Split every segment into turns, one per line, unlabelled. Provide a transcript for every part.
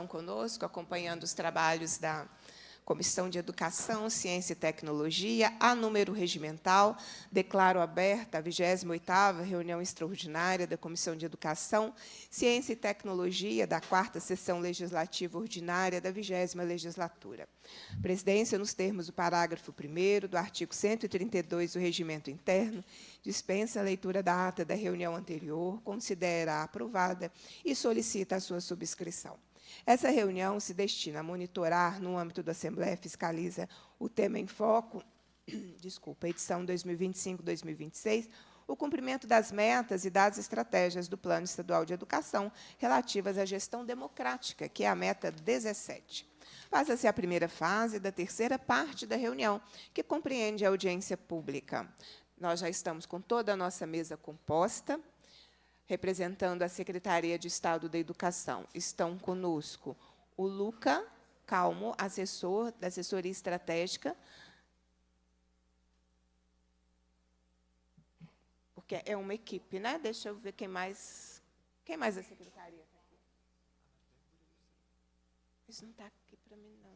conosco, acompanhando os trabalhos da Comissão de Educação, Ciência e Tecnologia, a número regimental. Declaro aberta a 28ª reunião extraordinária da Comissão de Educação, Ciência e Tecnologia da 4ª Sessão Legislativa Ordinária da 20ª Legislatura. Presidência, nos termos do parágrafo 1º do artigo 132 do Regimento Interno, dispensa a leitura da ata da reunião anterior, considera aprovada e solicita a sua subscrição. Essa reunião se destina a monitorar, no âmbito da Assembleia Fiscaliza o Tema em Foco, edição 2025-2026, o cumprimento das metas e das estratégias do Plano Estadual de Educação relativas à gestão democrática, que é a meta 17. Passa-se a primeira fase da terceira parte da reunião, que compreende a audiência pública. Nós já estamos com toda a nossa mesa composta, representando a Secretaria de Estado da Educação. Estão conosco o Luca Calmo, assessor da Assessoria Estratégica, porque é uma equipe, né? Deixa eu ver quem mais da Secretaria está aqui. Isso não está aqui para mim, não.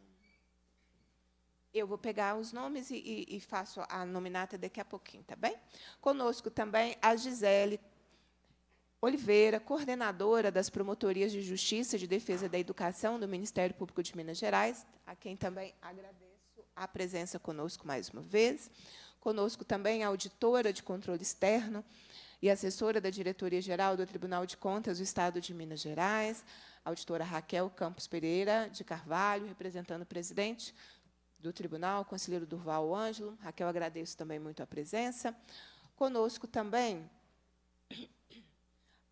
Eu vou pegar os nomes e faço a nominata daqui a pouquinho, tá bem? Conosco também a Gisele Oliveira, coordenadora das Promotorias de Justiça e de Defesa da Educação do Ministério Público de Minas Gerais, a quem também agradeço a presença conosco mais uma vez. Conosco também a auditora de controle externo e assessora da Diretoria-Geral do Tribunal de Contas do Estado de Minas Gerais, a auditora Raquel Campos Pereira de Carvalho, representando o presidente do tribunal, o conselheiro Durval Ângelo. Raquel, agradeço também muito a presença. Conosco também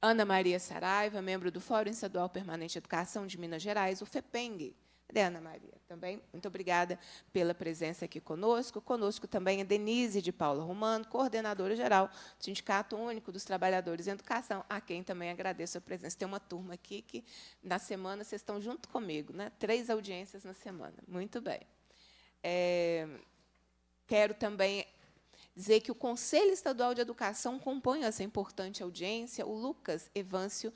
Ana Maria Saraiva, membro do Fórum Estadual Permanente de Educação de Minas Gerais, o FEPENG. Cadê a Ana Maria? Também, muito obrigada pela presença aqui conosco. Conosco também a Denise de Paula Romano, coordenadora-geral do Sindicato Único dos Trabalhadores em Educação, a quem também agradeço a presença. Tem uma turma aqui que, na semana, vocês estão junto comigo, né? 3 audiências na semana. Muito bem. Quero também dizer que o Conselho Estadual de Educação compõe essa importante audiência. O Lucas Evâncio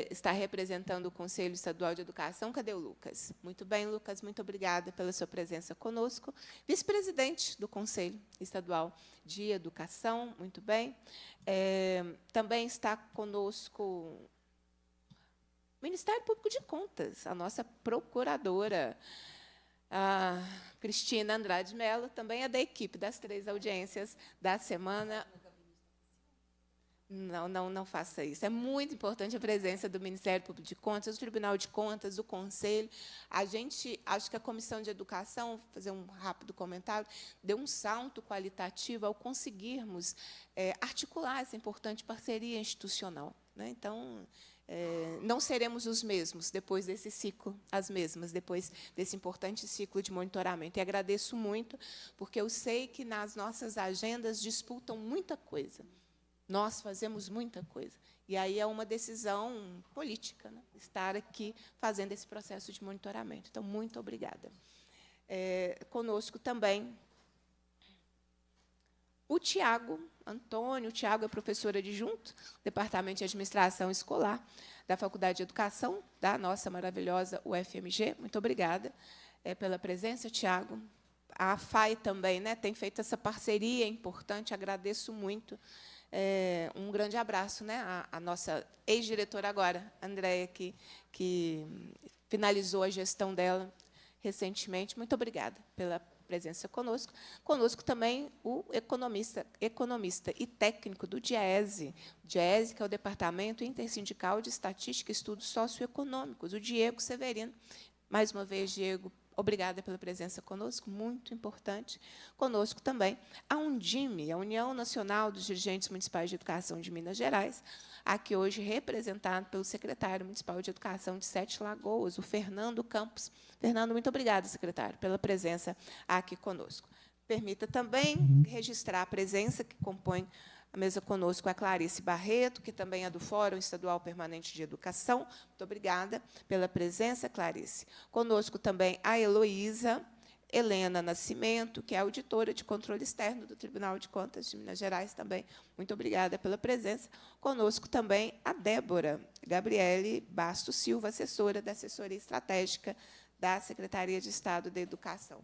está representando o Conselho Estadual de Educação. Cadê o Lucas? Muito bem, Lucas, muito obrigada pela sua presença conosco. Vice-presidente do Conselho Estadual de Educação, muito bem. Também está conosco o Ministério Público de Contas, a nossa procuradora, a Cristina Andrade Mello, também é da equipe das 3 audiências da semana. Não faça isso. É muito importante a presença do Ministério Público de Contas, do Tribunal de Contas, do Conselho. Acho que a Comissão de Educação, vou fazer um rápido comentário, deu um salto qualitativo ao conseguirmos articular essa importante parceria institucional, né? Então, não seremos os mesmos depois desse ciclo, as mesmas, depois desse importante ciclo de monitoramento. E agradeço muito, porque eu sei que nas nossas agendas disputam muita coisa. Nós fazemos muita coisa. E aí é uma decisão política, né? Estar aqui fazendo esse processo de monitoramento. Então, muito obrigada. Conosco também o Tiago Antônio. O Tiago é professor adjunto do Departamento de Administração Escolar da Faculdade de Educação da nossa maravilhosa UFMG. Muito obrigada pela presença, Tiago. A FAI também, né, tem feito essa parceria importante, agradeço muito. Um grande abraço, né, à nossa ex-diretora agora, Andréia, que finalizou a gestão dela recentemente. Muito obrigada pela presença conosco. Conosco também o economista e técnico do DIESE, que é o Departamento Intersindical de Estatística e Estudos Socioeconômicos, o Diego Severino. Mais uma vez, Diego, obrigada pela presença conosco, muito importante. Conosco também a Undime, a União Nacional dos Dirigentes Municipais de Educação de Minas Gerais, aqui hoje representado pelo secretário municipal de Educação de Sete Lagoas, o Fernando Campos. Fernando, muito obrigada, secretário, pela presença aqui conosco. Permita também registrar a presença que compõe a mesa conosco, a Clarice Barreto, que também é do Fórum Estadual Permanente de Educação. Muito obrigada pela presença, Clarice. Conosco também a Heloísa Helena Nascimento, que é auditora de controle externo do Tribunal de Contas de Minas Gerais também. Muito obrigada pela presença. Conosco também a Débora Gabriele Bastos Silva, assessora da Assessoria Estratégica da Secretaria de Estado da Educação.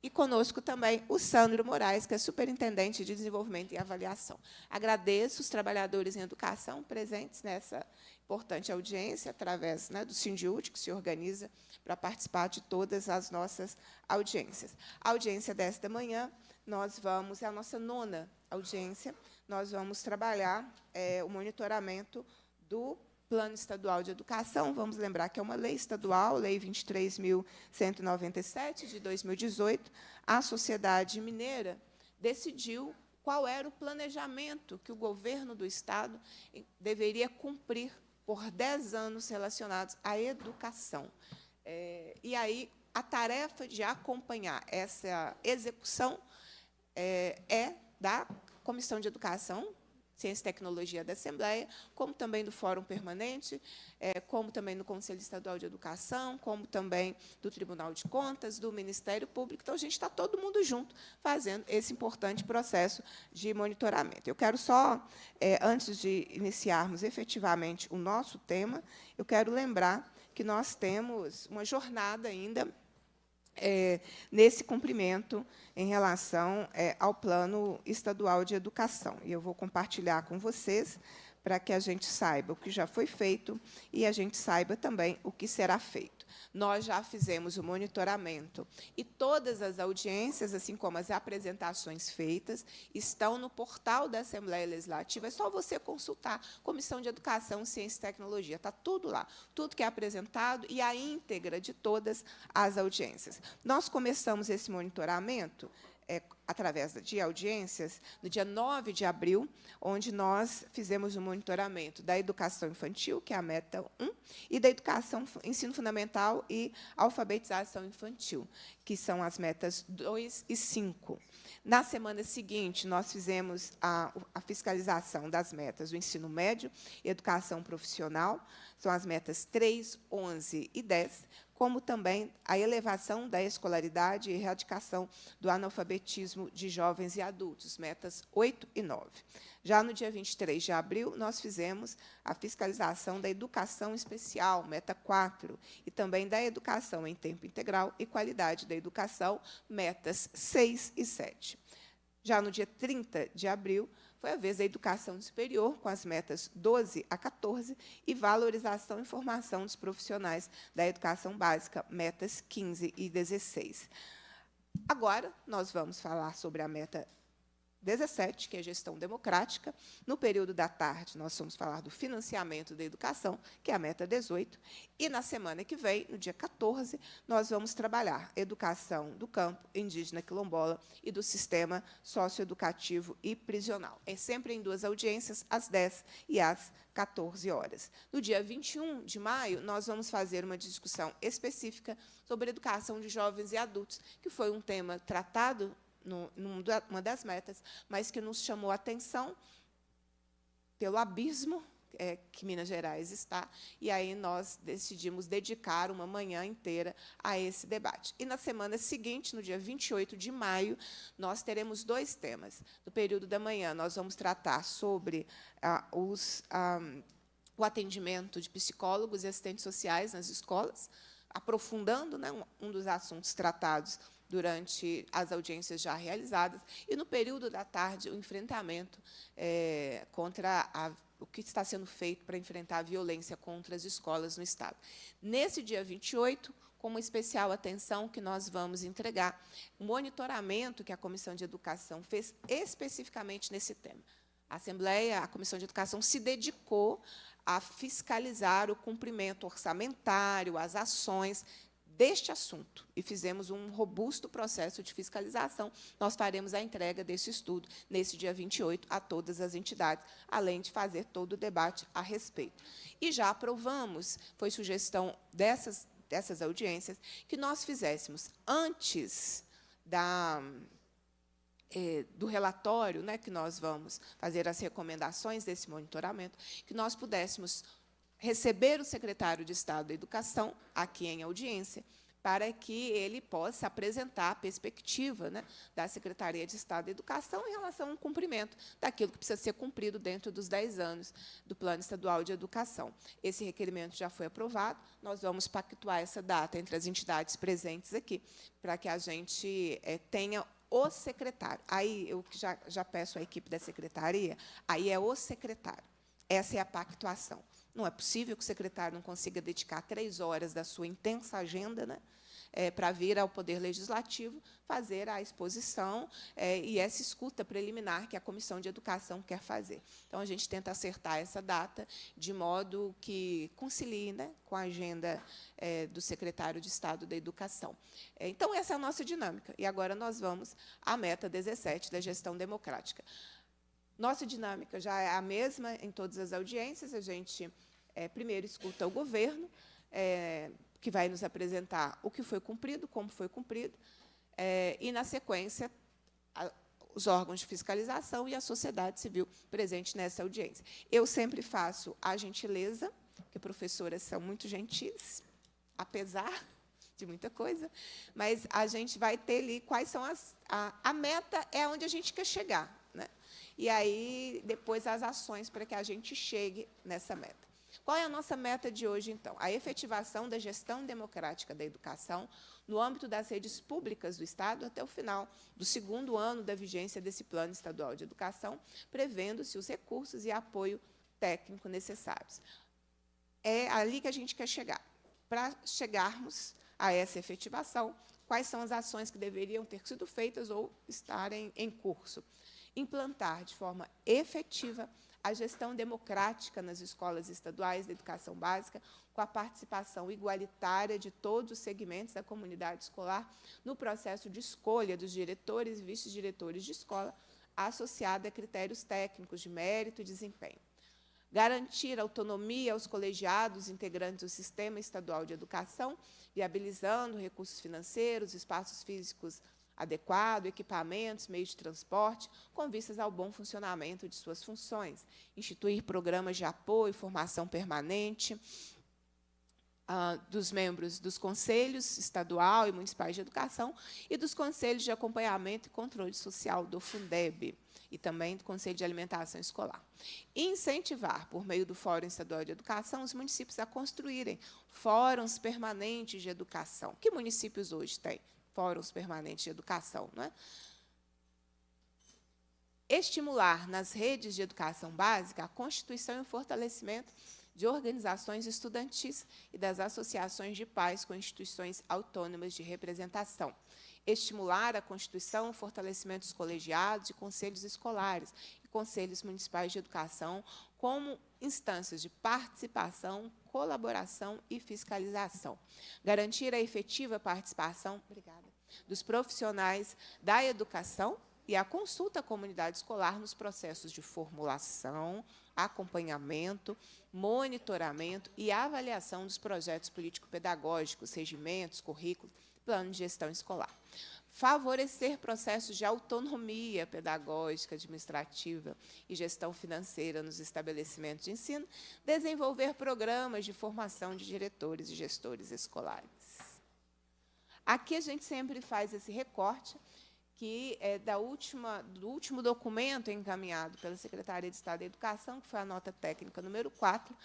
E conosco também o Sandro Moraes, que é superintendente de desenvolvimento e avaliação. Agradeço os trabalhadores em educação presentes nessa importante audiência, através, né, do Sindiúte, que se organiza para participar de todas as nossas audiências. A audiência desta manhã, é a nossa 9ª audiência, nós vamos trabalhar o monitoramento do Plano Estadual de Educação. Vamos lembrar que é uma lei estadual, Lei 23.197, de 2018. A sociedade mineira decidiu qual era o planejamento que o governo do Estado deveria cumprir por 10 anos relacionados à educação. E aí, a tarefa de acompanhar essa execução é da Comissão de Educação, Ciência e Tecnologia da Assembleia, como também do Fórum Permanente, como também do Conselho Estadual de Educação, como também do Tribunal de Contas, do Ministério Público. Então, a gente está todo mundo junto fazendo esse importante processo de monitoramento. Eu quero só, antes de iniciarmos efetivamente o nosso tema, eu quero lembrar que nós temos uma jornada ainda nesse cumprimento em relação ao Plano Estadual de Educação. E eu vou compartilhar com vocês para que a gente saiba o que já foi feito e a gente saiba também o que será feito. Nós já fizemos o monitoramento e todas as audiências, assim como as apresentações feitas, estão no portal da Assembleia Legislativa. É só você consultar Comissão de Educação, Ciência e Tecnologia. Está tudo lá, tudo que é apresentado e a íntegra de todas as audiências. Nós começamos esse monitoramento através de audiências, no dia 9 de abril, onde nós fizemos o monitoramento da educação infantil, que é a meta 1, e da educação, ensino fundamental e alfabetização infantil, que são as metas 2 e 5. Na semana seguinte, nós fizemos a fiscalização das metas do ensino médio e educação profissional, são as metas 3, 11 e 10, como também a elevação da escolaridade e erradicação do analfabetismo de jovens e adultos, metas 8 e 9. Já no dia 23 de abril, nós fizemos a fiscalização da educação especial, meta 4, e também da educação em tempo integral e qualidade da educação, metas 6 e 7. Já no dia 30 de abril, foi a vez da educação superior, com as metas 12 a 14, e valorização e formação dos profissionais da educação básica, metas 15 e 16. Agora, nós vamos falar sobre a meta 17, que é gestão democrática. No período da tarde, nós vamos falar do financiamento da educação, que é a meta 18. E, na semana que vem, no dia 14, nós vamos trabalhar educação do campo, indígena quilombola e do sistema socioeducativo e prisional. É sempre em 2 audiências, às 10 e às 14 horas. No dia 21 de maio, nós vamos fazer uma discussão específica sobre educação de jovens e adultos, que foi um tema tratado numa das metas, mas que nos chamou a atenção pelo abismo que Minas Gerais está, e aí nós decidimos dedicar uma manhã inteira a esse debate. E, na semana seguinte, no dia 28 de maio, nós teremos 2 temas. No período da manhã, nós vamos tratar sobre o atendimento de psicólogos e assistentes sociais nas escolas, aprofundando, né, um dos assuntos tratados durante as audiências já realizadas, e, no período da tarde, o enfrentamento contra o que está sendo feito para enfrentar a violência contra as escolas no Estado. Nesse dia 28, com uma especial atenção que nós vamos entregar, o monitoramento que a Comissão de Educação fez especificamente nesse tema. A Comissão de Educação se dedicou a fiscalizar o cumprimento orçamentário, as ações deste assunto, e fizemos um robusto processo de fiscalização. Nós faremos a entrega desse estudo, nesse dia 28, a todas as entidades, além de fazer todo o debate a respeito. E já aprovamos, foi sugestão dessas audiências, que nós fizéssemos, antes do relatório, né, que nós vamos fazer as recomendações desse monitoramento, que nós pudéssemos receber o secretário de Estado da Educação aqui em audiência, para que ele possa apresentar a perspectiva, né, da Secretaria de Estado da Educação em relação ao cumprimento daquilo que precisa ser cumprido dentro dos 10 anos do Plano Estadual de Educação. Esse requerimento já foi aprovado, nós vamos pactuar essa data entre as entidades presentes aqui, para que a gente tenha o secretário. Aí eu já peço à equipe da secretaria, aí é o secretário. Essa é a pactuação. Não é possível que o secretário não consiga dedicar 3 horas da sua intensa agenda, né, para vir ao Poder Legislativo fazer a exposição e essa escuta preliminar que a Comissão de Educação quer fazer. Então, a gente tenta acertar essa data de modo que concilie, né, com a agenda do secretário de Estado da Educação. Então, essa é a nossa dinâmica. E agora nós vamos à meta 17 da gestão democrática. Nossa dinâmica já é a mesma em todas as audiências. A gente primeiro escuta o governo, que vai nos apresentar o que foi cumprido, como foi cumprido, e, na sequência, os órgãos de fiscalização e a sociedade civil presente nessa audiência. Eu sempre faço a gentileza, porque professoras são muito gentis, apesar de muita coisa, mas a gente vai ter ali quais são a meta é onde a gente quer chegar, né? E aí, depois, as ações para que a gente chegue nessa meta. Qual é a nossa meta de hoje, então? A efetivação da gestão democrática da educação no âmbito das redes públicas do Estado até o final do 2º ano da vigência desse Plano Estadual de Educação, prevendo-se os recursos e apoio técnico necessários. É ali que a gente quer chegar. Para chegarmos a essa efetivação, quais são as ações que deveriam ter sido feitas ou estarem em curso? Implantar de forma efetiva a gestão democrática nas escolas estaduais da educação básica, com a participação igualitária de todos os segmentos da comunidade escolar no processo de escolha dos diretores e vice-diretores de escola, associada a critérios técnicos de mérito e desempenho. Garantir autonomia aos colegiados integrantes do Sistema Estadual de Educação, viabilizando recursos financeiros, espaços físicos adequado, equipamentos, meios de transporte, com vistas ao bom funcionamento de suas funções. Instituir programas de apoio e formação permanente dos membros dos conselhos estadual e municipais de educação e dos conselhos de acompanhamento e controle social do Fundeb e também do Conselho de Alimentação Escolar. Incentivar, por meio do Fórum Estadual de Educação, os municípios a construírem fóruns permanentes de educação. Que municípios hoje têm fóruns permanentes de educação, não é? Estimular nas redes de educação básica a constituição e o fortalecimento de organizações estudantis e das associações de pais com instituições autônomas de representação. Estimular a constituição e o fortalecimento dos colegiados e conselhos escolares e conselhos municipais de educação como instâncias de participação, colaboração e fiscalização. Garantir a efetiva participação dos profissionais da educação e a consulta à comunidade escolar nos processos de formulação, acompanhamento, monitoramento e avaliação dos projetos político-pedagógicos, regimentos, currículos, plano de gestão escolar. Favorecer processos de autonomia pedagógica, administrativa e gestão financeira nos estabelecimentos de ensino, desenvolver programas de formação de diretores e gestores escolares. Aqui a gente sempre faz esse recorte, que é do último documento encaminhado pela Secretaria de Estado da Educação, que foi a nota técnica número 4,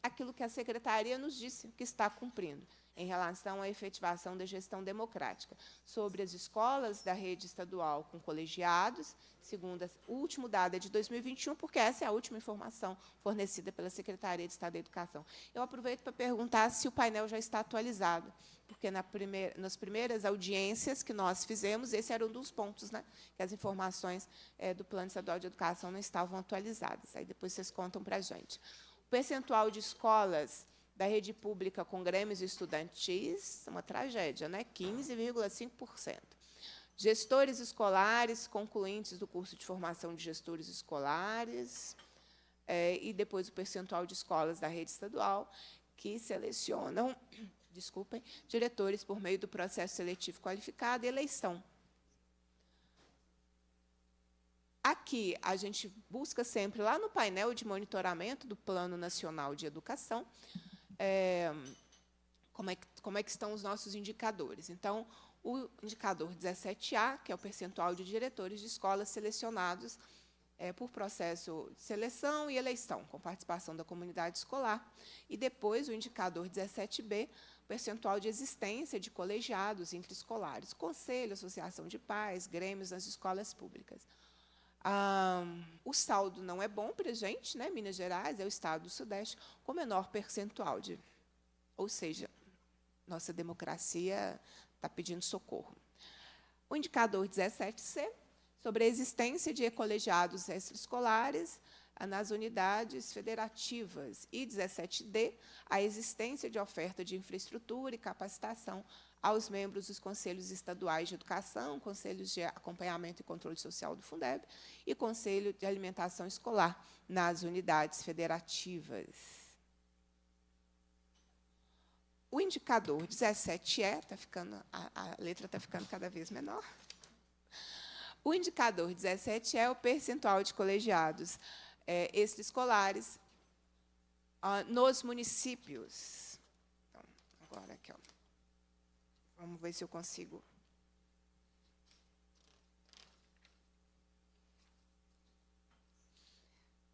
aquilo que a Secretaria nos disse que está cumprindo em relação à efetivação da gestão democrática sobre as escolas da rede estadual com colegiados, segundo o último dado é de 2021, porque essa é a última informação fornecida pela Secretaria de Estado da Educação. Eu aproveito para perguntar se o painel já está atualizado, porque nas primeiras audiências que nós fizemos, esse era um dos pontos, né, que as informações do Plano Estadual de Educação não estavam atualizadas. Aí depois vocês contam para a gente. O percentual de escolas da rede pública com grêmios estudantis, uma tragédia, né? 15,5%. Gestores escolares concluintes do curso de formação de gestores escolares, e depois o percentual de escolas da rede estadual que selecionam, desculpem, diretores por meio do processo seletivo qualificado e eleição. Aqui, a gente busca sempre, lá no painel de monitoramento do Plano Nacional de Educação, como é que estão os nossos indicadores. Então, o indicador 17A, que é o percentual de diretores de escolas selecionados por processo de seleção e eleição, com participação da comunidade escolar. E depois, o indicador 17B, percentual de existência de colegiados interescolares, conselho, associação de pais, grêmios nas escolas públicas. O saldo não é bom para a gente, né? Minas Gerais é o estado do Sudeste com menor percentual de... Ou seja, nossa democracia está pedindo socorro. O indicador 17C, sobre a existência de colegiados extraescolares nas unidades federativas. E 17D, a existência de oferta de infraestrutura e capacitação aos membros dos Conselhos Estaduais de Educação, Conselhos de Acompanhamento e Controle Social do Fundeb e Conselho de Alimentação Escolar nas unidades federativas. O indicador 17E, a letra está ficando cada vez menor. O indicador 17 é o percentual de colegiados extraescolares nos municípios. Então, agora aqui, ó. Vamos ver se eu consigo.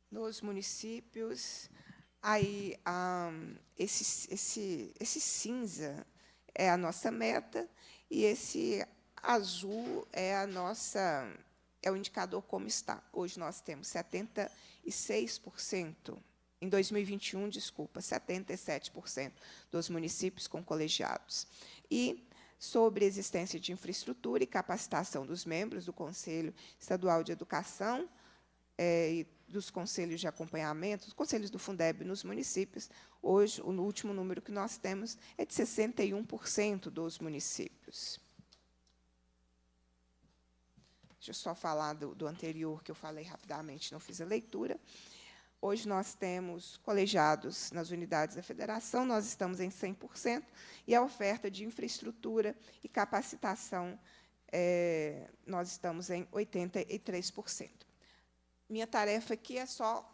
Nos municípios, aí esse cinza é a nossa meta e esse azul é o indicador como está. Hoje nós temos 76%, em 2021, desculpa, 77% dos municípios com colegiados. E sobre a existência de infraestrutura e capacitação dos membros do Conselho Estadual de Educação e dos conselhos de acompanhamento, dos conselhos do Fundeb nos municípios, hoje, o último número que nós temos é de 61% dos municípios. Deixa eu só falar do anterior, que eu falei rapidamente, não fiz a leitura. Hoje nós temos colegiados nas unidades da federação, nós estamos em 100%, e a oferta de infraestrutura e capacitação, nós estamos em 83%. Minha tarefa aqui é só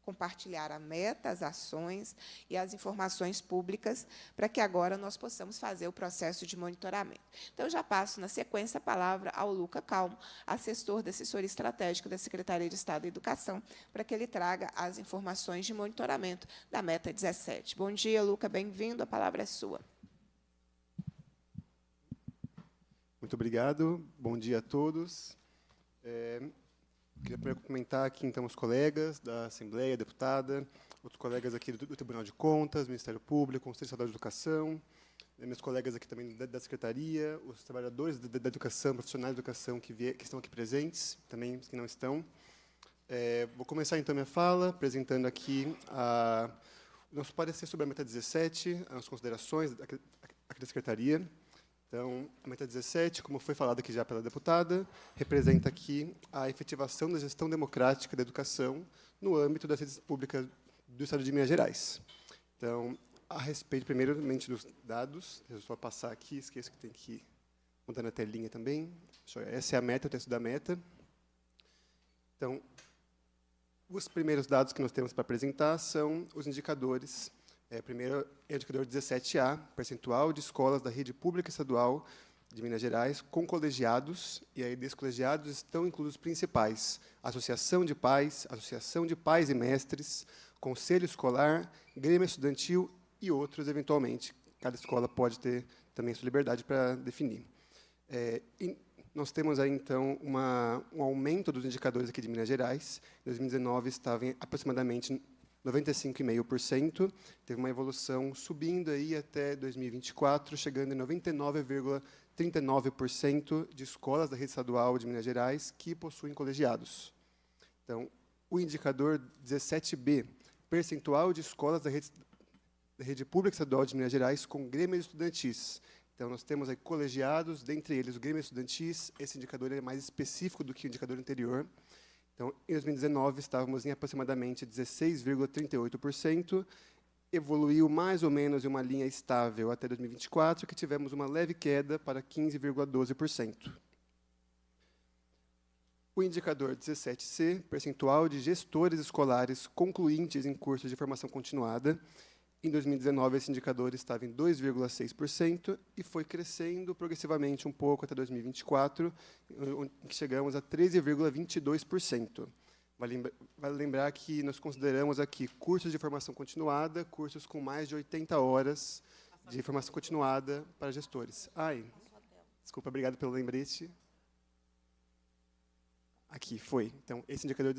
compartilhar a meta, as ações e as informações públicas para que agora nós possamos fazer o processo de monitoramento. Então, eu já passo, na sequência, a palavra ao Luca Calmo, assessor da assessoria estratégica da Secretaria de Estado da Educação, para que ele traga as informações de monitoramento da meta 17. Bom dia, Luca, bem-vindo, a palavra é sua.
Muito obrigado, bom dia a todos. Queria primeiro cumprimentar aqui, então, os colegas da Assembleia, deputada, outros colegas aqui do Tribunal de Contas, Ministério Público, Conselho Estadual de Educação, meus colegas aqui também da Secretaria, os trabalhadores da educação, profissionais da educação que estão aqui presentes, também os que não estão. Vou começar, então, minha fala, apresentando aqui o nosso parecer sobre a meta 17, as considerações aqui da Secretaria. Então, a meta 17, como foi falado aqui já pela deputada, representa aqui a efetivação da gestão democrática da educação no âmbito das redes públicas do Estado de Minas Gerais. Então, a respeito, primeiramente, dos dados, deixa eu só passar aqui, esqueço que tem que ir mudando a telinha também. Essa é a meta, o texto da meta. Então, os primeiros dados que nós temos para apresentar são os indicadores. Primeiro é o indicador 17A, percentual de escolas da rede pública estadual de Minas Gerais com colegiados, e aí desses colegiados estão incluídos os principais: associação de pais e mestres, conselho escolar, grêmio estudantil e outros, eventualmente. Cada escola pode ter também sua liberdade para definir. E nós temos aí, então, um aumento dos indicadores aqui de Minas Gerais. Em 2019, estava em aproximadamente 95,5%, teve uma evolução subindo aí até 2024, chegando em 99,39% de escolas da rede estadual de Minas Gerais que possuem colegiados. Então, o indicador 17B, percentual de escolas da rede pública estadual de Minas Gerais com grêmios estudantis. Então, nós temos aí colegiados, dentre eles o grêmio estudantis. Esse indicador é mais específico do que o indicador anterior. Então, em 2019, estávamos em aproximadamente 16,38%, evoluiu mais ou menos em uma linha estável até 2024, que tivemos uma leve queda para 15,12%. O indicador 17C, percentual de gestores escolares concluintes em cursos de formação continuada. Em 2019, esse indicador estava em 2,6% e foi crescendo progressivamente um pouco até 2024, em que chegamos a 13,22%. Vale lembrar que nós consideramos aqui cursos de formação continuada, cursos com mais de 80 horas de formação continuada para gestores. Desculpa, obrigado pelo lembrete. Aqui, foi. Então, esse indicador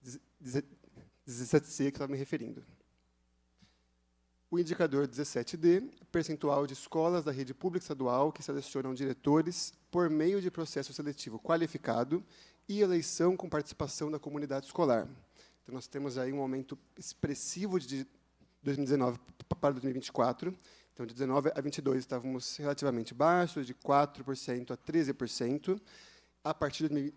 17C que eu estava me referindo. O indicador 17D, percentual de escolas da rede pública estadual que selecionam diretores por meio de processo seletivo qualificado e eleição com participação da comunidade escolar. Então, nós temos aí um aumento expressivo de 2019 para 2024. Então, de 19 a 22 estávamos relativamente baixos, de 4% a 13%. A partir de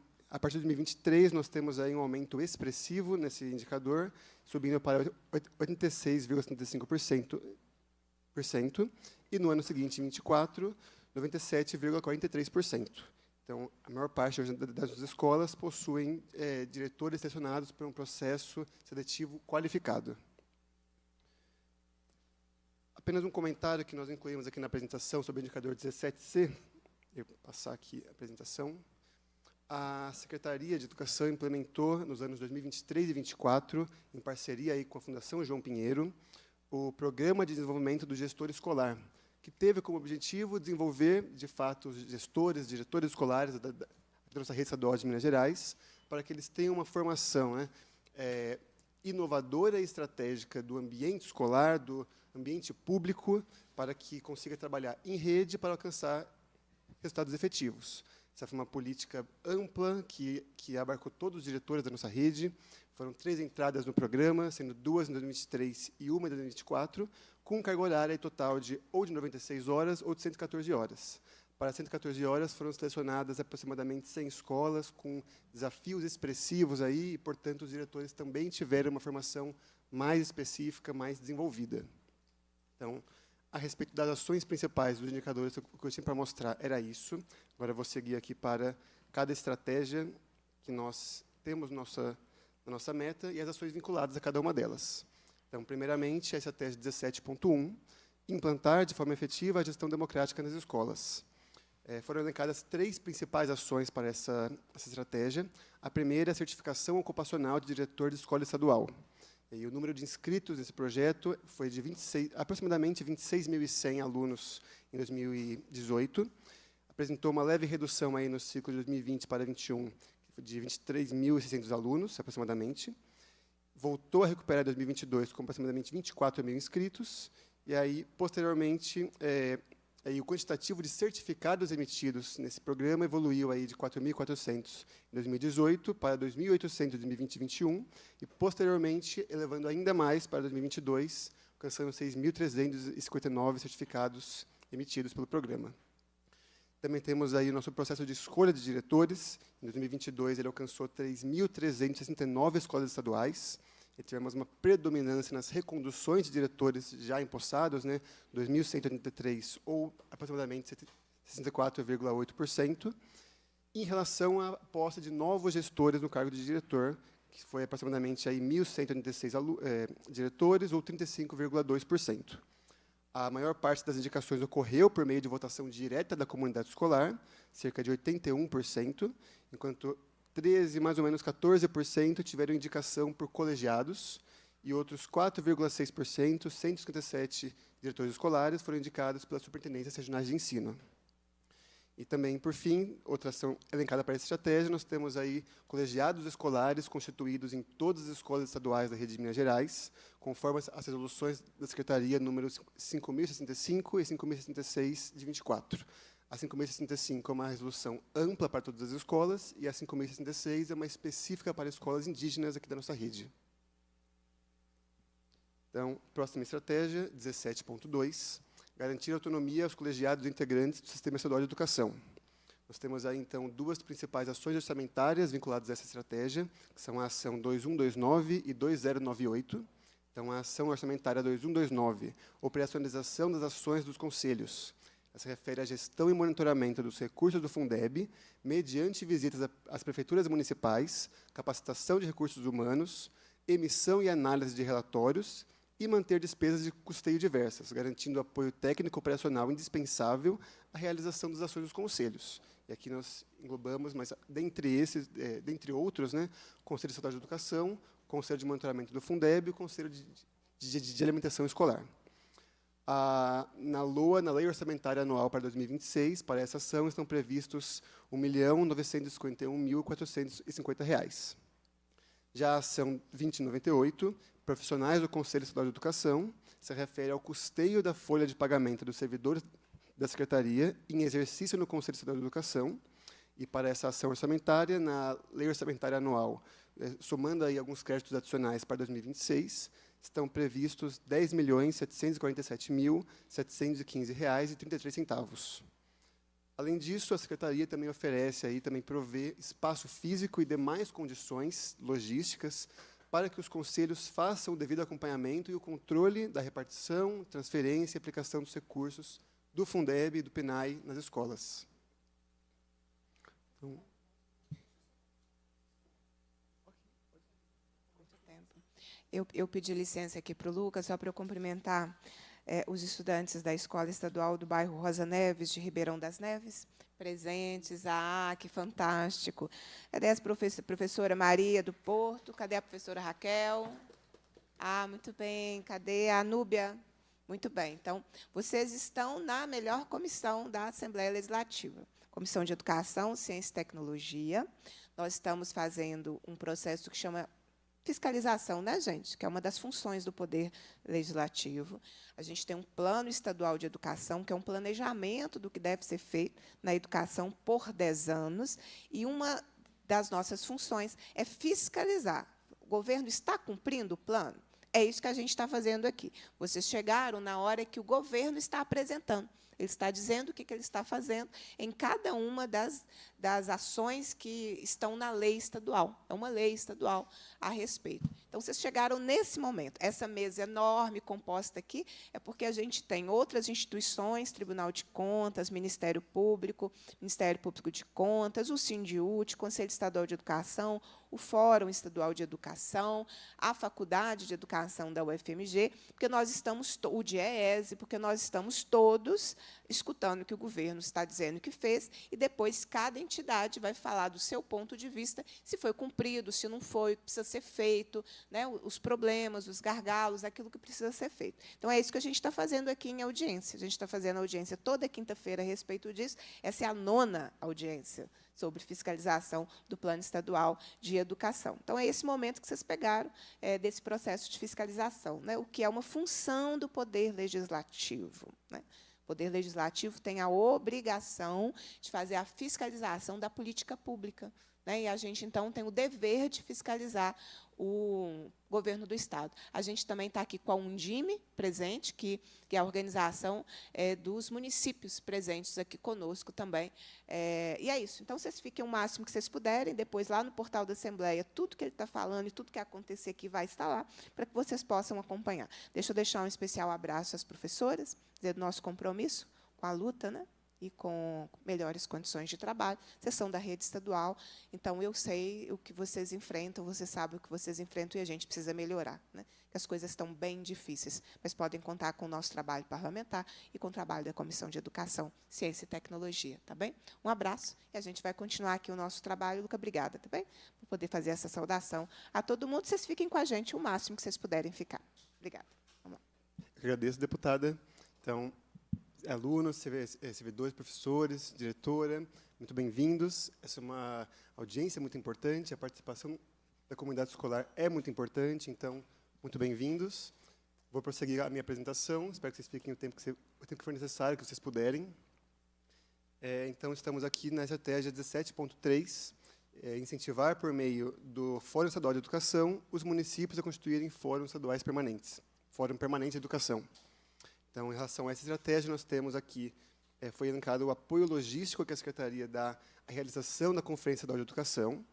2023, nós temos aí um aumento expressivo nesse indicador, subindo para 86,75%, e no ano seguinte, em 24, 97,43%. Então, a maior parte hoje das escolas possuem diretores selecionados por um processo seletivo qualificado. Apenas um comentário que nós incluímos aqui na apresentação sobre o indicador 17C. Eu vou passar aqui a apresentação. A Secretaria de Educação implementou, nos anos 2023 e 2024, em parceria aí com a Fundação João Pinheiro, o Programa de Desenvolvimento do Gestor Escolar, que teve como objetivo desenvolver, de fato, os gestores, diretores escolares da nossa rede estadual de Minas Gerais, para que eles tenham uma formação inovadora e estratégica do ambiente escolar, do ambiente público, para que consiga trabalhar em rede para alcançar resultados efetivos. Essa foi uma política ampla que abarcou todos os diretores da nossa rede. Foram 3 entradas no programa, sendo 2 em 2023 e 1 em 2024, com carga horária total de 96 horas ou de 114 horas. Para 114 horas foram selecionadas aproximadamente 100 escolas, com desafios expressivos aí, e, portanto, os diretores também tiveram uma formação mais específica, mais desenvolvida. Então, a respeito das ações principais dos indicadores, o que eu tinha para mostrar era isso. Agora eu vou seguir aqui para cada estratégia que nós temos na nossa meta e as ações vinculadas a cada uma delas. Então, primeiramente, a estratégia 17.1, implantar de forma efetiva a gestão democrática nas escolas. Foram elencadas 3 principais ações para essa estratégia. A primeira é a certificação ocupacional de diretor de escola estadual. E o número de inscritos nesse projeto foi de aproximadamente 26.100 alunos em 2018. Apresentou uma leve redução aí no ciclo de 2020 para 2021, de 23.600 alunos, aproximadamente. Voltou a recuperar em 2022 com aproximadamente 24.000 inscritos. E aí, posteriormente, o quantitativo de certificados emitidos nesse programa evoluiu aí de 4.400 em 2018 para 2.800 em 2020 e 2021, e, posteriormente, elevando ainda mais para 2022, alcançando 6.359 certificados emitidos pelo programa. Também temos aí o nosso processo de escolha de diretores. Em 2022, ele alcançou 3.369 escolas estaduais. E tivemos uma predominância nas reconduções de diretores já empossados, 2.183, ou aproximadamente 64,8%, em relação à posse de novos gestores no cargo de diretor, que foi aproximadamente aí 1.186 diretores, ou 35,2%. A maior parte das indicações ocorreu por meio de votação direta da comunidade escolar, cerca de 81%, enquanto mais ou menos 14%, tiveram indicação por colegiados, e outros 4,6%, 157 diretores escolares, foram indicados pelas superintendências regionais de ensino. E também, por fim, outra ação elencada para essa estratégia, nós temos aí colegiados escolares constituídos em todas as escolas estaduais da rede de Minas Gerais, conforme as resoluções da Secretaria números 5.065 e 5.066 de 24. A 5.065 é uma resolução ampla para todas as escolas, e a 5.066 é uma específica para escolas indígenas aqui da nossa rede. Então, próxima estratégia, 17.2, garantir autonomia aos colegiados integrantes do Sistema Estadual de Educação. Nós temos aí, então, 2 principais ações orçamentárias vinculadas a essa estratégia, que são a ação 2129 e 2098. Então, a ação orçamentária 2129, operacionalização das ações dos conselhos. Ela se refere à gestão e monitoramento dos recursos do Fundeb, mediante visitas às prefeituras municipais, capacitação de recursos humanos, emissão e análise de relatórios e manter despesas de custeio diversas, garantindo apoio técnico operacional indispensável à realização das ações dos conselhos. E aqui nós englobamos, mas dentre outros, né, o Conselho Estadual de Educação, o Conselho de Monitoramento do Fundeb e o Conselho de Alimentação Escolar. Na LOA, na Lei Orçamentária Anual para 2026, para essa ação estão previstos R$ 1.951.450. Já a ação 2098, profissionais do Conselho Estadual de Educação, se refere ao custeio da folha de pagamento dos servidores da Secretaria em exercício no Conselho Estadual de Educação. E para essa ação orçamentária, na Lei Orçamentária Anual, somando aí alguns créditos adicionais para 2026, estão previstos R$ 10.747.715,33. Além disso, a Secretaria também oferece, também provê espaço físico e demais condições logísticas para que os conselhos façam o devido acompanhamento e o controle da repartição, transferência e aplicação dos recursos do Fundeb e do PNAE nas escolas. Então,
eu pedi licença aqui para o Lucas, só para eu cumprimentar os estudantes da Escola Estadual do bairro Rosa Neves, de Ribeirão das Neves, presentes. Que fantástico. Cadê a professora Maria do Porto? Cadê a professora Raquel? Muito bem. Cadê a Núbia? Muito bem. Então, vocês estão na melhor comissão da Assembleia Legislativa. Comissão de Educação, Ciência e Tecnologia. Nós estamos fazendo um processo que chama fiscalização, né, gente? Que é uma das funções do Poder Legislativo. A gente tem um plano estadual de educação, que é um planejamento do que deve ser feito na educação por 10 anos, e uma das nossas funções é fiscalizar. O governo está cumprindo o plano? É isso que a gente está fazendo aqui. Vocês chegaram na hora que o governo está apresentando. Ele está dizendo o que ele está fazendo em cada uma das ações que estão na lei estadual. É uma lei estadual a respeito. Então, vocês chegaram nesse momento. Essa mesa enorme, composta aqui, é porque a gente tem outras instituições, Tribunal de Contas, Ministério Público de Contas, o Sindiúte, Conselho Estadual de Educação, o Fórum Estadual de Educação, a Faculdade de Educação da UFMG, porque nós estamos, o DIEESE, porque nós estamos todos escutando o que o governo está dizendo que fez, e depois cada entidade vai falar do seu ponto de vista, se foi cumprido, se não foi, o que precisa ser feito, né, os problemas, os gargalos, aquilo que precisa ser feito. Então, é isso que a gente está fazendo aqui em audiência. A gente está fazendo audiência toda quinta-feira a respeito disso. Essa é a 9ª audiência sobre fiscalização do Plano Estadual de Educação. Então, é esse momento que vocês pegaram desse processo de fiscalização, né, o que é uma função do Poder Legislativo, né? O Poder Legislativo tem a obrigação de fazer a fiscalização da política pública, né? E a gente, então, tem o dever de fiscalizar o governo do Estado. A gente também está aqui com a Undime presente, que é a organização dos municípios presentes aqui conosco também. E é isso. Então, vocês fiquem o máximo que vocês puderem. Depois, lá no portal da Assembleia, tudo que ele está falando e tudo que acontecer aqui vai estar lá, para que vocês possam acompanhar. Deixa eu deixar um especial abraço às professoras, dizer do nosso compromisso com a luta, né, e com melhores condições de trabalho. Vocês são da rede estadual, então eu sei o que vocês enfrentam, você sabe o que vocês enfrentam, e a gente precisa melhorar, né? Que as coisas estão bem difíceis, mas podem contar com o nosso trabalho parlamentar e com o trabalho da Comissão de Educação, Ciência e Tecnologia, tá bem? Um abraço, e a gente vai continuar aqui o nosso trabalho. Luca, obrigada, tá bem? Por poder fazer essa saudação a todo mundo. Vocês fiquem com a gente o máximo que vocês puderem ficar. Obrigada. Vamos lá.
Eu agradeço, deputada. Então, alunos, servidores, professores, diretora, muito bem-vindos. Essa é uma audiência muito importante, a participação da comunidade escolar é muito importante, então, muito bem-vindos. Vou prosseguir a minha apresentação, espero que vocês fiquem o tempo que for necessário, que vocês puderem. Então, estamos aqui na estratégia 17.3, incentivar, por meio do Fórum Estadual de Educação, os municípios a constituírem fóruns estaduais permanentes, Fórum Permanente de Educação. Então, em relação a essa estratégia, nós temos aqui, foi elencado o apoio logístico que a Secretaria dá à realização da Conferência Estadual de Educação,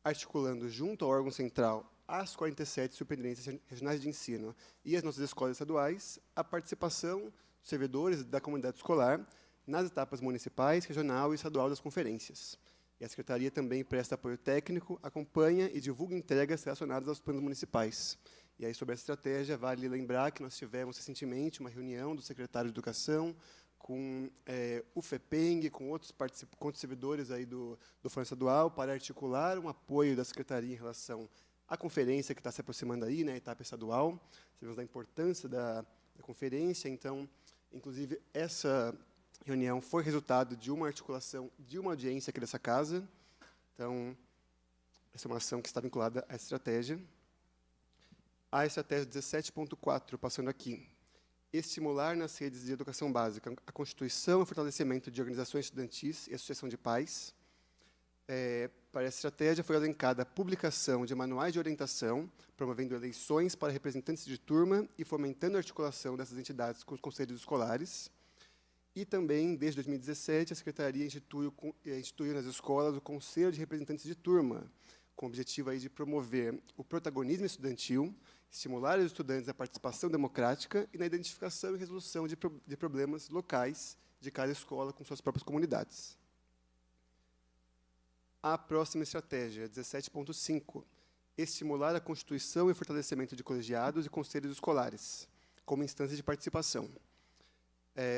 articulando junto ao órgão central as 47 superintendências regionais de ensino e as nossas escolas estaduais, a participação dos servidores da comunidade escolar, nas etapas municipais, regional e estadual das conferências. E a Secretaria também presta apoio técnico, acompanha e divulga entregas relacionadas aos planos municipais. E aí, sobre essa estratégia, vale lembrar que nós tivemos recentemente uma reunião do secretário de Educação com o FEPENG, com outros servidores aí do Fórum Estadual, para articular um apoio da Secretaria em relação à conferência que está se aproximando aí, né, etapa estadual. Sabemos da importância da conferência, então, inclusive, essa reunião foi resultado de uma articulação de uma audiência aqui dessa casa. Então, essa é uma ação que está vinculada à estratégia. A estratégia 17.4, passando aqui. Estimular nas redes de educação básica a constituição e fortalecimento de organizações estudantis e associação de pais. Para essa estratégia, foi elencada a publicação de manuais de orientação, promovendo eleições para representantes de turma e fomentando a articulação dessas entidades com os conselhos escolares. E também, desde 2017, a Secretaria instituiu nas escolas o Conselho de Representantes de Turma, com o objetivo aí de promover o protagonismo estudantil, estimular os estudantes à participação democrática e na identificação e resolução de problemas locais de cada escola com suas próprias comunidades. A próxima estratégia, 17.5, estimular a constituição e fortalecimento de colegiados e conselhos escolares, como instância de participação.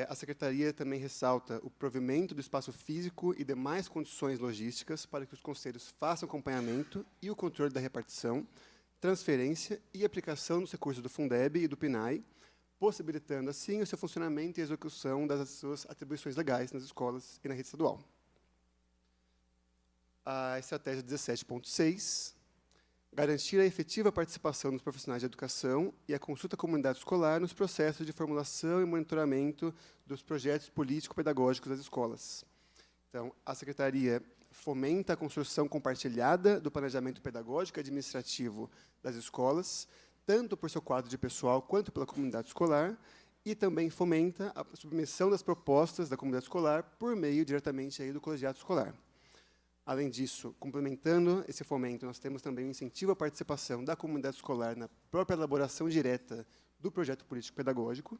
A Secretaria também ressalta o provimento do espaço físico e demais condições logísticas para que os conselhos façam acompanhamento e o controle da repartição, transferência e aplicação dos recursos do Fundeb e do PNAE, possibilitando, assim, o seu funcionamento e execução das suas atribuições legais nas escolas e na rede estadual. A estratégia 17.6, garantir a efetiva participação dos profissionais de educação e a consulta à comunidade escolar nos processos de formulação e monitoramento dos projetos político-pedagógicos das escolas. Então, a Secretaria fomenta a construção compartilhada do planejamento pedagógico e administrativo das escolas, tanto por seu quadro de pessoal quanto pela comunidade escolar, e também fomenta a submissão das propostas da comunidade escolar por meio, diretamente, aí, do colegiado escolar. Além disso, complementando esse fomento, nós temos também o incentivo à participação da comunidade escolar na própria elaboração direta do projeto político-pedagógico,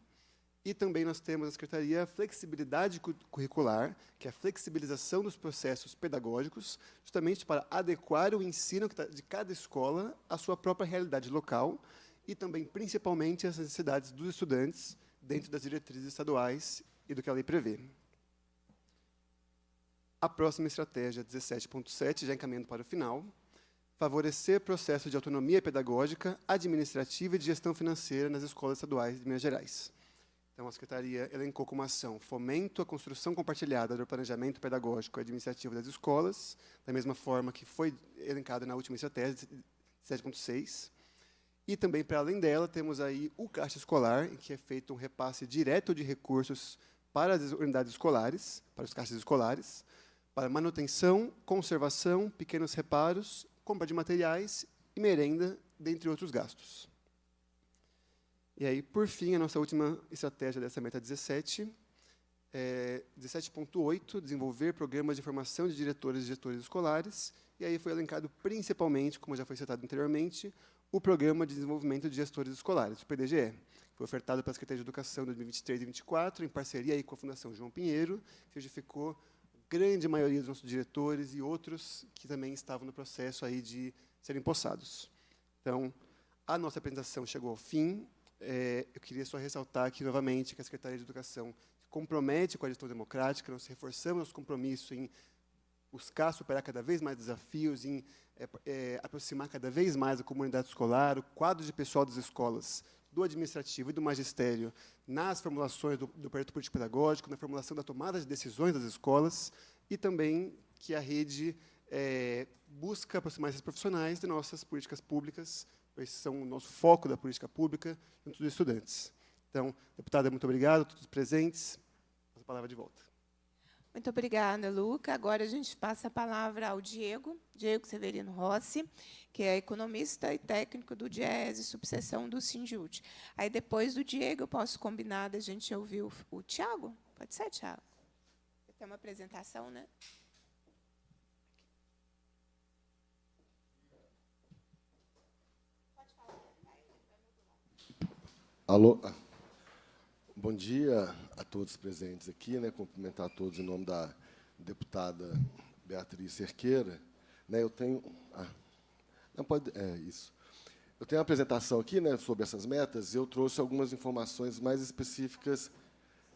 e também nós temos na Secretaria a flexibilidade curricular, que é a flexibilização dos processos pedagógicos, justamente para adequar o ensino de cada escola à sua própria realidade local e também, principalmente, às necessidades dos estudantes dentro das diretrizes estaduais e do que a lei prevê. A próxima estratégia, 17.7, já encaminhando para o final, favorecer processo de autonomia pedagógica, administrativa e de gestão financeira nas escolas estaduais de Minas Gerais. Então, a Secretaria elencou como ação fomento à construção compartilhada do planejamento pedagógico e administrativo das escolas, da mesma forma que foi elencado na última estratégia, 17.6. E também, para além dela, temos aí o Caixa Escolar, em que é feito um repasse direto de recursos para as unidades escolares, para os caixas escolares, para manutenção, conservação, pequenos reparos, compra de materiais e merenda, dentre outros gastos. E aí, por fim, a nossa última estratégia dessa meta 17, 17.8, desenvolver programas de formação de diretores e gestores escolares, e aí foi elencado principalmente, como já foi citado anteriormente, o Programa de Desenvolvimento de Gestores Escolares, o PDGE. Foi ofertado pela Secretaria de Educação em 2023 e 2024, em parceria aí com a Fundação João Pinheiro, que justificou grande maioria dos nossos diretores e outros que também estavam no processo aí de serem possados. Então, a nossa apresentação chegou ao fim. Eu queria só ressaltar aqui novamente que a Secretaria de Educação se compromete com a gestão democrática, nós reforçamos nosso compromisso em buscar superar cada vez mais desafios, em aproximar cada vez mais a comunidade escolar, o quadro de pessoal das escolas, do administrativo e do magistério, nas formulações do projeto político-pedagógico, na formulação da tomada de decisões das escolas, e também que a rede busca aproximar esses profissionais de nossas políticas públicas, pois são o nosso foco da política pública junto dos estudantes. Então, deputada, muito obrigado a todos os presentes. Passo a palavra de volta.
Muito obrigada, Luca. Agora a gente passa a palavra ao Diego Severino Rossi, que é economista e técnico do DIEESE, subseção do Sindiúti. Aí, depois do Diego, eu posso combinar da gente ouvir o Tiago? Pode ser, Tiago? Tem uma apresentação, né?
Alô, bom dia a todos presentes aqui, né, cumprimentar a todos em nome da deputada Beatriz Cerqueira. Né, eu tenho... não pode... isso. Eu tenho uma apresentação aqui, né, sobre essas metas, e eu trouxe algumas informações mais específicas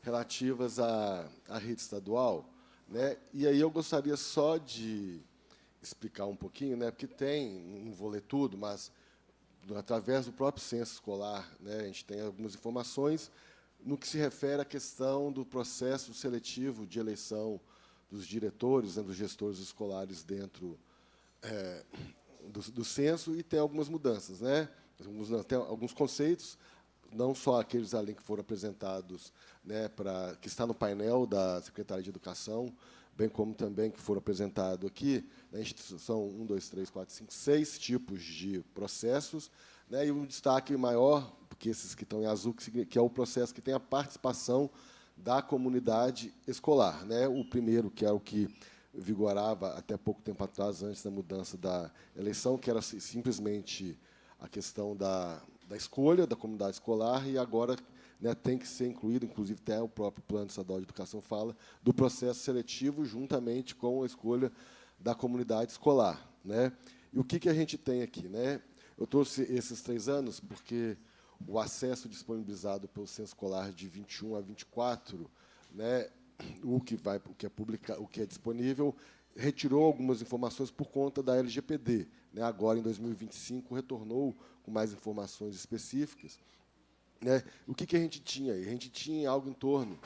relativas à rede estadual, né, e aí eu gostaria só de explicar um pouquinho, né, porque não vou ler tudo, mas através do próprio censo escolar, né, a gente tem algumas informações no que se refere à questão do processo seletivo de eleição dos diretores, né, dos gestores escolares dentro do censo, e tem algumas mudanças, né? Tem alguns conceitos, não só aqueles ali que foram apresentados, né, que está no painel da Secretaria de Educação, bem como também que foram apresentados aqui, né, são 1, 2, 3, 4, 5, 6 tipos de processos, né, e um destaque maior, porque esses que estão em azul, que é o processo que tem a participação da comunidade escolar, né? O primeiro, que é o que vigorava até pouco tempo atrás, antes da mudança da eleição, que era simplesmente a questão da escolha da comunidade escolar, e agora, né, tem que ser incluído, inclusive até o próprio Plano Estadual de Educação fala, do processo seletivo juntamente com a escolha da comunidade escolar, né? E o que a gente tem aqui, né? Eu trouxe esses 3 anos porque o acesso disponibilizado pelo censo escolar de 21 a 24, né, o que é disponível, retirou algumas informações por conta da LGPD, né? Agora, em 2025, retornou com mais informações específicas, né? O que a gente tinha aí? A gente tinha algo em torno,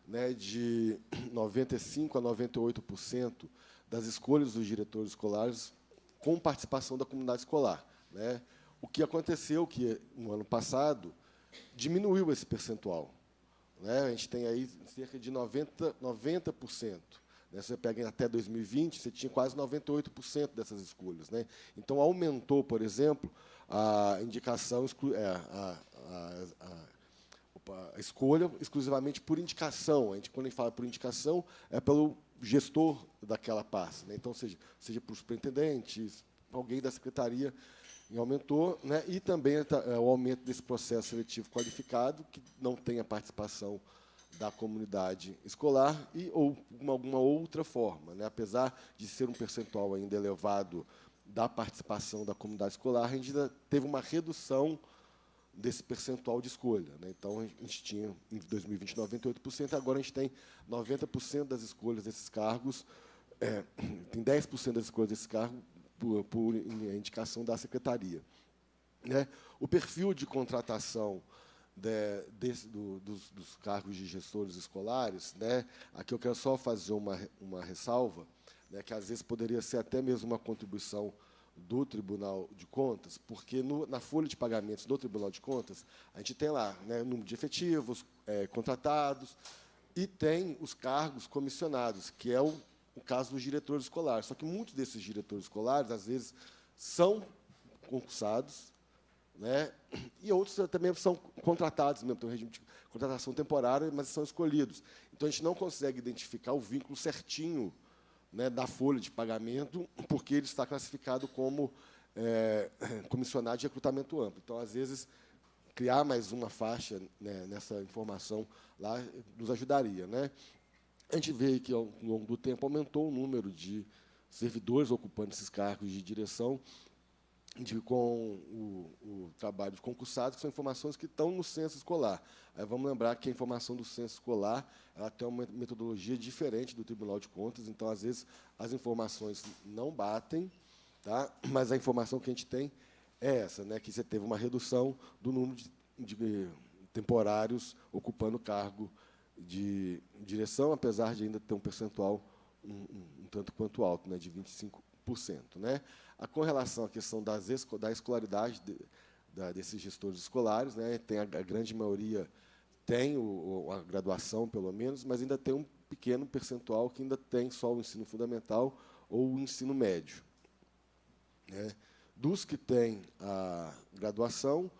né, de 95% a 98% das escolhas dos diretores escolares com participação da comunidade escolar, né? O que aconteceu que, no ano passado, diminuiu esse percentual, né? A gente tem aí cerca de 90%. Né? Se você pega até 2020, você tinha quase 98% dessas escolhas, né? Então, aumentou, por exemplo, a indicação, a escolha exclusivamente por indicação. Quando a gente fala por indicação, é pelo gestor daquela pasta, né? Então, seja por superintendente, alguém da secretaria, e aumentou, né? E também o aumento desse processo seletivo qualificado, que não tem a participação da comunidade escolar, ou alguma outra forma, né? Apesar de ser um percentual ainda elevado da participação da comunidade escolar, a gente ainda teve uma redução desse percentual de escolha, né? Então, a gente tinha, em 2020, 98%, agora a gente tem 90% das escolhas desses cargos, tem 10% das escolhas desses cargos por indicação da secretaria, né? O perfil de contratação dos cargos de gestores escolares, né? Aqui eu quero só fazer uma ressalva, né, que às vezes poderia ser até mesmo uma contribuição do Tribunal de Contas, porque na folha de pagamentos do Tribunal de Contas, a gente tem lá, né, o número de efetivos contratados, e tem os cargos comissionados, que é o caso dos diretores escolares. Só que muitos desses diretores escolares, às vezes, são concursados, né, e outros também são contratados, mesmo, tem um regime de contratação temporária, mas são escolhidos. Então, a gente não consegue identificar o vínculo certinho, né, da folha de pagamento, porque ele está classificado como comissionado de recrutamento amplo. Então, às vezes, criar mais uma faixa, né, nessa informação lá nos ajudaria, né? A gente vê que, ao longo do tempo, aumentou o número de servidores ocupando esses cargos de direção, com o trabalho de concursados, que são informações que estão no censo escolar. Aí vamos lembrar que a informação do censo escolar ela tem uma metodologia diferente do Tribunal de Contas, então, às vezes, as informações não batem, tá? Mas a informação que a gente tem é essa, né, que você teve uma redução do número de temporários ocupando o cargo de direção, apesar de ainda ter um percentual um tanto quanto alto, né, de 25%. Né? Com relação à questão da escolaridade desses gestores escolares, né, tem a grande maioria tem a graduação, pelo menos, mas ainda tem um pequeno percentual que ainda tem só o ensino fundamental ou o ensino médio. Né? Dos que têm a graduação,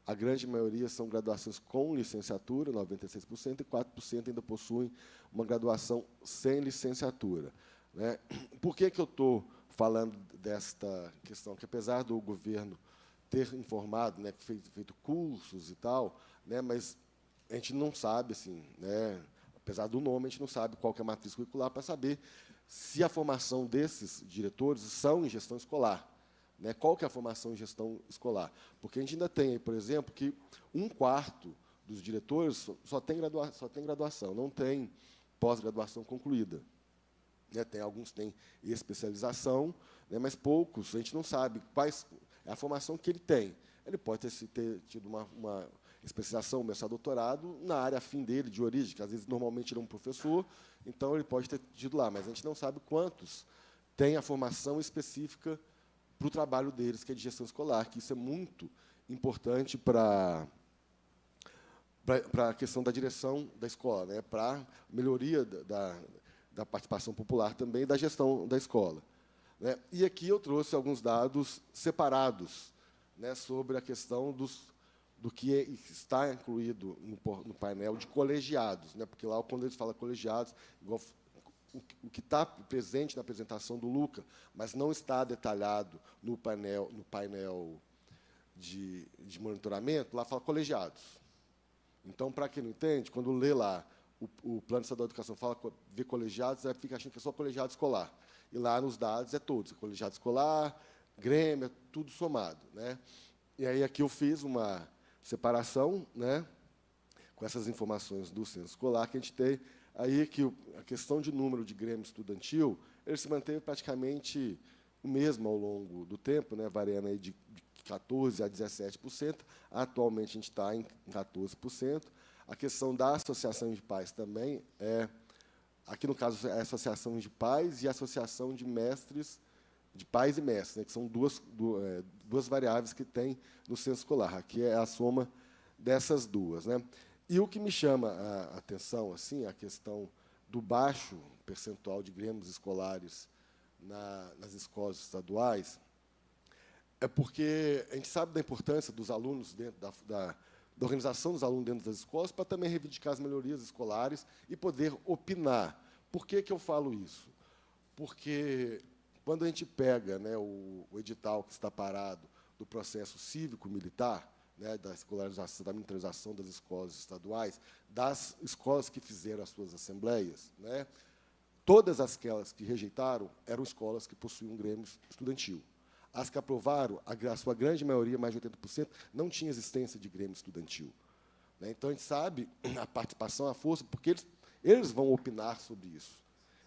a grande maioria são graduações com licenciatura, 96%, e 4% ainda possuem uma graduação sem licenciatura. Né? Por que eu estou falando desta questão? Que, apesar do governo ter informado, né, feito cursos e tal, né, mas a gente não sabe, assim, né, apesar do nome, a gente não sabe qual que é a matriz curricular para saber se a formação desses diretores são em gestão escolar. Né? Qual que é a formação em gestão escolar? Porque a gente ainda tem, por exemplo, que 1/4 dos diretores só tem graduação, não tem pós-graduação concluída. Né? Alguns têm especialização, né, mas poucos, a gente não sabe quais é a formação que ele tem. Ele pode ter tido uma especialização, mestrado, doutorado na área afim dele, de origem, que às vezes normalmente ele é um professor, então ele pode ter tido lá, mas a gente não sabe quantos têm a formação específica para o trabalho deles, que é de gestão escolar, que isso é muito importante para a questão da direção da escola, né, para a melhoria da participação popular também, da gestão da escola. Né. E aqui eu trouxe alguns dados separados, né, sobre a questão do que está incluído no painel de colegiados, né, porque lá, quando eles falam colegiados, igual o que está presente na apresentação do Luca, mas não está detalhado no painel de monitoramento, lá fala colegiados. Então, para quem não entende, quando lê lá o Plano Estadual de Educação vê colegiados, aí fica achando que é só colegiado escolar. E lá nos dados é todos, colegiado escolar, Grêmio, é tudo somado. Né? E aí aqui eu fiz uma separação, né, com essas informações do censo escolar, que a gente tem aí que a questão de número de Grêmio estudantil, ele se manteve praticamente o mesmo ao longo do tempo, né, variando aí de 14% a 17%. Atualmente, a gente está em 14%. A questão da associação de pais também aqui, no caso, é a associação de pais e a associação de mestres, de pais e mestres, né, que são duas variáveis que tem no censo escolar. Aqui é a soma dessas duas. Né? E o que me chama a atenção, assim, a questão do baixo percentual de grêmios escolares nas escolas estaduais, é porque a gente sabe da importância dos alunos dentro da organização dos alunos dentro das escolas, para também reivindicar as melhorias escolares e poder opinar. Por que eu falo isso? Porque quando a gente pega, né, o edital que está parado do processo cívico-militar, né, da escolarização, da militarização das escolas estaduais, das escolas que fizeram as suas assembleias, né, todas aquelas que rejeitaram eram escolas que possuíam um grêmio estudantil. As que aprovaram, a sua grande maioria, mais de 80%, não tinha existência de grêmio estudantil. Né. Então, a gente sabe a participação, a força, porque eles vão opinar sobre isso.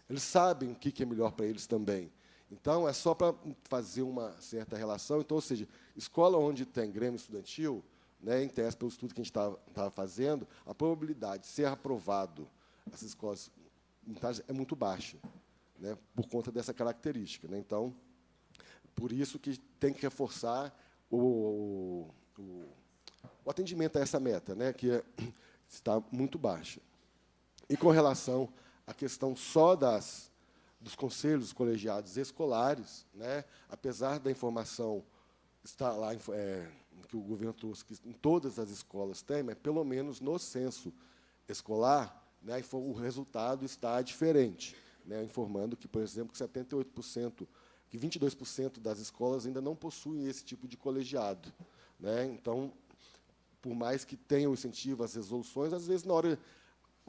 Eles sabem o que é melhor para eles também. Então, é só para fazer uma certa relação. Então, ou seja, escola onde tem grêmio estudantil, né, em tese, pelo estudo que a gente estava fazendo, a probabilidade de ser aprovado essas escolas é muito baixa, né, por conta dessa característica. Né. Então, por isso que tem que reforçar o atendimento a essa meta, né, que está muito baixa. E com relação à questão só dos conselhos colegiados escolares, né, apesar da informação estar lá, que o governo trouxe, que em todas as escolas tem, mas, pelo menos, no censo escolar, né, o resultado está diferente, né, informando que, por exemplo, que 78%, que 22% das escolas ainda não possuem esse tipo de colegiado. Né. Então, por mais que tenham incentivo às resoluções, às vezes, na hora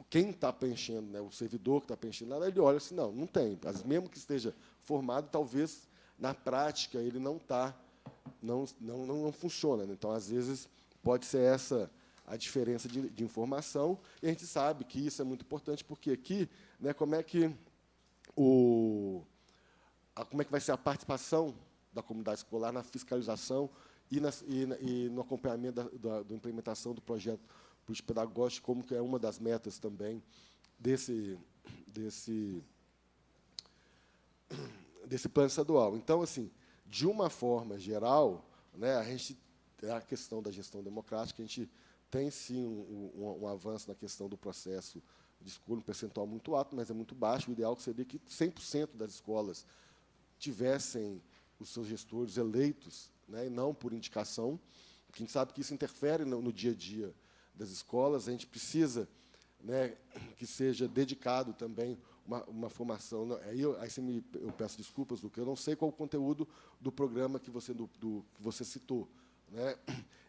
quem está preenchendo, né, o servidor que está preenchendo, ele olha assim, não tem. Mesmo que esteja formado, talvez, na prática, ele não funciona. Né? Então, às vezes, pode ser essa a diferença de informação, e a gente sabe que isso é muito importante, porque aqui, né, como é que vai ser a participação da comunidade escolar na fiscalização e no acompanhamento da implementação do projeto pedagógico, como que é uma das metas também desse plano estadual. Então, assim, de uma forma geral, né, a questão da gestão democrática, a gente tem, sim, um avanço na questão do processo de escolha, um percentual muito alto, mas é muito baixo. O ideal seria que 100% das escolas tivessem os seus gestores eleitos, né, e não por indicação, porque a gente sabe que isso interfere no dia a dia das escolas. A gente precisa, né, que seja dedicado também uma formação. Eu peço desculpas, Luca, eu não sei qual o conteúdo do programa que você citou, né,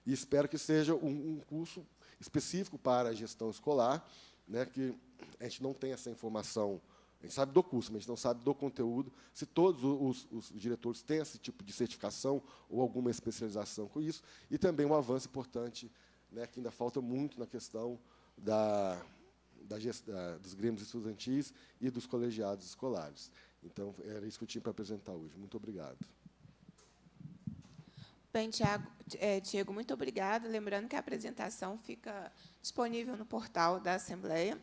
e espero que seja um curso específico para a gestão escolar, né, que a gente não tem essa informação. A gente sabe do curso, mas a gente não sabe do conteúdo, se todos os diretores têm esse tipo de certificação ou alguma especialização com isso, e também um avanço importante, né, que ainda falta muito na questão dos grêmios estudantis e dos colegiados escolares. Então, era isso que eu tinha para apresentar hoje. Muito obrigado.
Bem, Diego, muito obrigada. Lembrando que a apresentação fica disponível no portal da Assembleia,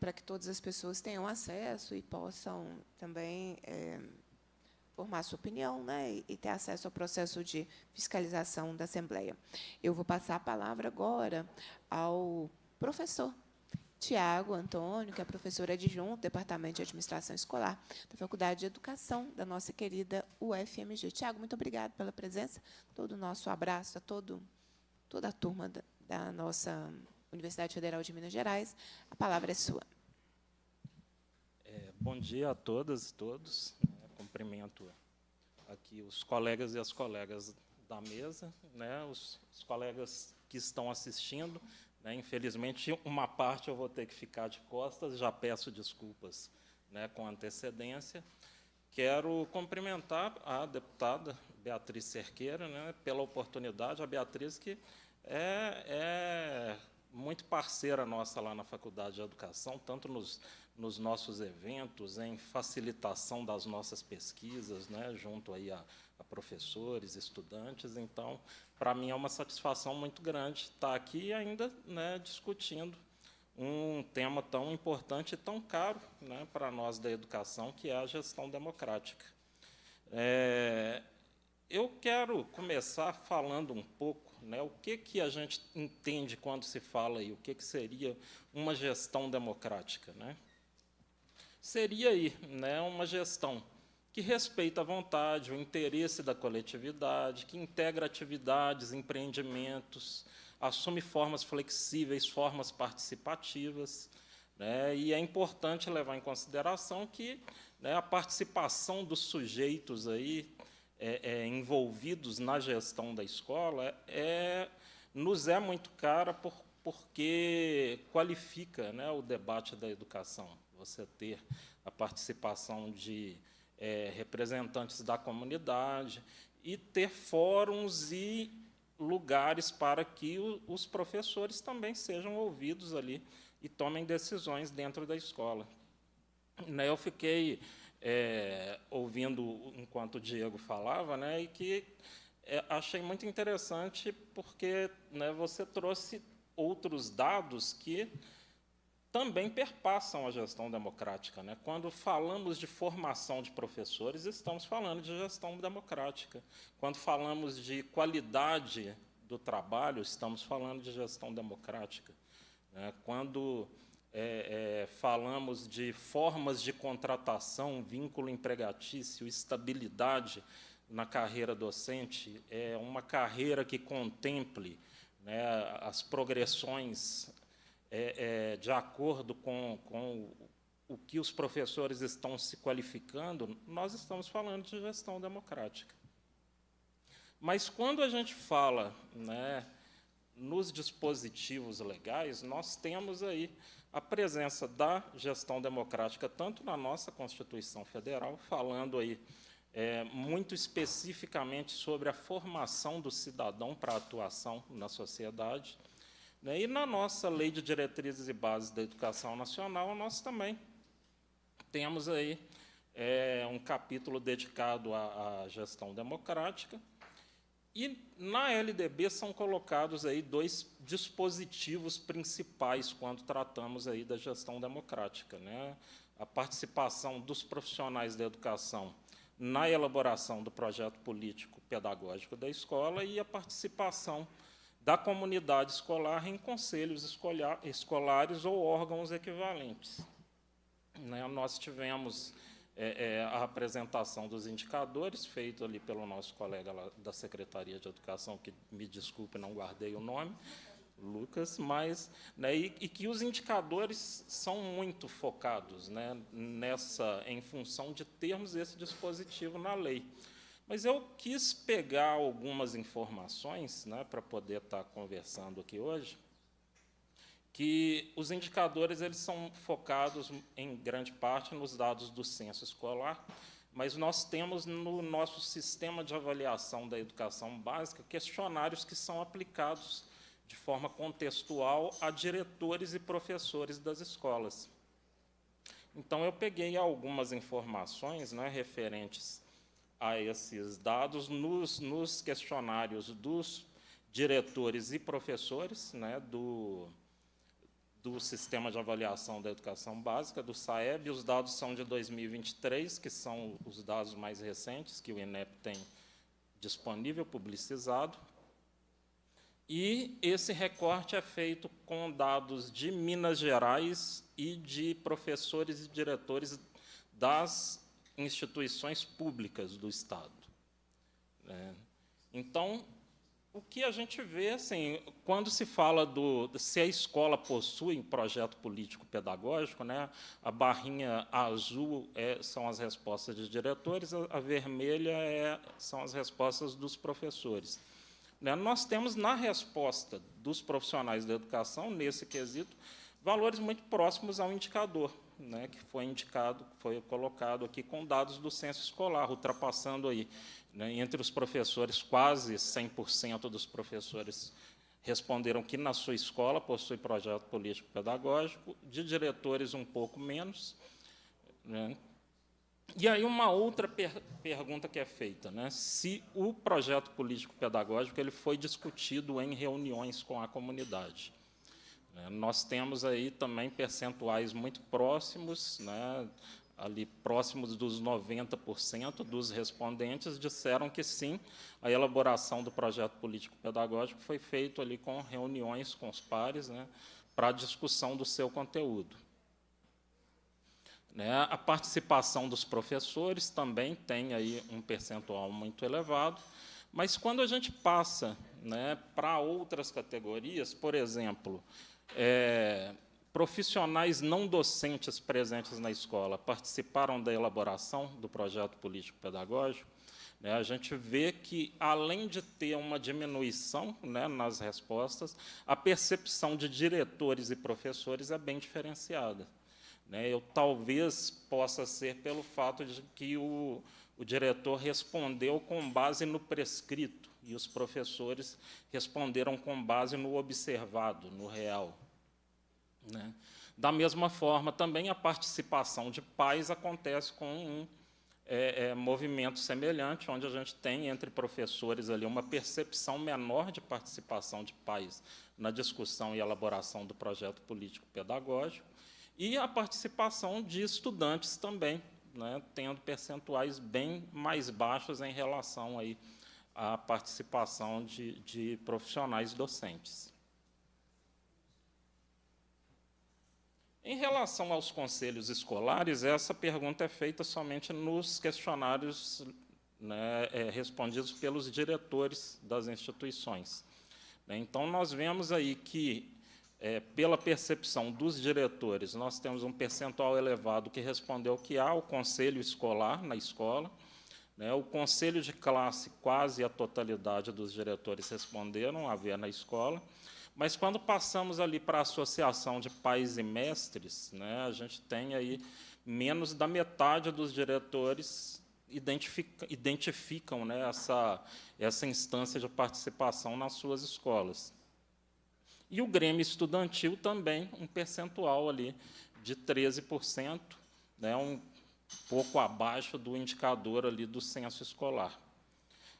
para que todas as pessoas tenham acesso e possam também formar sua opinião, né, e ter acesso ao processo de fiscalização da Assembleia. Eu vou passar a palavra agora ao professor Tiago Antônio, que é professor adjunto do Departamento de Administração Escolar da Faculdade de Educação da nossa querida UFMG. Tiago, muito obrigado pela presença. Todo o nosso abraço a toda a turma da nossa Universidade Federal de Minas Gerais. A palavra é sua.
Bom dia a todas e todos. Cumprimento aqui os colegas e as colegas da mesa, né, os colegas que estão assistindo. Né, infelizmente, uma parte eu vou ter que ficar de costas, já peço desculpas, né, com antecedência. Quero cumprimentar a deputada Beatriz Cerqueira, né, pela oportunidade. A Beatriz, que é muito parceira nossa lá na Faculdade de Educação, tanto nos nossos eventos, em facilitação das nossas pesquisas, né, junto aí a professores, estudantes. Então, para mim, é uma satisfação muito grande estar aqui ainda, né, discutindo um tema tão importante e tão caro, né, para nós da educação, que é a gestão democrática. Eu quero começar falando um pouco, né, o que a gente entende quando se fala aí, o que seria uma gestão democrática, né? Seria aí, né, uma gestão que respeita a vontade, o interesse da coletividade, que integra atividades, empreendimentos, assume formas flexíveis, formas participativas, né, e é importante levar em consideração que, né, a participação dos sujeitos aí, envolvidos na gestão da escola nos é muito cara porque qualifica, né, o debate da educação. Você ter a participação de representantes da comunidade e ter fóruns e lugares para que os professores também sejam ouvidos ali e tomem decisões dentro da escola. Eu fiquei ouvindo enquanto o Diego falava, né, e que achei muito interessante porque, né, você trouxe outros dados que também perpassam a gestão democrática, né? Quando falamos de formação de professores, estamos falando de gestão democrática. Quando falamos de qualidade do trabalho, estamos falando de gestão democrática, né? Quando falamos de formas de contratação, vínculo empregatício, estabilidade na carreira docente, uma carreira que contemple, né, as progressões de acordo com o que os professores estão se qualificando, nós estamos falando de gestão democrática. Mas, quando a gente fala, né, nos dispositivos legais, nós temos aí a presença da gestão democrática, tanto na nossa Constituição Federal, falando aí muito especificamente sobre a formação do cidadão para a atuação na sociedade, né, e na nossa Lei de Diretrizes e Bases da Educação Nacional, nós também temos aí um capítulo dedicado à gestão democrática. E, na LDB, são colocados aí 2 dispositivos principais quando tratamos aí da gestão democrática, né? A participação dos profissionais da educação na elaboração do projeto político-pedagógico da escola e a participação da comunidade escolar em conselhos escolares ou órgãos equivalentes. Nós tivemos a apresentação dos indicadores, feito ali pelo nosso colega lá da Secretaria de Educação, que, me desculpe, não guardei o nome, Lucas, mas, né, e que os indicadores são muito focados, né, em função de termos esse dispositivo na lei. Mas eu quis pegar algumas informações, né, para poder estar conversando aqui hoje, que os indicadores eles são focados, em grande parte, nos dados do censo escolar, mas nós temos no nosso sistema de avaliação da educação básica questionários que são aplicados de forma contextual a diretores e professores das escolas. Então, eu peguei algumas informações, né, referentes a esses dados nos questionários dos diretores e professores, né, do Sistema de Avaliação da Educação Básica, do SAEB. Os dados são de 2023, que são os dados mais recentes que o INEP tem disponível, publicizado. E esse recorte é feito com dados de Minas Gerais e de professores e diretores das instituições públicas do Estado. Então, o que a gente vê, assim, quando se fala se a escola possui um projeto político-pedagógico, né, a barrinha azul são as respostas de diretores, a vermelha são as respostas dos professores. Nós temos, na resposta dos profissionais da educação, nesse quesito, valores muito próximos ao indicador, né, que foi colocado aqui com dados do censo escolar, ultrapassando aí, né, entre os professores, quase 100% dos professores responderam que na sua escola possui projeto político-pedagógico, de diretores um pouco menos. Né. E aí uma outra pergunta que é feita, né, se o projeto político-pedagógico ele foi discutido em reuniões com a comunidade. Nós temos aí também percentuais muito próximos, né, ali próximos dos 90% dos respondentes disseram que sim, a elaboração do projeto político-pedagógico foi feito ali com reuniões com os pares, né, para a discussão do seu conteúdo. A participação dos professores também tem aí um percentual muito elevado, mas quando a gente passa, né, para outras categorias, por exemplo, profissionais não docentes presentes na escola participaram da elaboração do projeto político-pedagógico, né, a gente vê que, além de ter uma diminuição, né, nas respostas, a percepção de diretores e professores é bem diferenciada. Eu talvez possa ser pelo fato de que o diretor respondeu com base no prescrito e os professores responderam com base no observado, no real. Da mesma forma, também a participação de pais acontece com um movimento semelhante, onde a gente tem entre professores ali uma percepção menor de participação de pais na discussão e elaboração do projeto político-pedagógico, e a participação de estudantes também, né, tendo percentuais bem mais baixos em relação aí à participação de profissionais docentes. Em relação aos conselhos escolares, essa pergunta é feita somente nos questionários, né, respondidos pelos diretores das instituições. Então, nós vemos aí que, pela percepção dos diretores, nós temos um percentual elevado que respondeu que há o conselho escolar na escola. O conselho de classe, quase a totalidade dos diretores responderam haver na escola. Mas, quando passamos ali para a associação de pais e mestres, né, a gente tem aí menos da metade dos diretores identificam, né, essa instância de participação nas suas escolas. E o Grêmio Estudantil também, um percentual ali de 13%, né, um pouco abaixo do indicador ali do censo escolar.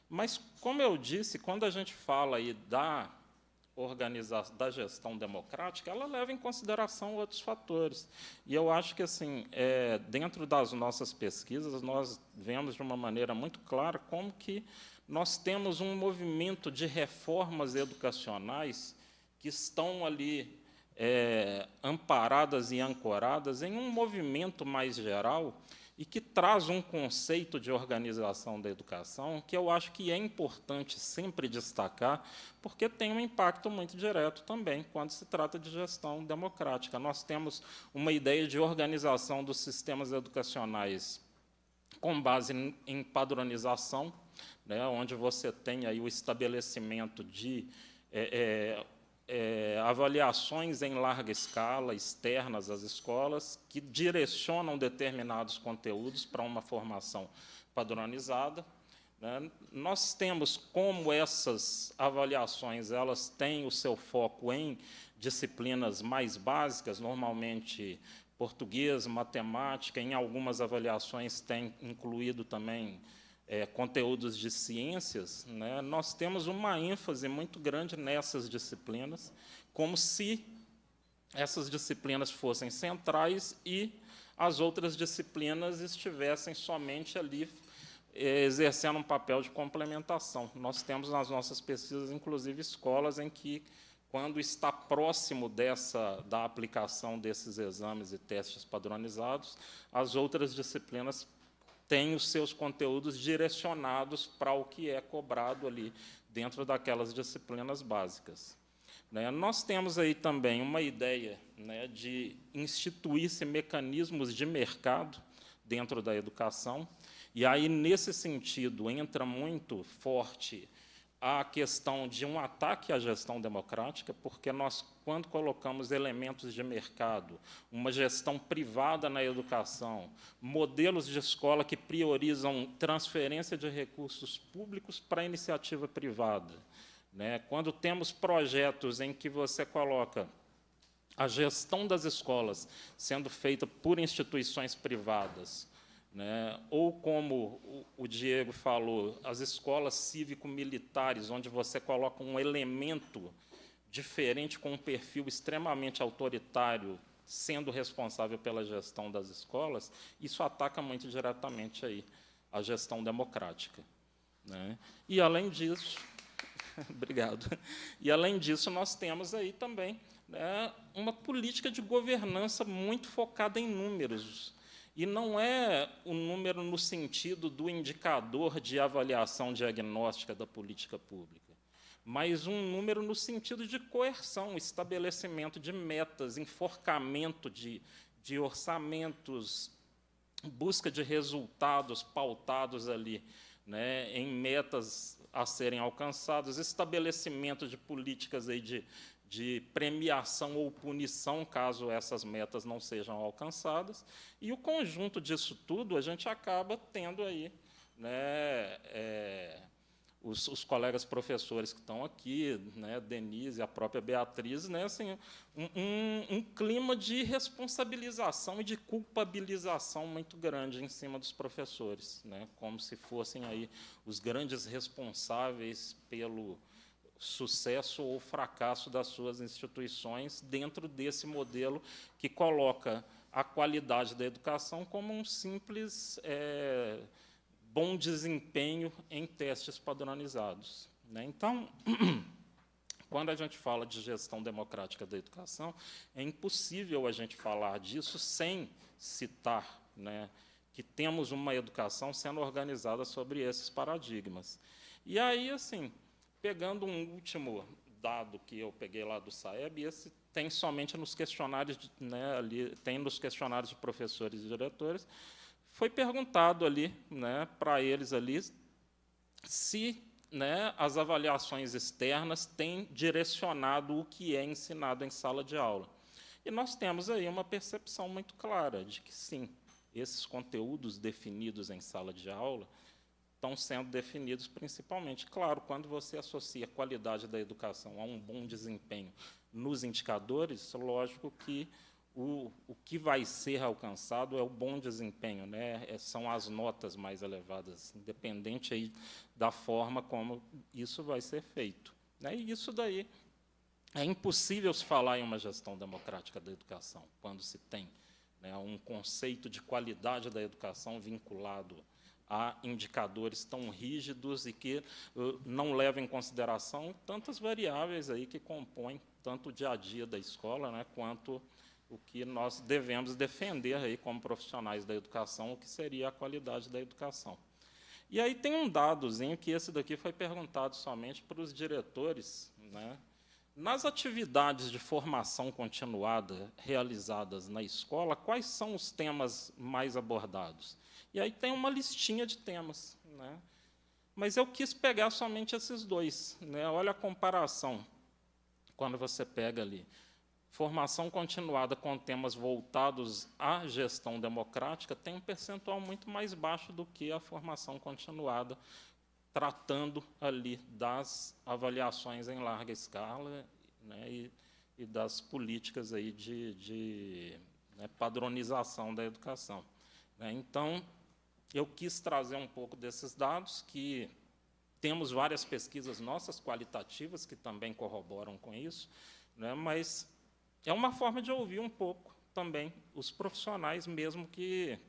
Mas, como eu disse, quando a gente fala aí da gestão democrática, ela leva em consideração outros fatores. E eu acho que, assim, dentro das nossas pesquisas, nós vemos de uma maneira muito clara como que nós temos um movimento de reformas educacionais que estão ali amparadas e ancoradas em um movimento mais geral e que traz um conceito de organização da educação que eu acho que é importante sempre destacar, porque tem um impacto muito direto também quando se trata de gestão democrática. Nós temos uma ideia de organização dos sistemas educacionais com base em padronização, né, onde você tem aí o estabelecimento de avaliações em larga escala, externas às escolas, que direcionam determinados conteúdos para uma formação padronizada, né? Nós temos como essas avaliações elas têm o seu foco em disciplinas mais básicas, normalmente português, matemática, em algumas avaliações tem incluído também conteúdos de ciências, né? Nós temos uma ênfase muito grande nessas disciplinas, como se essas disciplinas fossem centrais e as outras disciplinas estivessem somente ali exercendo um papel de complementação. Nós temos nas nossas pesquisas, inclusive, escolas em que, quando está próximo da aplicação desses exames e testes padronizados, as outras disciplinas têm os seus conteúdos direcionados para o que é cobrado ali dentro daquelas disciplinas básicas. Né? Nós temos aí também uma ideia, né, de instituir-se mecanismos de mercado dentro da educação, e aí, nesse sentido, entra muito forte a questão de um ataque à gestão democrática, porque nós, quando colocamos elementos de mercado, uma gestão privada na educação, modelos de escola que priorizam transferência de recursos públicos para a iniciativa privada, né? Quando temos projetos em que você coloca a gestão das escolas sendo feita por instituições privadas, né? Ou, como o Diego falou, as escolas cívico-militares, onde você coloca um elemento diferente, com um perfil extremamente autoritário, sendo responsável pela gestão das escolas, isso ataca muito diretamente aí a gestão democrática, né? E, além disso, obrigado. E, além disso, nós temos aí também, né, uma política de governança muito focada em números. E não é o número no sentido do indicador de avaliação diagnóstica da política pública, mas um número no sentido de coerção, estabelecimento de metas, enforcamento de orçamentos, busca de resultados pautados ali, né, em metas a serem alcançadas, estabelecimento de políticas aí de premiação ou punição, caso essas metas não sejam alcançadas. E o conjunto disso tudo, a gente acaba tendo aí, né, os colegas professores que estão aqui, né, Denise, a própria Beatriz, né, assim, um clima de responsabilização e de culpabilização muito grande em cima dos professores, né, como se fossem aí os grandes responsáveis pelo sucesso ou fracasso das suas instituições dentro desse modelo que coloca a qualidade da educação como um simples bom desempenho em testes padronizados, né? Então, quando a gente fala de gestão democrática da educação, é impossível a gente falar disso sem citar, né, que temos uma educação sendo organizada sobre esses paradigmas. E aí, assim, pegando um último dado que eu peguei lá do SAEB, esse tem somente nos questionários, né, ali, tem nos questionários de professores e diretores, foi perguntado ali, né, para eles ali se, né, as avaliações externas têm direcionado o que é ensinado em sala de aula. E nós temos aí uma percepção muito clara de que, sim, esses conteúdos definidos em sala de aula estão sendo definidos principalmente, claro, quando você associa a qualidade da educação a um bom desempenho nos indicadores, lógico que o que vai ser alcançado é o bom desempenho, né? São as notas mais elevadas, independente aí da forma como isso vai ser feito, né? E isso daí é impossível se falar em uma gestão democrática da educação, quando se tem, né, um conceito de qualidade da educação vinculado a indicadores tão rígidos e que não levam em consideração tantas variáveis aí que compõem tanto o dia a dia da escola, né, quanto o que nós devemos defender aí como profissionais da educação, o que seria a qualidade da educação. E aí tem um dadozinho que esse daqui foi perguntado somente para os diretores, né? Nas atividades de formação continuada realizadas na escola, quais são os temas mais abordados? E aí tem uma listinha de temas, né? Mas eu quis pegar somente esses dois, né? Olha a comparação. quando você pega ali formação continuada com temas voltados à gestão democrática, tem um percentual muito mais baixo do que a formação continuada tratando ali das avaliações em larga escala, né, e das políticas aí de padronização da educação. Né. Então, eu quis trazer um pouco desses dados, que temos várias pesquisas nossas qualitativas que também corroboram com isso, né, mas é uma forma de ouvir um pouco também os profissionais, mesmo que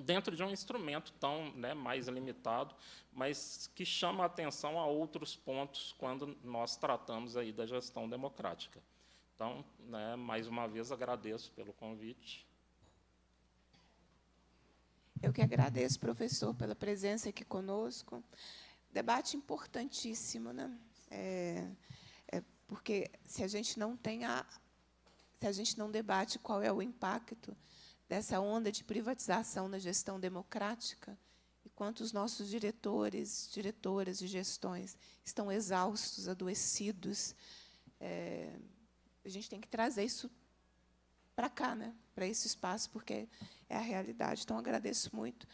dentro de um instrumento tão, né, mais limitado, mas que chama a atenção a outros pontos quando nós tratamos aí da gestão democrática. Então, né, mais uma vez, agradeço pelo convite.
Eu que agradeço, professor, pela presença aqui conosco. Debate importantíssimo, né? Porque se a gente não debate qual é o impacto dessa onda de privatização na gestão democrática, e quanto os nossos diretores, diretoras de gestões estão exaustos, adoecidos, a gente tem que trazer isso para cá, né? Para esse espaço, porque é a realidade. Então, agradeço muito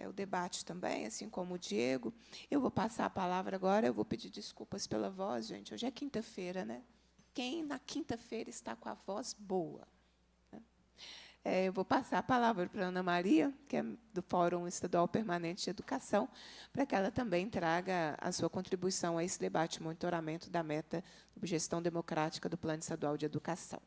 o debate também, assim como o Diego. Eu vou passar a palavra agora, eu vou pedir desculpas pela voz, gente. Hoje é quinta-feira, né? Quem na quinta-feira está com a voz boa? Eu vou passar a palavra para a Ana Maria, que é do Fórum Estadual Permanente de Educação, para que ela também traga a sua contribuição a esse debate, monitoramento da meta de gestão democrática do Plano Estadual de Educação.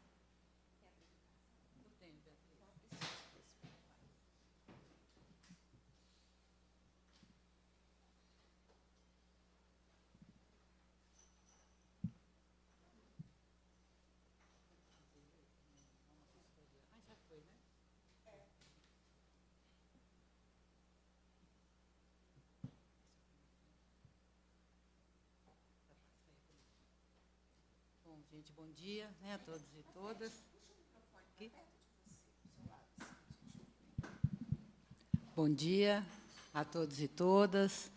Bom, gente, bom dia, né, a todos e todas. Aqui. Bom dia a todos e todas,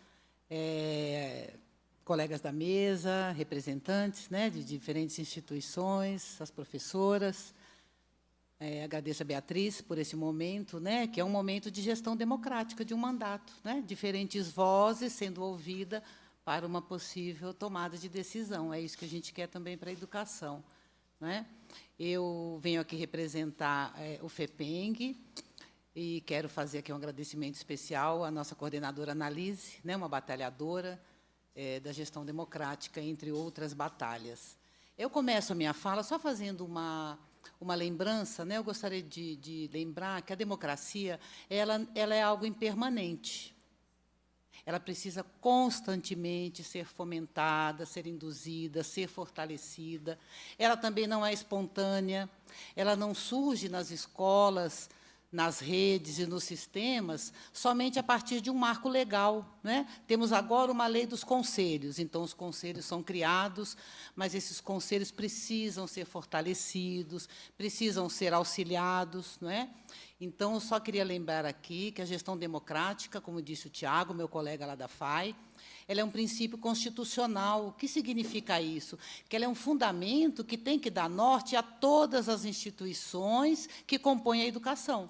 colegas da mesa, representantes, né, de diferentes instituições, as professoras. Agradeço a Beatriz por esse momento, né, que é um momento de gestão democrática de um mandato, né, diferentes vozes sendo ouvidas para uma possível tomada de decisão. É isso que a gente quer também para a educação, né? Eu venho aqui representar o FEPENG e quero fazer aqui um agradecimento especial à nossa coordenadora Analise, né, uma batalhadora da gestão democrática, entre outras batalhas. Eu começo a minha fala só fazendo uma lembrança, né? Eu gostaria de lembrar que a democracia ela é algo impermanente. Ela precisa constantemente ser fomentada, ser induzida, ser fortalecida. Ela também não é espontânea, ela não surge nas escolas, nas redes e nos sistemas somente a partir de um marco legal, né? Temos agora uma lei dos conselhos, então os conselhos são criados, mas esses conselhos precisam ser fortalecidos, precisam ser auxiliados, não é? Então, eu só queria lembrar aqui que a gestão democrática, como disse o Tiago, meu colega lá da FAI, ela é um princípio constitucional. O que significa isso? Que ela é um fundamento que tem que dar norte a todas as instituições que compõem a educação.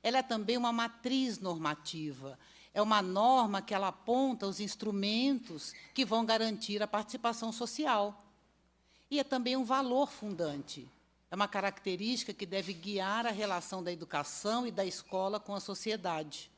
Ela é também uma matriz normativa. É uma norma que ela aponta os instrumentos que vão garantir a participação social. E é também um valor fundante. É uma característica que deve guiar a relação da educação e da escola com a sociedade.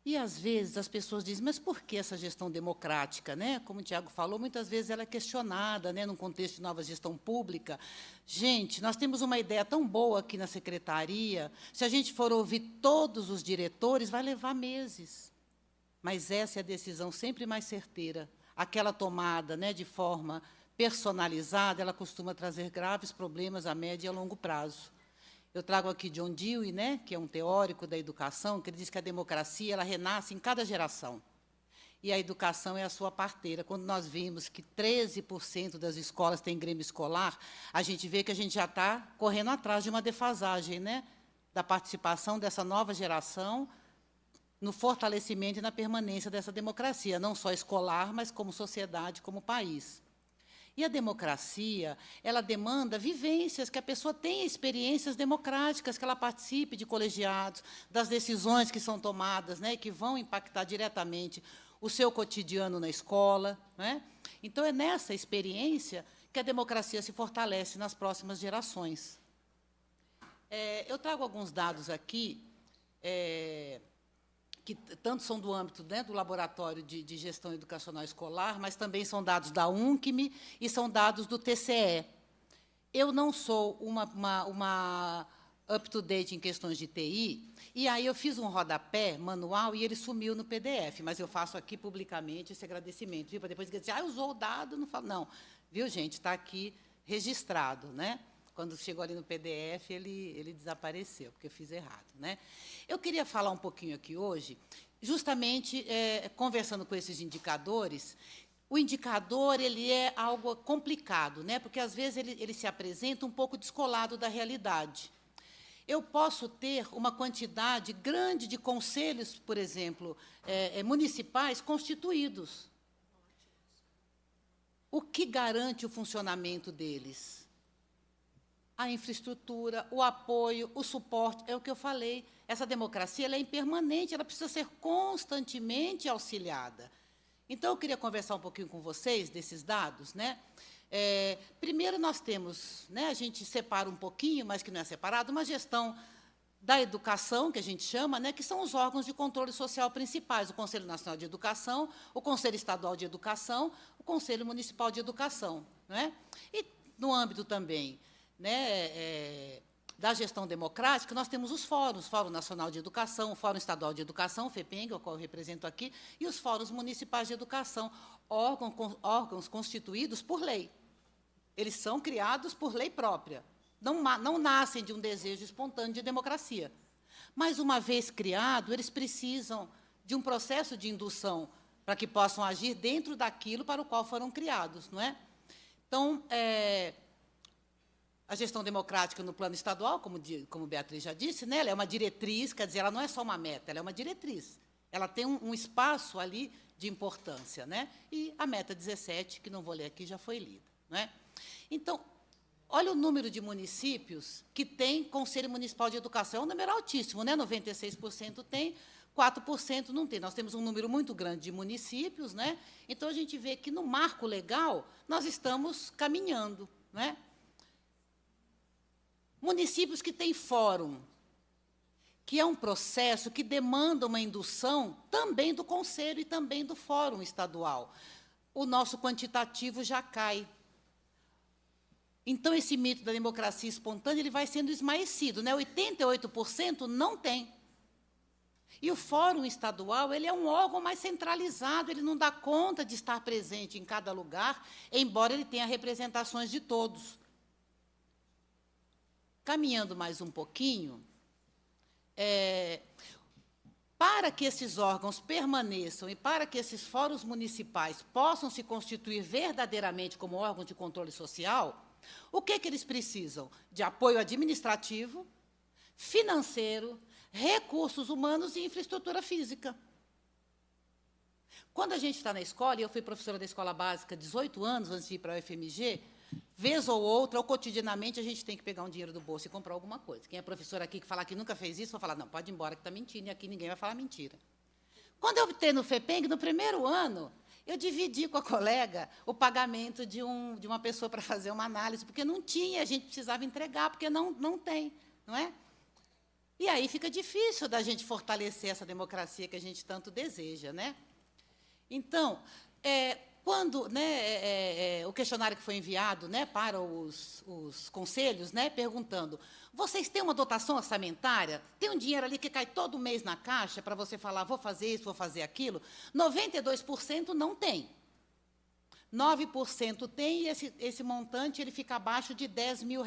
E, às vezes, as pessoas dizem, mas por que essa gestão democrática? Né? Como o Tiago falou, muitas vezes ela é questionada, né, num contexto de nova gestão pública. Gente, nós temos uma ideia tão boa aqui na secretaria, se a gente for ouvir todos os diretores, vai levar meses. Mas essa é a decisão sempre mais certeira. Aquela tomada, né, de forma personalizada, ela costuma trazer graves problemas a médio e a longo prazo. Eu trago aqui John Dewey, né, que é um teórico da educação, que ele diz que a democracia ela renasce em cada geração. E a educação é a sua parteira. Quando nós vimos que 13% das escolas têm grêmio escolar, a gente vê que a gente já está correndo atrás de uma defasagem, né, da participação dessa nova geração no fortalecimento e na permanência dessa democracia, não só escolar, mas como sociedade, como país. E a democracia, ela demanda vivências, que a pessoa tenha experiências democráticas, que ela participe de colegiados, das decisões que são tomadas, né, que vão impactar diretamente o seu cotidiano na escola. Né? Então, é nessa experiência que a democracia se fortalece nas próximas gerações. Eu trago alguns dados aqui, que tanto são do âmbito, né, do Laboratório de Gestão Educacional Escolar, mas também são dados da UNCM e são dados do TCE. Eu não sou uma up-to-date em questões de TI, e aí eu fiz um rodapé manual e ele sumiu no PDF, mas eu faço aqui publicamente esse agradecimento, viu? Para depois dizer, usou o dado, não falo. Não, viu, gente? Está aqui registrado, né? Quando chegou ali no PDF, ele desapareceu, porque eu fiz errado. Né? Eu queria falar um pouquinho aqui hoje, justamente conversando com esses indicadores. O indicador ele é algo complicado, né? Porque, às vezes, ele se apresenta um pouco descolado da realidade. Eu posso ter uma quantidade grande de conselhos, por exemplo, municipais constituídos. O que garante o funcionamento deles? A infraestrutura, o apoio, o suporte, é o que eu falei. Essa democracia ela é impermanente, ela precisa ser constantemente auxiliada. Então, eu queria conversar um pouquinho com vocês desses dados. Né? Primeiro, nós temos, né, a gente separa um pouquinho, mas que não é separado, uma gestão da educação, que a gente chama, né, que são os órgãos de controle social principais, o Conselho Nacional de Educação, o Conselho Estadual de Educação, o Conselho Municipal de Educação. Né? E, no âmbito também, né, da gestão democrática, nós temos os fóruns, Fórum Nacional de Educação, o Fórum Estadual de Educação, o FEPENG, o qual eu represento aqui, e os fóruns municipais de educação, órgãos constituídos por lei. Eles são criados por lei própria, não nascem de um desejo espontâneo de democracia. Mas, uma vez criado, eles precisam de um processo de indução para que possam agir dentro daquilo para o qual foram criados. Não é? Então, a gestão democrática no plano estadual, como Beatriz já disse, né, ela é uma diretriz, quer dizer, ela não é só uma meta, ela é uma diretriz. Ela tem um espaço ali de importância. Né? E a meta 17, que não vou ler aqui, já foi lida. Né? Então, olha o número de municípios que tem Conselho Municipal de Educação. É um número altíssimo, né? 96% tem, 4% não tem. Nós temos um número muito grande de municípios. Né? Então, a gente vê que, no marco legal, nós estamos caminhando. Né? Municípios que têm fórum, que é um processo que demanda uma indução também do Conselho e também do Fórum Estadual. O nosso quantitativo já cai. Então, esse mito da democracia espontânea ele vai sendo esmaecido. Né? 88% não tem. E o Fórum Estadual ele é um órgão mais centralizado, ele não dá conta de estar presente em cada lugar, embora ele tenha representações de todos. Caminhando mais um pouquinho, para que esses órgãos permaneçam e para que esses fóruns municipais possam se constituir verdadeiramente como órgãos de controle social, o que eles precisam? De apoio administrativo, financeiro, recursos humanos e infraestrutura física. Quando a gente está na escola, e eu fui professora da escola básica 18 anos antes de ir para a UFMG, vez ou outra, ou cotidianamente, a gente tem que pegar um dinheiro do bolso e comprar alguma coisa. Quem é professor aqui que falar que nunca fez isso, vai falar, não, pode ir embora que está mentindo, e aqui ninguém vai falar mentira. Quando eu entrei no FEPENG, no primeiro ano, eu dividi com a colega o pagamento de uma pessoa para fazer uma análise, porque não tinha, a gente precisava entregar, porque não tem, não é? E aí fica difícil da gente fortalecer essa democracia que a gente tanto deseja. Né? Então, quando o questionário que foi enviado, né, para os conselhos, né, perguntando, vocês têm uma dotação orçamentária? Tem um dinheiro ali que cai todo mês na caixa para você falar, vou fazer isso, vou fazer aquilo? 92% não tem. 9% tem, e esse montante ele fica abaixo de R$10 mil.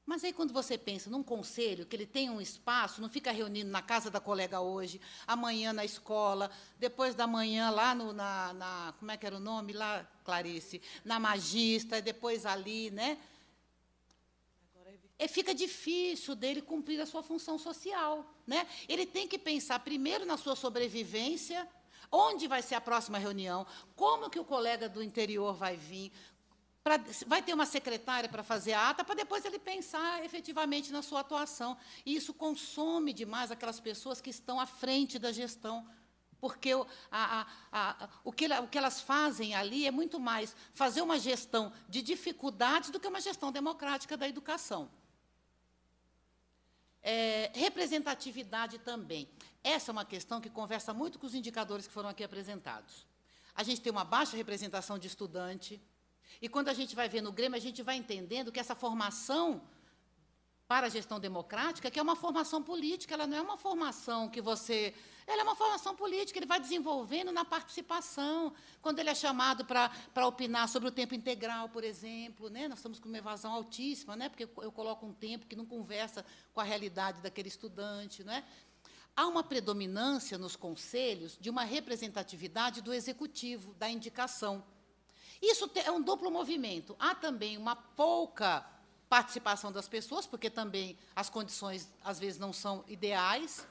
Mas aí, quando você pensa num conselho, que ele tem um espaço, não fica reunindo na casa da colega hoje, amanhã na escola, depois da manhã lá como é que era o nome lá, Clarice? Na Magista, depois ali, né? Agora fica difícil dele cumprir a sua função social, né? Ele tem que pensar primeiro na sua sobrevivência, onde vai ser a próxima reunião, como que o colega do interior vai vir, vai ter uma secretária para fazer a ata, para depois ele pensar efetivamente na sua atuação. E isso consome demais aquelas pessoas que estão à frente da gestão, porque o que elas fazem ali é muito mais fazer uma gestão de dificuldades do que uma gestão democrática da educação. Representatividade também. Essa é uma questão que conversa muito com os indicadores que foram aqui apresentados. A gente tem uma baixa representação de estudante, e quando a gente vai ver no Grêmio, a gente vai entendendo que essa formação para a gestão democrática, que é uma formação política, ela não é uma formação que você... Ela é uma formação política, ele vai desenvolvendo na participação, quando ele é chamado para opinar sobre o tempo integral, por exemplo, né? Nós estamos com uma evasão altíssima, né? Porque eu coloco um tempo que não conversa com a realidade daquele estudante, não é? Há uma predominância nos conselhos de uma representatividade do executivo, da indicação. Isso é um duplo movimento. Há também uma pouca participação das pessoas, porque também as condições, às vezes, não são ideais,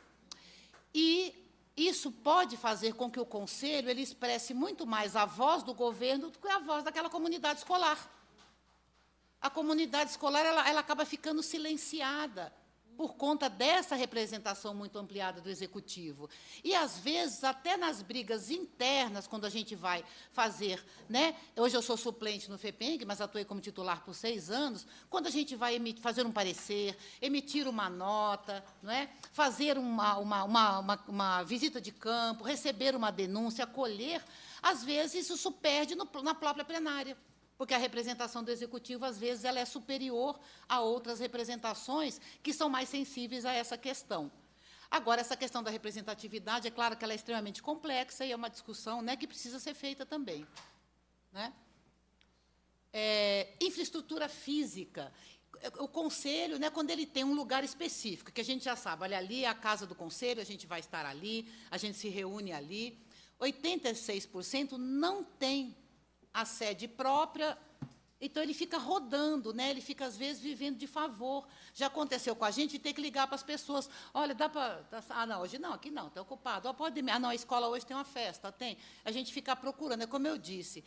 e isso pode fazer com que o conselho ele expresse muito mais a voz do governo do que a voz daquela comunidade escolar. A comunidade escolar ela acaba ficando silenciada por conta dessa representação muito ampliada do executivo. E, às vezes, até nas brigas internas, quando a gente vai fazer... né? Hoje eu sou suplente no FEPENG, mas atuei como titular por 6 anos. Quando a gente vai fazer um parecer, emitir uma nota, não é? Fazer uma visita de campo, receber uma denúncia, acolher, às vezes isso perde na própria plenária, porque a representação do executivo, às vezes, ela é superior a outras representações que são mais sensíveis a essa questão. Agora, essa questão da representatividade, é claro que ela é extremamente complexa e é uma discussão, né, que precisa ser feita também, né? Infraestrutura física. O conselho, né, quando ele tem um lugar específico, que a gente já sabe, olha, ali é a casa do conselho, a gente vai estar ali, a gente se reúne ali. 86% não tem a sede própria, então ele fica rodando, né? Ele fica, às vezes, vivendo de favor. Já aconteceu com a gente ter que ligar para as pessoas, olha, dá para... Ah, não, hoje não, aqui não, está ocupado. Pode... Ah, não, a escola hoje tem uma festa, tem. A gente fica procurando, é como eu disse,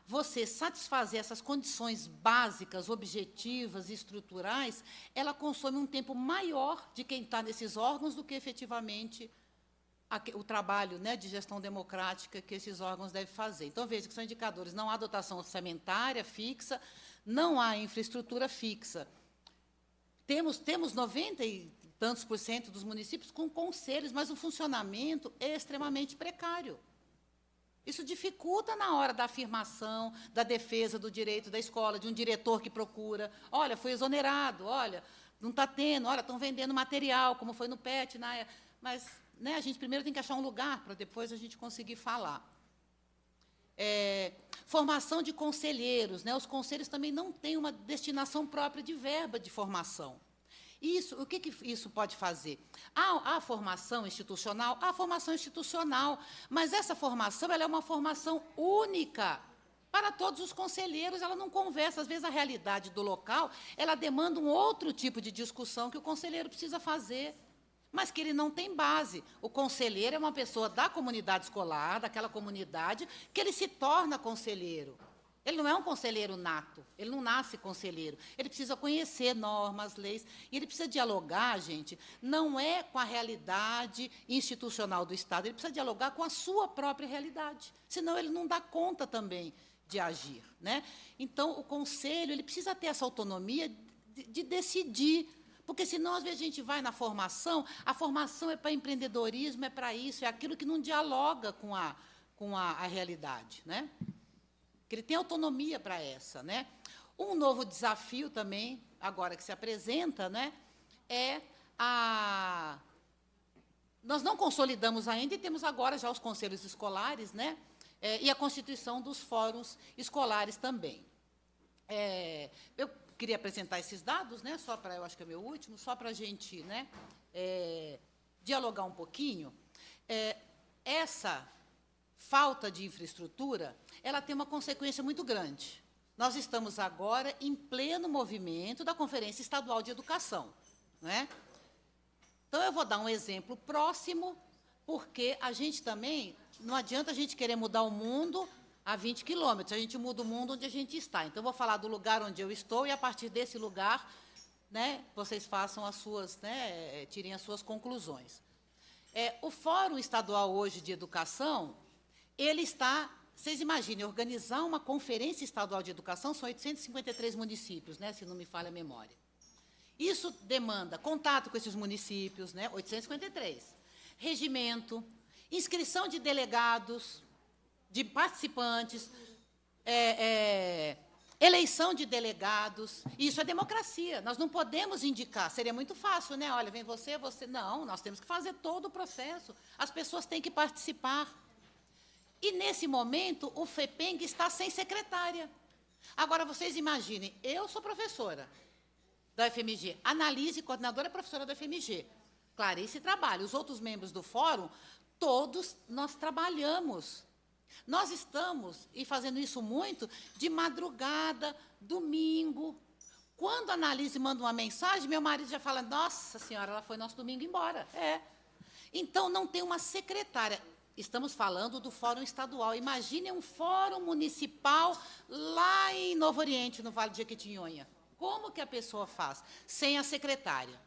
você satisfazer essas condições básicas, objetivas e estruturais, ela consome um tempo maior de quem está nesses órgãos do que, efetivamente, o trabalho, né, de gestão democrática que esses órgãos devem fazer. Então, veja que são indicadores, não há dotação orçamentária fixa, não há infraestrutura fixa. Temos 90 e tantos % dos municípios com conselhos, mas o funcionamento é extremamente precário. Isso dificulta na hora da afirmação, da defesa do direito da escola, de um diretor que procura, olha, fui exonerado, olha, não está tendo, olha, estão vendendo material, como foi no PET, mas... né, a gente primeiro tem que achar um lugar para depois a gente conseguir falar. Formação de conselheiros, né? Os conselhos também não têm uma destinação própria de verba de formação. O que isso pode fazer? Há formação institucional? Há formação institucional, mas essa formação ela é uma formação única para todos os conselheiros, ela não conversa. Às vezes, a realidade do local ela demanda um outro tipo de discussão que o conselheiro precisa fazer, mas que ele não tem base. O conselheiro é uma pessoa da comunidade escolar, daquela comunidade, que ele se torna conselheiro. Ele não é um conselheiro nato, ele não nasce conselheiro. Ele precisa conhecer normas, leis, e ele precisa dialogar, gente, não é com a realidade institucional do Estado, ele precisa dialogar com a sua própria realidade, senão ele não dá conta também de agir, né? Então, o conselho ele precisa ter essa autonomia de decidir, porque, senão, às vezes, a gente vai na formação, a formação é para empreendedorismo, é para isso, é aquilo que não dialoga com a realidade, né? Que ele tem autonomia para essa, né? Um novo desafio também, agora que se apresenta, né, nós não consolidamos ainda, e temos agora já os conselhos escolares, né, e a constituição dos fóruns escolares também. Eu queria apresentar esses dados, né, só para, eu acho que é meu último, só para a gente, né, dialogar um pouquinho. Essa falta de infraestrutura, ela tem uma consequência muito grande, Nós estamos agora em pleno movimento da Conferência Estadual de Educação, não é? Então, eu vou dar um exemplo próximo, porque a gente também, não adianta a gente querer mudar o mundo a 20 quilômetros, a gente muda o mundo onde a gente está. Então, eu vou falar do lugar onde eu estou e, a partir desse lugar, né, vocês façam as suas, né, tirem as suas conclusões. O Fórum Estadual hoje de Educação, ele está, vocês imaginem, organizar uma Conferência Estadual de Educação, são 853 municípios, né, se não me falha a memória. Isso demanda contato com esses municípios, né, 853, regimento, inscrição de delegados, de participantes, eleição de delegados. Isso é democracia. Nós não podemos indicar. Seria muito fácil, né? Olha, vem você, você. Não, nós temos que fazer todo o processo. As pessoas têm que participar. E, nesse momento, o FEPENG está sem secretária. Agora, vocês imaginem, eu sou professora da UFMG, Analise, coordenadora, é professora da UFMG. Clarice trabalha. Os outros membros do fórum, todos nós trabalhamos. Nós estamos, e fazendo isso muito, de madrugada, domingo. Quando a Analise manda uma mensagem, meu marido já fala, nossa senhora, ela foi nosso domingo embora. Então, não tem uma secretária. Estamos falando do Fórum Estadual. Imagine um fórum municipal lá em Novo Oriente, no Vale de Jequitinhonha. Como que a pessoa faz? Sem a secretária.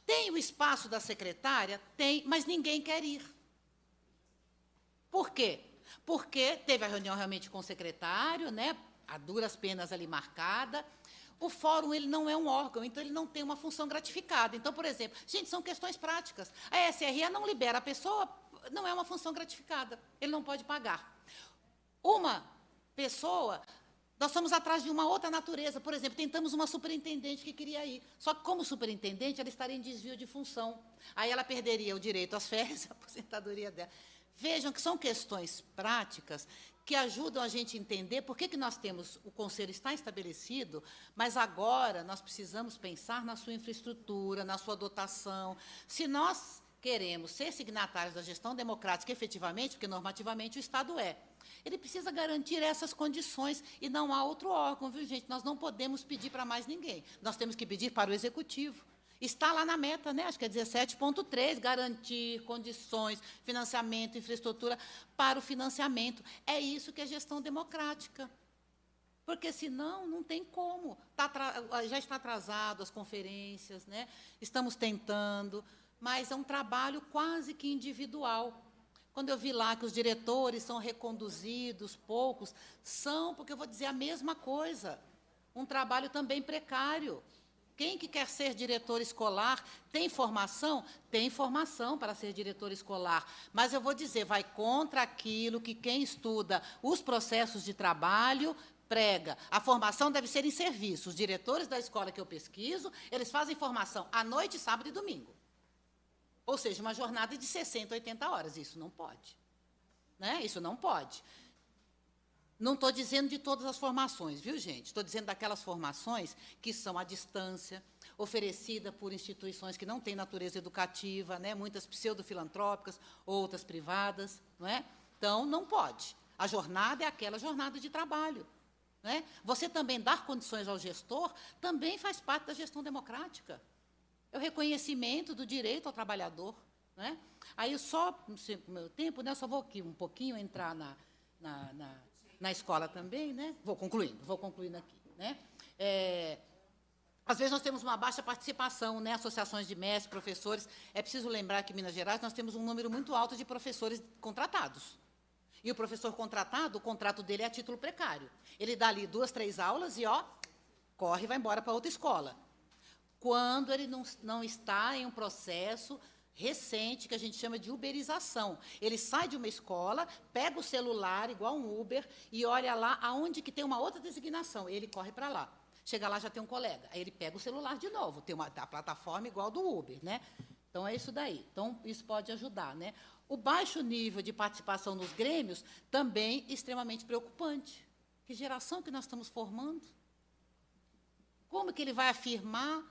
Tem o espaço da secretária? Tem, mas ninguém quer ir. Por quê? Porque teve a reunião realmente com o secretário, né, a duras penas ali marcada. O fórum, ele não é um órgão, então ele não tem uma função gratificada. Então, por exemplo, gente, são questões práticas. A SRE não libera a pessoa, não é uma função gratificada, ele não pode pagar. Uma pessoa, nós estamos atrás de uma outra natureza. Por exemplo, tentamos uma superintendente que queria ir. Só que, como superintendente, ela estaria em desvio de função. Aí ela perderia o direito às férias e a aposentadoria dela. Vejam que são questões práticas que ajudam a gente a entender por que nós temos, o Conselho está estabelecido, mas agora nós precisamos pensar na sua infraestrutura, na sua dotação. Se nós queremos ser signatários da gestão democrática efetivamente, porque normativamente o Estado ele precisa garantir essas condições e não há outro órgão, viu, gente? Nós não podemos pedir para mais ninguém, nós temos que pedir para o Executivo. Está lá na meta, né? Acho que é 17.3, garantir condições, financiamento, infraestrutura para o financiamento. É isso que é gestão democrática. Porque, senão, não tem como. Já está atrasado as conferências, né? Estamos tentando, mas é um trabalho quase que individual. Quando eu vi lá que os diretores são reconduzidos, poucos, são, porque eu vou dizer a mesma coisa. Um trabalho também precário. Quem que quer ser diretor escolar tem formação? Tem formação para ser diretor escolar. Mas eu vou dizer, vai contra aquilo que quem estuda os processos de trabalho prega. A formação deve ser em serviço. Os diretores da escola que eu pesquiso, eles fazem formação à noite, sábado e domingo. Ou seja, uma jornada de 60, 80 horas. Isso não pode. Né? Isso não pode. Não estou dizendo de todas as formações, viu, gente? Estou dizendo daquelas formações que são à distância, oferecida por instituições que não têm natureza educativa, né? Muitas pseudofilantrópicas, outras privadas. Não é? Então, não pode. A jornada é aquela jornada de trabalho. Não é? Você também dar condições ao gestor também faz parte da gestão democrática. É o reconhecimento do direito ao trabalhador. Não é? Aí, só, no meu tempo, né, eu só vou aqui um pouquinho entrar na escola também, né? Vou concluindo aqui, né? Às vezes nós temos uma baixa participação, né? Associações de mestres, professores. É preciso lembrar que em Minas Gerais nós temos um número muito alto de professores contratados. E o professor contratado, o contrato dele é a título precário. Ele dá ali 2, 3 aulas e, corre e vai embora para outra escola. Quando ele não está em um processo recente, que a gente chama de uberização. Ele sai de uma escola, pega o celular, igual um Uber, e olha lá aonde que tem uma outra designação. Ele corre para lá. Chega lá, já tem um colega. Aí ele pega o celular de novo. Tem a plataforma igual do Uber, né? Então, é isso daí. Então, isso pode ajudar, né? O baixo nível de participação nos grêmios também é extremamente preocupante. Que geração que nós estamos formando? Como que ele vai afirmar?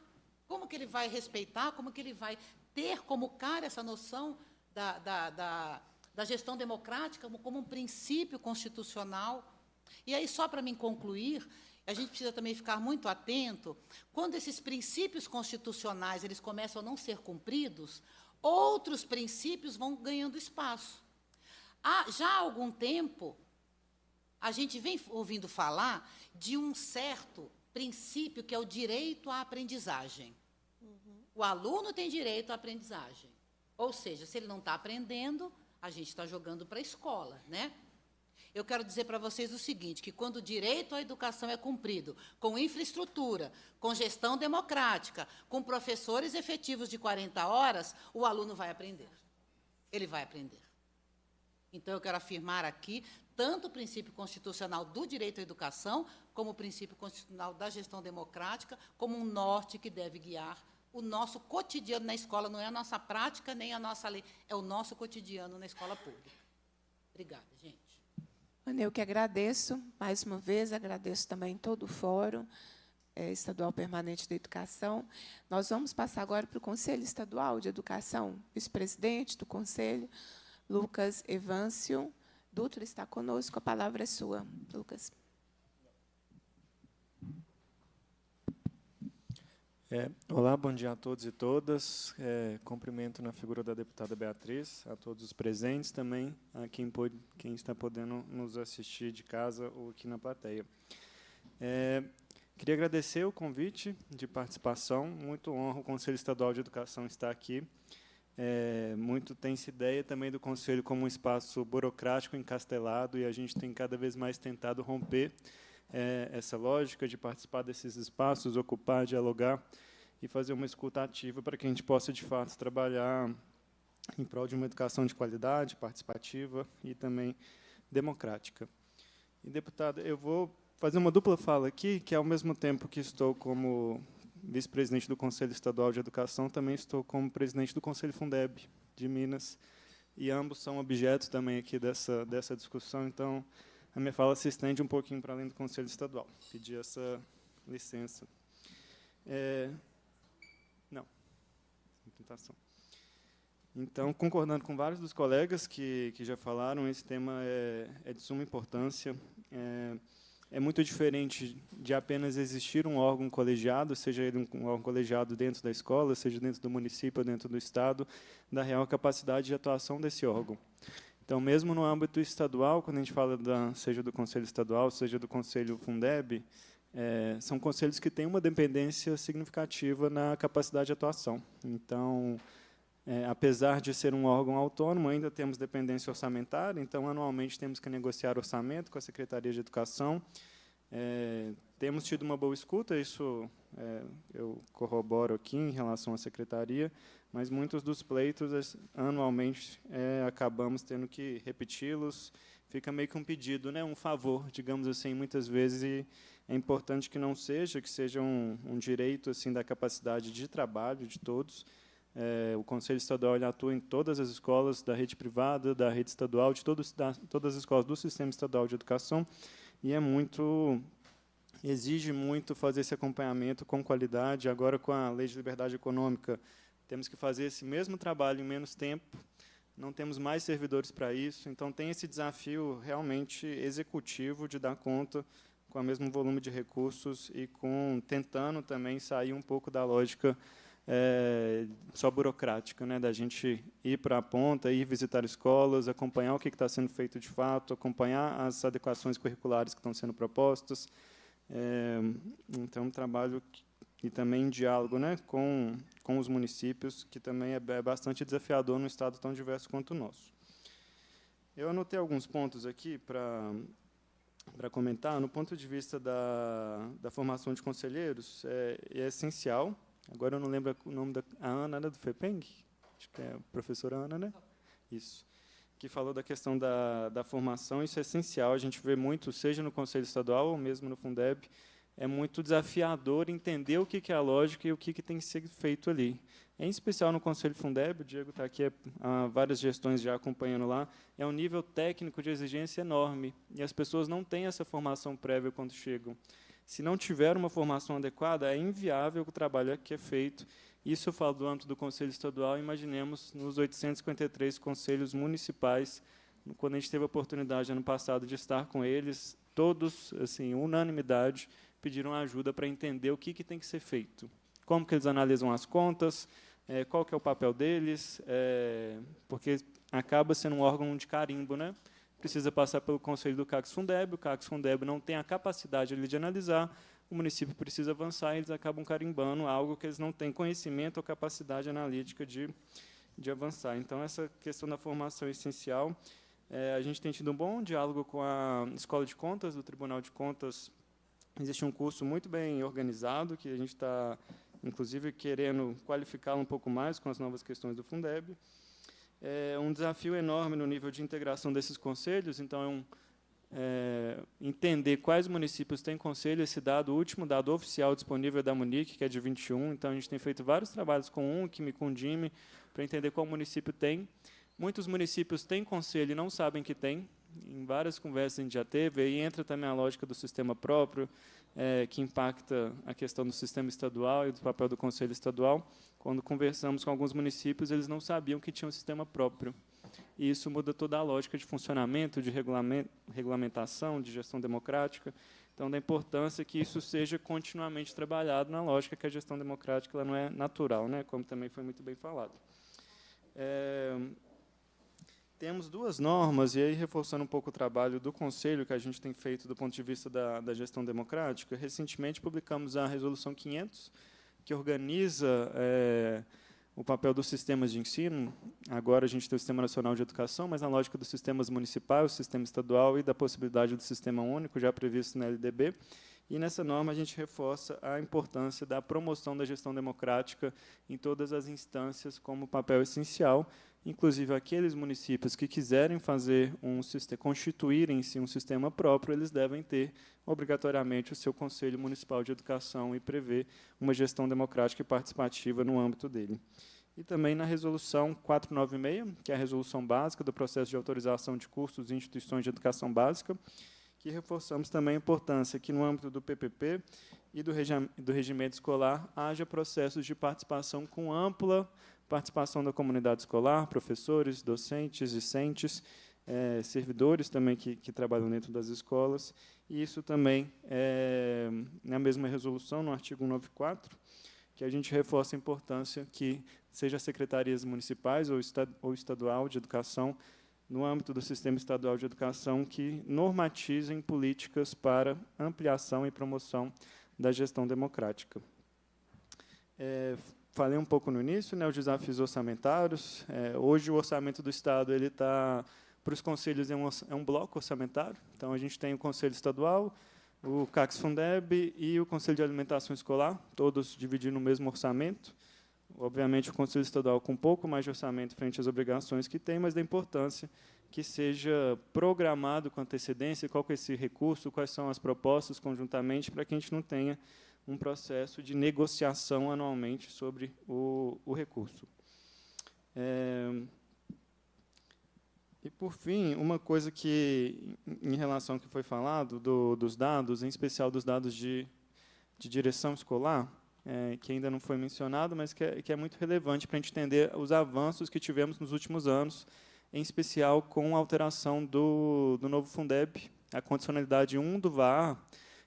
Como que ele vai respeitar? Como que ele vai ter como cara essa noção da gestão democrática como um princípio constitucional? E aí, só para me concluir, a gente precisa também ficar muito atento, quando esses princípios constitucionais eles começam a não ser cumpridos, outros princípios vão ganhando espaço. Já há algum tempo, a gente vem ouvindo falar de um certo princípio que é o direito à aprendizagem. O aluno tem direito à aprendizagem. Ou seja, se ele não está aprendendo, a gente está jogando para a escola, né? Eu quero dizer para vocês o seguinte, que quando o direito à educação é cumprido, com infraestrutura, com gestão democrática, com professores efetivos de 40 horas, o aluno vai aprender. Ele vai aprender. Então, eu quero afirmar aqui tanto o princípio constitucional do direito à educação, como o princípio constitucional da gestão democrática, como um norte que deve guiar o nosso cotidiano na escola. Não é a nossa prática, nem a nossa lei, é o nosso cotidiano na escola pública. Obrigada, gente.
Eu que agradeço, mais uma vez, agradeço também todo o Fórum Estadual Permanente da Educação. Nós vamos passar agora para o Conselho Estadual de Educação. Vice-presidente do Conselho, Lucas Evâncio Dutra, está conosco. A palavra é sua, Lucas.
Olá, bom dia a todos e todas. Cumprimento na figura da deputada Beatriz, a todos os presentes, também a quem está podendo nos assistir de casa ou aqui na plateia. Queria agradecer o convite de participação, muito honra o Conselho Estadual de Educação estar aqui. Muito tem-se ideia também do Conselho como um espaço burocrático, encastelado, e a gente tem cada vez mais tentado romper essa lógica de participar desses espaços, ocupar, dialogar e fazer uma escuta ativa para que a gente possa, de fato, trabalhar em prol de uma educação de qualidade, participativa e também democrática. E, deputada, eu vou fazer uma dupla fala aqui, que, ao mesmo tempo que estou como vice-presidente do Conselho Estadual de Educação, também estou como presidente do Conselho Fundeb de Minas, e ambos são objetos também aqui dessa discussão, então a minha fala se estende um pouquinho para além do Conselho Estadual. Pedi essa licença. Não. Tentação. Então, concordando com vários dos colegas que já falaram, esse tema é de suma importância. É muito diferente de apenas existir um órgão colegiado, seja ele um órgão colegiado dentro da escola, seja dentro do município ou dentro do Estado, da real capacidade de atuação desse órgão. Então, mesmo no âmbito estadual, quando a gente fala seja do Conselho Estadual, seja do Conselho Fundeb, são conselhos que têm uma dependência significativa na capacidade de atuação. Então, apesar de ser um órgão autônomo, ainda temos dependência orçamentária, então, anualmente, temos que negociar orçamento com a Secretaria de Educação. Temos tido uma boa escuta, isso eu corroboro aqui em relação à Secretaria, mas muitos dos pleitos, anualmente, acabamos tendo que repeti-los. Fica meio que um pedido, né, um favor, digamos assim, muitas vezes, e é importante que não seja, que seja um direito assim da capacidade de trabalho de todos. O Conselho Estadual ele atua em todas as escolas da rede privada, da rede estadual, de todas as escolas do Sistema Estadual de Educação, e exige muito fazer esse acompanhamento com qualidade. Agora, com a Lei de Liberdade Econômica, temos que fazer esse mesmo trabalho em menos tempo, não temos mais servidores para isso, então tem esse desafio realmente executivo de dar conta com o mesmo volume de recursos e tentando também sair um pouco da lógica só burocrática, né, da gente ir para a ponta, ir visitar escolas, acompanhar o que está sendo feito de fato, acompanhar as adequações curriculares que estão sendo propostas. Então, um trabalho e também em diálogo, né, com os municípios, que também é bastante desafiador num estado tão diverso quanto o nosso. Eu anotei alguns pontos aqui para comentar. No ponto de vista da formação de conselheiros, é essencial. Agora eu não lembro o nome da Ana, né, do FEPENG? Acho que é a professora Ana, né? Isso. Que falou da questão da formação, isso é essencial. A gente vê muito, seja no Conselho Estadual ou mesmo no Fundeb, é muito desafiador entender o que é a lógica e o que tem que ser feito ali. Em especial no Conselho Fundeb, o Diego está aqui há várias gestões já acompanhando lá, é um nível técnico de exigência enorme, e as pessoas não têm essa formação prévia quando chegam. Se não tiver uma formação adequada, é inviável o trabalho que é feito. Isso eu falo do âmbito do Conselho Estadual, imaginemos nos 853 conselhos municipais, quando a gente teve a oportunidade, ano passado, de estar com eles, todos, assim, unanimidade, pediram ajuda para entender o que tem que ser feito. Como que eles analisam as contas, qual que é o papel deles, porque acaba sendo um órgão de carimbo, né? Precisa passar pelo conselho do CACS-Fundeb, o CACS-Fundeb não tem a capacidade ali de analisar, o município precisa avançar e eles acabam carimbando algo que eles não têm conhecimento ou capacidade analítica de avançar. Então, essa questão da formação é essencial. A gente tem tido um bom diálogo com a Escola de Contas, do Tribunal de Contas. Existe um curso muito bem organizado, que a gente está, inclusive, querendo qualificá-lo um pouco mais com as novas questões do Fundeb. É um desafio enorme no nível de integração desses conselhos, então, entender quais municípios têm conselho. Esse dado, o último dado oficial disponível é da Munic, que é de 21, então a gente tem feito vários trabalhos com o UNCM, com o DIME, para entender qual município tem. Muitos municípios têm conselho e não sabem que tem. Em várias conversas a gente já teve, aí entra também a lógica do sistema próprio, que impacta a questão do sistema estadual e do papel do Conselho Estadual. Quando conversamos com alguns municípios, eles não sabiam que tinha um sistema próprio. E isso muda toda a lógica de funcionamento, de regulamentação, de gestão democrática. Então, da importância que isso seja continuamente trabalhado na lógica que a gestão democrática ela não é natural, né, como também foi muito bem falado. Temos duas normas, e aí, reforçando um pouco o trabalho do Conselho, que a gente tem feito do ponto de vista da gestão democrática. Recentemente, publicamos a Resolução 500, que organiza o papel dos sistemas de ensino. Agora, a gente tem o Sistema Nacional de Educação, mas na lógica dos sistemas municipais, o sistema estadual e da possibilidade do sistema único, já previsto na LDB. E, nessa norma, a gente reforça a importância da promoção da gestão democrática em todas as instâncias como papel essencial, inclusive aqueles municípios que quiserem fazer constituírem-se um sistema próprio, eles devem ter, obrigatoriamente, o seu Conselho Municipal de Educação e prever uma gestão democrática e participativa no âmbito dele. E também na Resolução 496, que é a resolução básica do processo de autorização de cursos e instituições de educação básica, que reforçamos também a importância que, no âmbito do PPP e do regimento escolar, haja processos de participação com ampla participação da comunidade escolar, professores, docentes, discentes, servidores também que trabalham dentro das escolas. E isso também, na mesma resolução, no artigo 194, que a gente reforça a importância que seja secretarias municipais ou estadual de educação, no âmbito do sistema estadual de educação, que normatizem políticas para ampliação e promoção da gestão democrática. Falei um pouco no início, né, os desafios orçamentários. Hoje, o orçamento do Estado ele está, para os conselhos, é um bloco orçamentário. Então, a gente tem o Conselho Estadual, o CACS-Fundeb e o Conselho de Alimentação Escolar, todos dividindo o mesmo orçamento. Obviamente, o Conselho Estadual com um pouco mais de orçamento frente às obrigações que tem, mas da importância que seja programado com antecedência qual que é esse recurso, quais são as propostas conjuntamente, para que a gente não tenha um processo de negociação anualmente sobre o recurso. E, por fim, uma coisa que, em relação ao que foi falado, dos dados, em especial dos dados de direção escolar, que ainda não foi mencionado, mas que é muito relevante para a gente entender os avanços que tivemos nos últimos anos, em especial com a alteração do novo Fundeb, a condicionalidade 1 do VAR,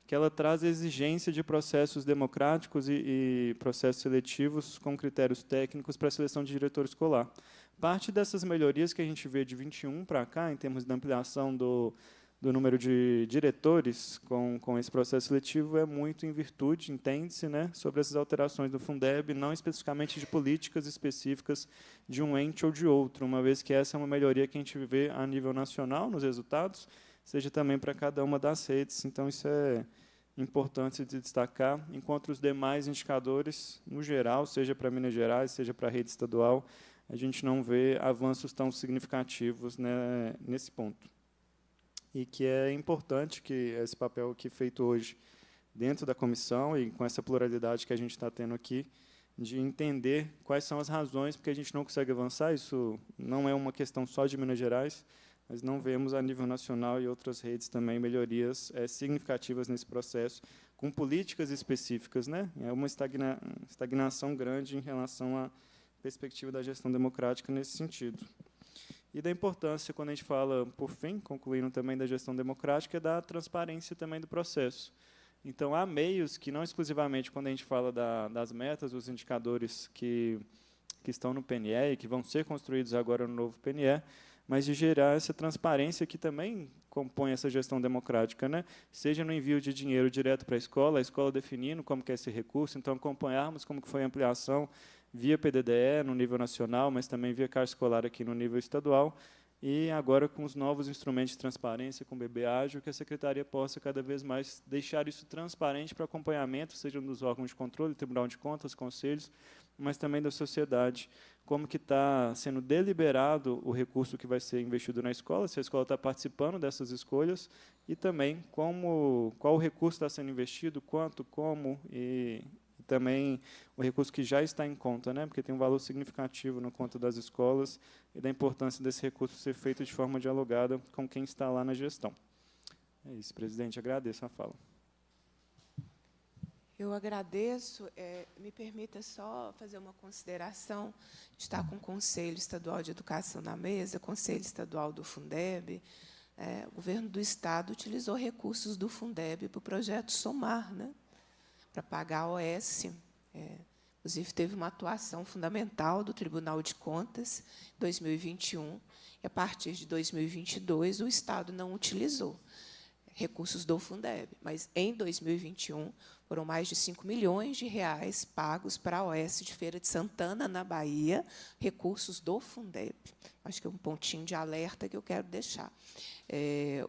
que ela traz a exigência de processos democráticos e processos seletivos com critérios técnicos para a seleção de diretor escolar. Parte dessas melhorias que a gente vê de 21 para cá, em termos de ampliação do número de diretores com esse processo seletivo, é muito em virtude, entende-se, né, sobre essas alterações do Fundeb, não especificamente de políticas específicas de um ente ou de outro, uma vez que essa é uma melhoria que a gente vê a nível nacional nos resultados, seja também para cada uma das redes. Então, isso é importante de destacar, enquanto os demais indicadores, no geral, seja para Minas Gerais, seja para a rede estadual, a gente não vê avanços tão significativos, né, nesse ponto. E que é importante que esse papel aqui feito hoje dentro da comissão e com essa pluralidade que a gente está tendo aqui, de entender quais são as razões porque a gente não consegue avançar. Isso não é uma questão só de Minas Gerais, mas não vemos a nível nacional e outras redes também melhorias significativas nesse processo, com políticas específicas, né? É uma estagnação grande em relação à perspectiva da gestão democrática nesse sentido. e da importância, quando a gente fala, por fim, concluindo também da gestão democrática, da transparência também do processo. Então, há meios que, não exclusivamente quando a gente fala das metas, os indicadores que estão no PNE e que vão ser construídos agora no novo PNE, mas de gerar essa transparência que também compõe essa gestão democrática, né? Seja no envio de dinheiro direto para a escola definindo como que é esse recurso, então acompanharmos como que foi a ampliação via PDDE no nível nacional, mas também via Caixa Escolar aqui no nível estadual, e agora com os novos instrumentos de transparência, com o BB Ágil, que a Secretaria possa cada vez mais deixar isso transparente para acompanhamento, seja dos órgãos de controle, Tribunal de Contas, conselhos, mas também da sociedade, como que está sendo deliberado o recurso que vai ser investido na escola, se a escola está participando dessas escolhas, e também qual o recurso está sendo investido, quanto, como, e também o recurso que já está em conta, né, porque tem um valor significativo na conta das escolas, e da importância desse recurso ser feito de forma dialogada com quem está lá na gestão. É isso, presidente, agradeço a fala.
Eu agradeço. Me permita só fazer uma consideração. Está com o Conselho Estadual de Educação na mesa, Conselho Estadual do Fundeb. O governo do Estado utilizou recursos do Fundeb para o projeto Somar, né, para pagar a OS. Inclusive, teve uma atuação fundamental do Tribunal de Contas em 2021, e, a partir de 2022, o Estado não utilizou recursos do Fundeb, mas, em 2021, foram mais de 5 milhões de reais pagos para a OS de Feira de Santana, na Bahia, recursos do Fundeb. Acho que é um pontinho de alerta que eu quero deixar.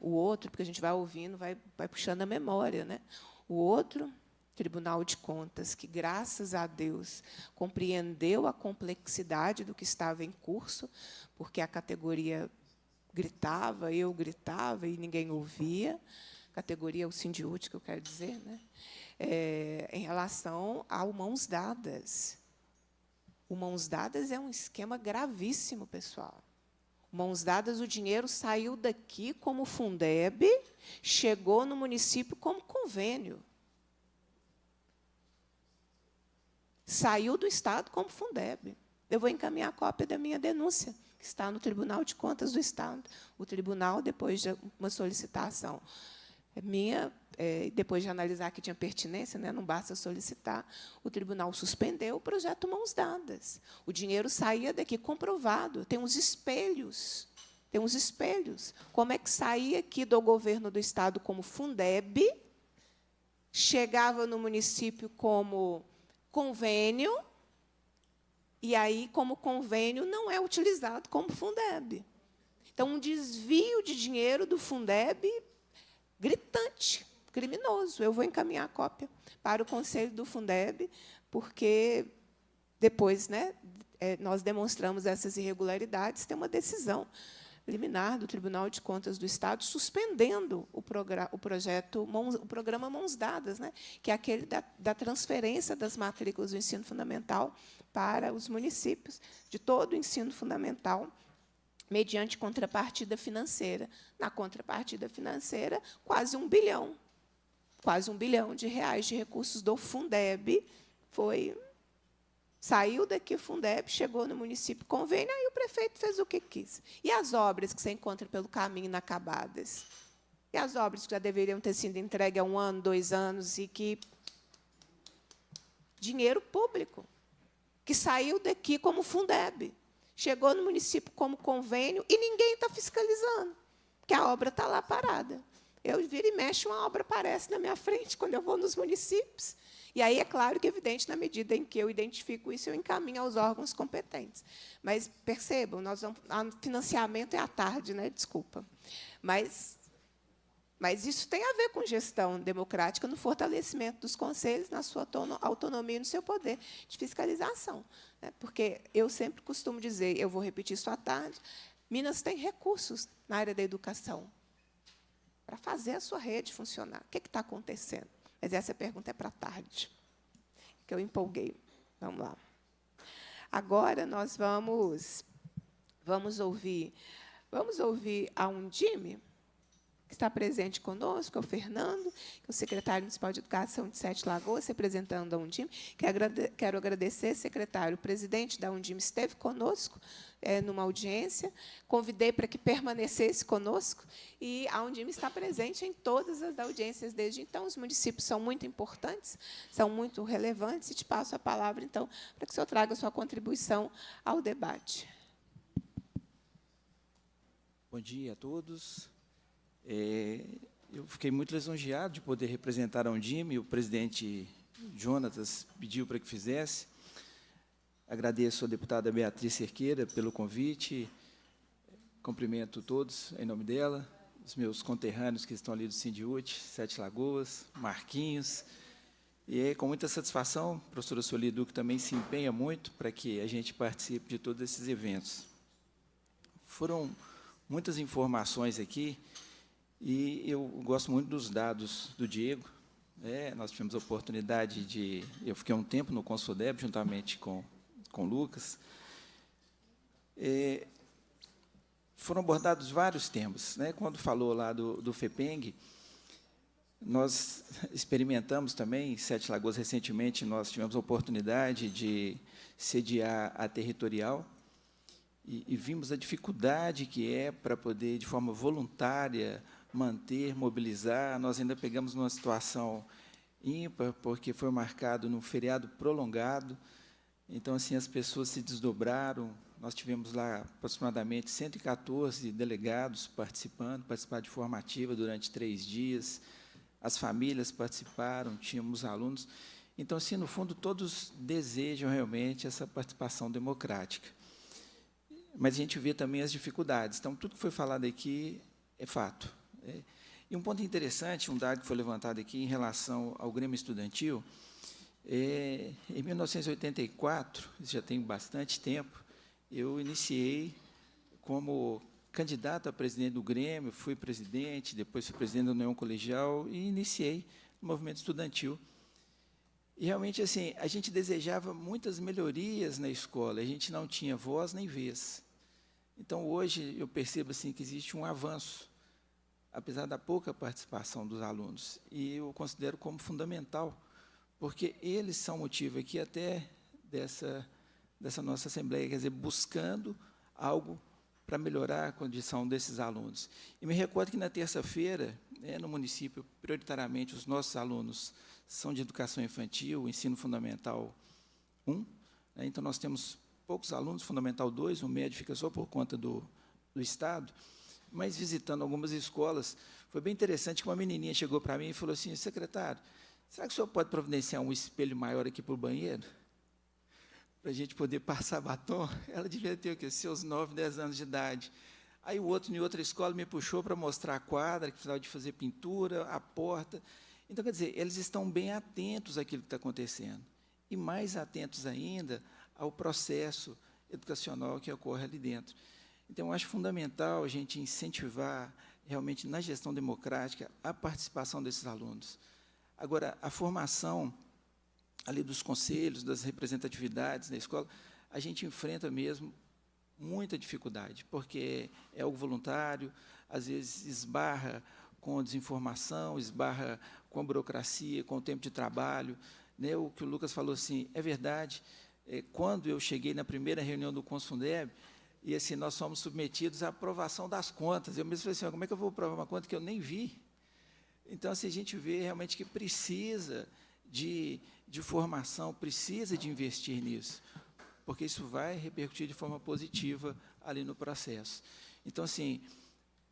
O outro, porque a gente vai ouvindo, vai puxando a memória, né? O outro Tribunal de Contas, que, graças a Deus, compreendeu a complexidade do que estava em curso, porque a categoria gritava, eu gritava e ninguém ouvia, categoria o Sindiúti, que eu quero dizer, né? Em relação ao Mãos Dadas. O Mãos Dadas é um esquema gravíssimo, pessoal. Mãos Dadas, o dinheiro saiu daqui como Fundeb, chegou no município como convênio. Saiu do Estado como Fundeb. Eu vou encaminhar a cópia da minha denúncia, que está no Tribunal de Contas do Estado. O tribunal, depois de uma solicitação minha, depois de analisar que tinha pertinência, né, não basta solicitar, o tribunal suspendeu o projeto Mãos Dadas. O dinheiro saía daqui comprovado, tem uns espelhos. Tem uns espelhos. Como é que saía aqui do governo do Estado como Fundeb, chegava no município como convênio, e aí, como convênio, não é utilizado como Fundeb. Então, um desvio de dinheiro do Fundeb gritante, criminoso. Eu vou encaminhar a cópia para o Conselho do Fundeb, porque depois, né, nós demonstramos essas irregularidades, tem uma decisão liminar do Tribunal de Contas do Estado suspendendo o programa Mãos Dadas, né, que é aquele da transferência das matrículas do ensino fundamental para os municípios, de todo o ensino fundamental, mediante contrapartida financeira. Na contrapartida financeira, quase R$ 1 bilhão de reais de recursos do Fundeb saiu daqui o Fundeb, chegou no município convênio, aí o prefeito fez o que quis. E as obras que você encontra pelo caminho inacabadas? E as obras que já deveriam ter sido entregues há 1 ano, 2 anos, e que dinheiro público, que saiu daqui como Fundeb, chegou no município como convênio e ninguém está fiscalizando, porque a obra está lá parada. Eu viro e mexo, uma obra aparece na minha frente quando eu vou nos municípios. E aí, é claro que, evidente, na medida em que eu identifico isso, eu encaminho aos órgãos competentes. Mas, percebam, financiamento é à tarde, né? Desculpa. Mas isso tem a ver com gestão democrática no fortalecimento dos conselhos, na sua autonomia e no seu poder de fiscalização. Né? Porque eu sempre costumo dizer, eu vou repetir isso à tarde, Minas tem recursos na área da educação para fazer a sua rede funcionar. O que está acontecendo? Mas essa pergunta é para tarde, que eu empolguei. Vamos lá. Agora, nós vamos ouvir a Undime, que está presente conosco, é o Fernando, que é o secretário municipal de Educação de Sete Lagoas, representando a Undime. Quero agradecer, secretário, o presidente da Undime esteve conosco numa audiência, convidei para que permanecesse conosco, e a Undime está presente em todas as audiências desde então. Os municípios são muito importantes, são muito relevantes, e te passo a palavra, então, para que o senhor traga a sua contribuição ao debate.
Bom dia a todos. Eu fiquei muito lisonjeado de poder representar a Undime. O presidente Jonatas pediu para que fizesse. Agradeço à deputada Beatriz Cerqueira pelo convite. Cumprimento todos em nome dela, os meus conterrâneos que estão ali do Sindiúte, Sete Lagoas, Marquinhos. E é com muita satisfação, a professora Sueli Duque também se empenha muito para que a gente participe de todos esses eventos. Foram muitas informações aqui, e eu gosto muito dos dados do Diego. Nós tivemos a oportunidade de... Eu fiquei um tempo no Consodeb, juntamente com o Lucas. Foram abordados vários temas, né? Quando falou lá do FEPENG, nós experimentamos também, em Sete Lagoas, recentemente, nós tivemos a oportunidade de sediar a territorial, e vimos a dificuldade que é para poder, de forma voluntária, manter, mobilizar. Nós ainda pegamos numa situação ímpar, porque foi marcado num feriado prolongado. Então, assim, as pessoas se desdobraram. Nós tivemos lá aproximadamente 114 delegados participaram de forma ativa durante 3 dias. As famílias participaram, tínhamos alunos. Então, assim, no fundo, todos desejam realmente essa participação democrática. Mas a gente vê também as dificuldades. Então, tudo que foi falado aqui é fato. E um ponto interessante, um dado que foi levantado aqui em relação ao Grêmio Estudantil, em 1984, isso já tem bastante tempo, eu iniciei como candidato a presidente do Grêmio, fui presidente, depois fui presidente da União Colegial e iniciei o movimento estudantil. E, realmente, assim, a gente desejava muitas melhorias na escola, a gente não tinha voz nem vez. Então, hoje, eu percebo assim, que existe um avanço, apesar da pouca participação dos alunos, e eu considero como fundamental, porque eles são motivo aqui até dessa nossa Assembleia, quer dizer, buscando algo para melhorar a condição desses alunos. E me recordo que, na terça-feira, no município, prioritariamente, os nossos alunos são de educação infantil, ensino fundamental 1, então nós temos poucos alunos, fundamental 2, o médio fica só por conta do Estado, mas visitando algumas escolas, foi bem interessante que uma menininha chegou para mim e falou assim: secretário, será que o senhor pode providenciar um espelho maior aqui para o banheiro? Para a gente poder passar batom? Ela devia ter o quê? Seus 9, 10 anos de idade. Aí o outro, em outra escola, me puxou para mostrar a quadra, que precisava de fazer pintura, a porta. Então, quer dizer, eles estão bem atentos àquilo que está acontecendo, e mais atentos ainda ao processo educacional que ocorre ali dentro. Então, eu acho fundamental a gente incentivar, realmente, na gestão democrática, a participação desses alunos. Agora, a formação ali dos conselhos, das representatividades na escola, a gente enfrenta mesmo muita dificuldade, porque é algo voluntário, às vezes esbarra com desinformação, esbarra com a burocracia, com o tempo de trabalho. Né? O que o Lucas falou, assim, é verdade. Quando eu cheguei na primeira reunião do Consundeb, e assim, nós fomos submetidos à aprovação das contas. Eu mesmo falei assim: como é que eu vou aprovar uma conta que eu nem vi? Então, assim, a gente vê realmente que precisa de formação, precisa de investir nisso, porque isso vai repercutir de forma positiva ali no processo. Então, assim,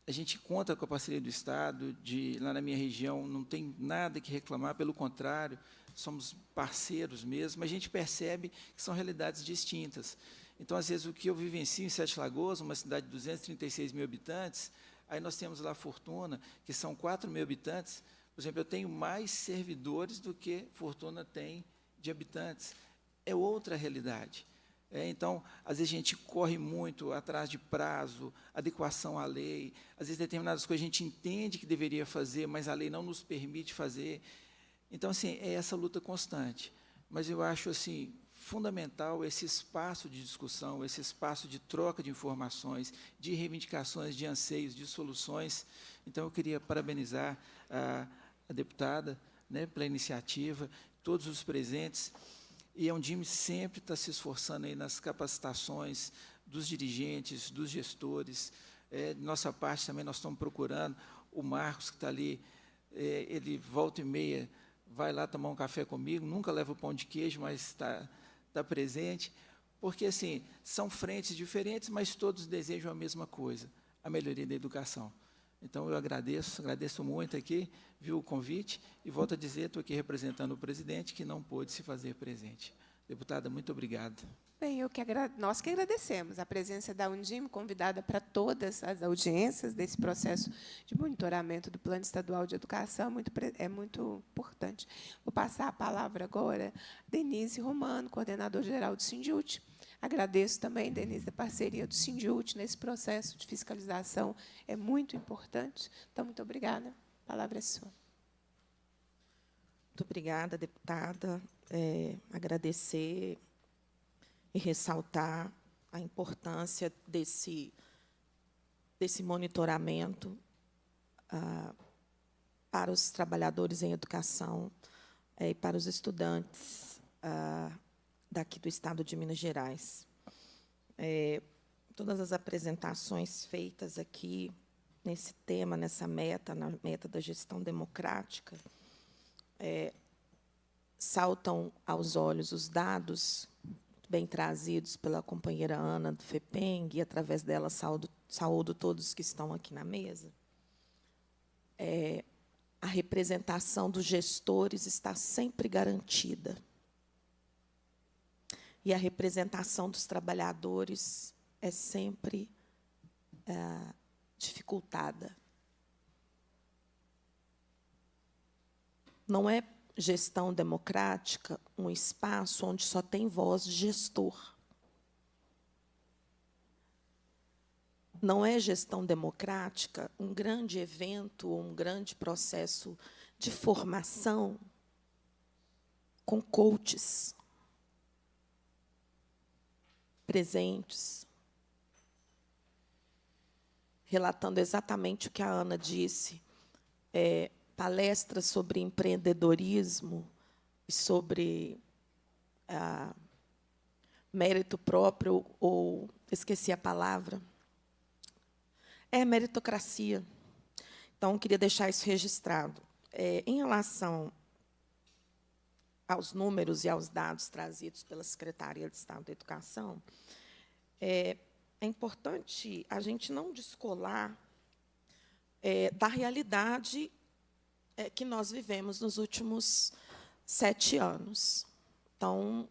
a gente conta com a parceria do Estado, lá na minha região não tem nada que reclamar, pelo contrário, somos parceiros mesmo, mas a gente percebe que são realidades distintas. Então, às vezes, o que eu vivencio em Sete Lagoas, uma cidade de 236 mil habitantes, aí nós temos lá Fortuna, que são 4 mil habitantes. Por exemplo, eu tenho mais servidores do que Fortuna tem de habitantes. É outra realidade. Então, às vezes, a gente corre muito atrás de prazo, adequação à lei. Às vezes, determinadas coisas a gente entende que deveria fazer, mas a lei não nos permite fazer. Então, assim, é essa luta constante. Mas eu acho, assim, fundamental esse espaço de discussão, esse espaço de troca de informações, de reivindicações, de anseios, de soluções. Então, eu queria parabenizar a deputada, né, pela iniciativa, todos os presentes. E a Undime sempre está se esforçando aí nas capacitações dos dirigentes, dos gestores. De nossa parte, também, nós estamos procurando. O Marcos, que está ali, ele volta e meia, vai lá tomar um café comigo, nunca leva o pão de queijo, mas está presente, porque, assim, são frentes diferentes, mas todos desejam a mesma coisa, a melhoria da educação. Então, eu agradeço muito aqui, viu, o convite, e volto a dizer, estou aqui representando o presidente, que não pôde se fazer presente. Deputada, muito obrigado.
Bem, nós que agradecemos a presença da Undime, convidada para todas as audiências desse processo de monitoramento do Plano Estadual de Educação, é muito importante. Vou passar a palavra agora a Denise Romano, coordenadora-geral do Sindiúti. Agradeço também, Denise, a parceria do Sindiúti nesse processo de fiscalização, é muito importante. Então, muito obrigada. A palavra é sua.
Muito obrigada, deputada. Agradecer e ressaltar a importância desse monitoramento para os trabalhadores em educação e para os estudantes daqui do Estado de Minas Gerais. Todas as apresentações feitas aqui nesse tema, nessa meta, na meta da gestão democrática, saltam aos olhos os dados bem trazidos pela companheira Ana do FEPENG, e, através dela, saúdo todos que estão aqui na mesa. A representação dos gestores está sempre garantida. E a representação dos trabalhadores é sempre dificultada. Não é gestão democrática um espaço onde só tem voz de gestor. Não é gestão democrática um grande evento, um grande processo de formação com coaches presentes, relatando exatamente o que a Ana disse, palestras sobre empreendedorismo e sobre mérito próprio, ou esqueci a palavra, meritocracia. Então, queria deixar isso registrado. Em relação aos números e aos dados trazidos pela Secretaria de Estado da Educação, é importante a gente não descolar da realidade que nós vivemos nos últimos 7 anos. Então,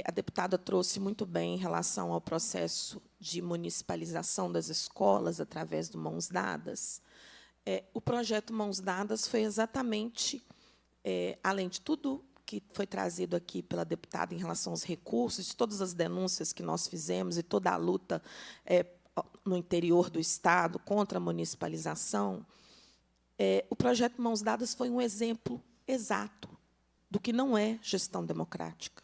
a deputada trouxe muito bem em relação ao processo de municipalização das escolas através do Mãos Dadas. O projeto Mãos Dadas foi exatamente, além de tudo que foi trazido aqui pela deputada em relação aos recursos, de todas as denúncias que nós fizemos e toda a luta no interior do Estado contra a municipalização, o projeto Mãos Dadas foi um exemplo exato do que não é gestão democrática.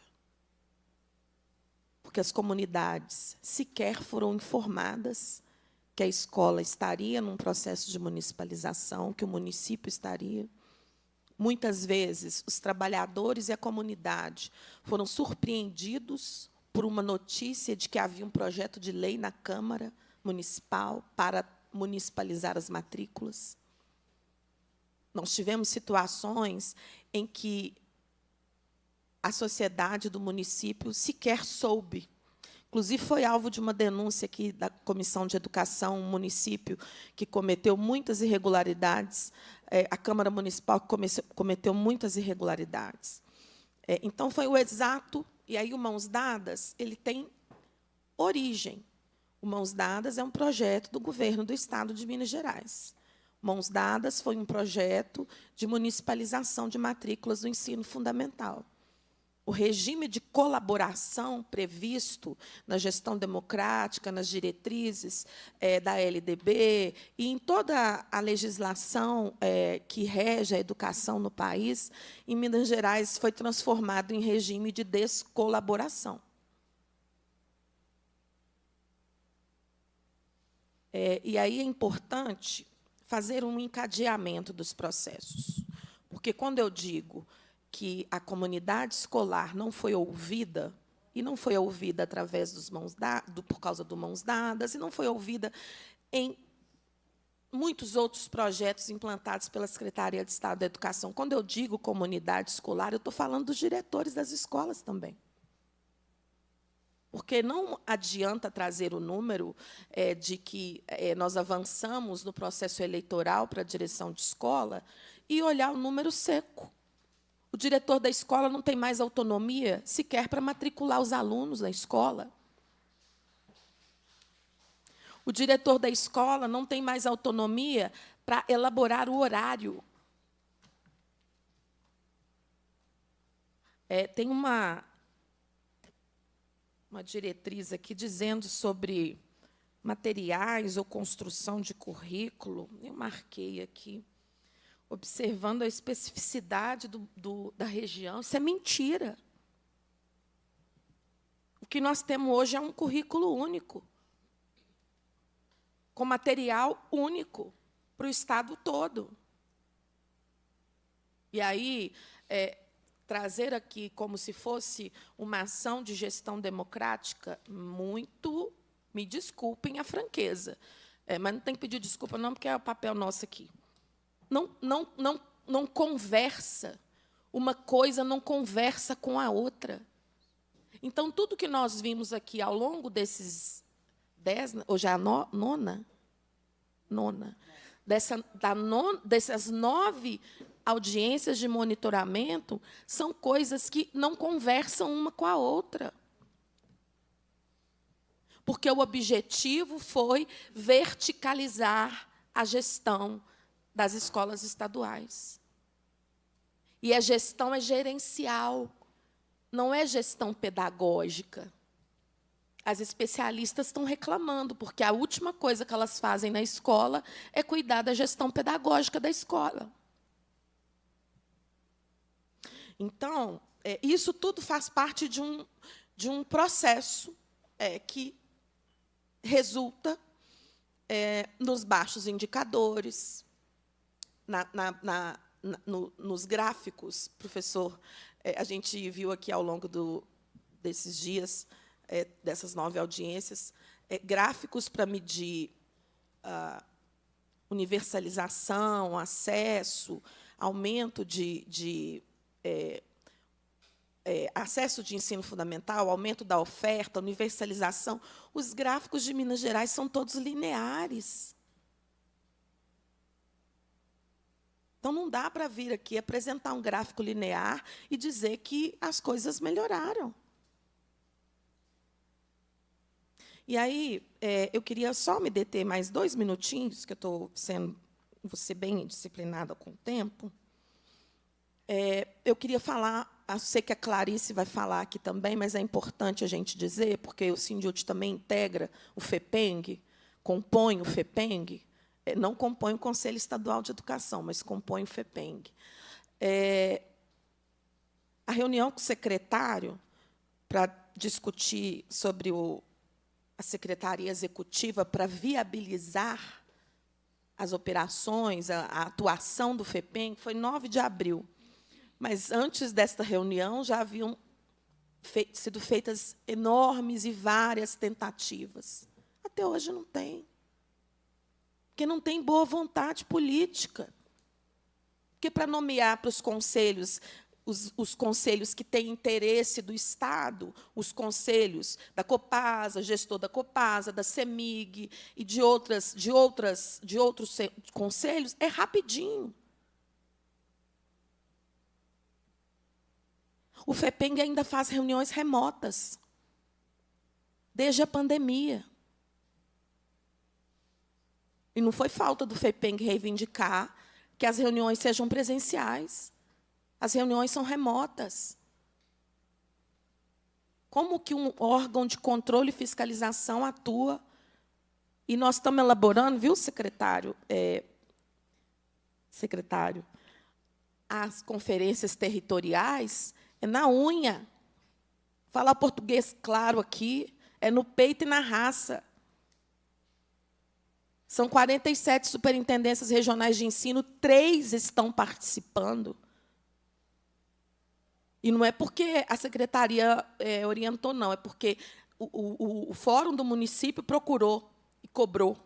Porque as comunidades sequer foram informadas que a escola estaria num processo de municipalização, que o município estaria. Muitas vezes, os trabalhadores e a comunidade foram surpreendidos por uma notícia de que havia um projeto de lei na Câmara Municipal para municipalizar as matrículas. Nós tivemos situações em que a sociedade do município sequer soube. Inclusive, foi alvo de uma denúncia aqui da Comissão de Educação, um município que cometeu muitas irregularidades, a Câmara Municipal que cometeu muitas irregularidades. Então, foi o exato, e aí o Mãos Dadas ele tem origem. O Mãos Dadas é um projeto do governo do Estado de Minas Gerais. Mãos Dadas foi um projeto de municipalização de matrículas do ensino fundamental. O regime de colaboração previsto na gestão democrática, nas diretrizes da LDB e em toda a legislação que rege a educação no país, em Minas Gerais, foi transformado em regime de descolaboração. E aí é importante fazer um encadeamento dos processos, porque, quando eu digo que a comunidade escolar não foi ouvida, e e não foi ouvida através dos por causa do Mãos Dadas, e não foi ouvida em muitos outros projetos implantados pela Secretaria de Estado da Educação. Quando eu digo comunidade escolar, eu estou falando dos diretores das escolas também. Porque não adianta trazer o número de que nós avançamos no processo eleitoral para a direção de escola e olhar o número seco. O diretor da escola não tem mais autonomia sequer para matricular os alunos na escola. O diretor da escola não tem mais autonomia para elaborar o horário. Tem uma diretriz aqui dizendo sobre materiais ou construção de currículo. Eu marquei aqui, observando a especificidade da região. Isso é mentira. O que nós temos hoje é um currículo único, com material único para o Estado todo. E aí, trazer aqui como se fosse uma ação de gestão democrática, muito, me desculpem a franqueza, mas não tem que pedir desculpa, não, porque é o papel nosso aqui. Não conversa, uma coisa não conversa com a outra. Então, tudo que nós vimos aqui ao longo desses 10, ou já a nona, dessas 9 audiências de monitoramento, são coisas que não conversam uma com a outra. Porque o objetivo foi verticalizar a gestão das escolas estaduais. E a gestão é gerencial, não é gestão pedagógica. As especialistas estão reclamando, porque a última coisa que elas fazem na escola é cuidar da gestão pedagógica da escola. Então, isso tudo faz parte de um processo que resulta nos baixos indicadores, nos gráficos. Professor, a gente viu aqui ao longo desses dias, dessas 9 audiências, gráficos para medir universalização, acesso, aumento de acesso de ensino fundamental, aumento da oferta, universalização. Os gráficos de Minas Gerais são todos lineares. Então, não dá para vir aqui apresentar um gráfico linear e dizer que as coisas melhoraram. E aí, eu queria só me deter mais 2 minutinhos, que eu vou ser bem disciplinada com o tempo. Eu queria falar, eu sei que a Clarice vai falar aqui também, mas é importante a gente dizer, porque o Sindut também integra o FEPENG, compõe o FEPENG, não compõe o Conselho Estadual de Educação, mas compõe o FEPENG. A reunião com o secretário para discutir sobre a Secretaria Executiva para viabilizar as operações, a atuação do FEPENG, foi 9 de abril. Mas, antes desta reunião, já haviam sido feitas enormes e várias tentativas. Até hoje não tem. Porque não tem boa vontade política. Porque, para nomear para os conselhos, os conselhos que têm interesse do Estado, os conselhos da Copasa, gestor da Copasa, da CEMIG e de outros conselhos, é rapidinho. O FEPENG ainda faz reuniões remotas, desde a pandemia. E não foi falta do FEPENG reivindicar que as reuniões sejam presenciais. As reuniões são remotas. Como que um órgão de controle e fiscalização atua? E nós estamos elaborando, viu, secretário? Secretário, as conferências territoriais é na unha. Falar português claro aqui, é no peito e na raça. São 47 superintendências regionais de ensino, 3 estão participando. E não é porque a secretaria orientou, não, é porque o fórum do município procurou e cobrou.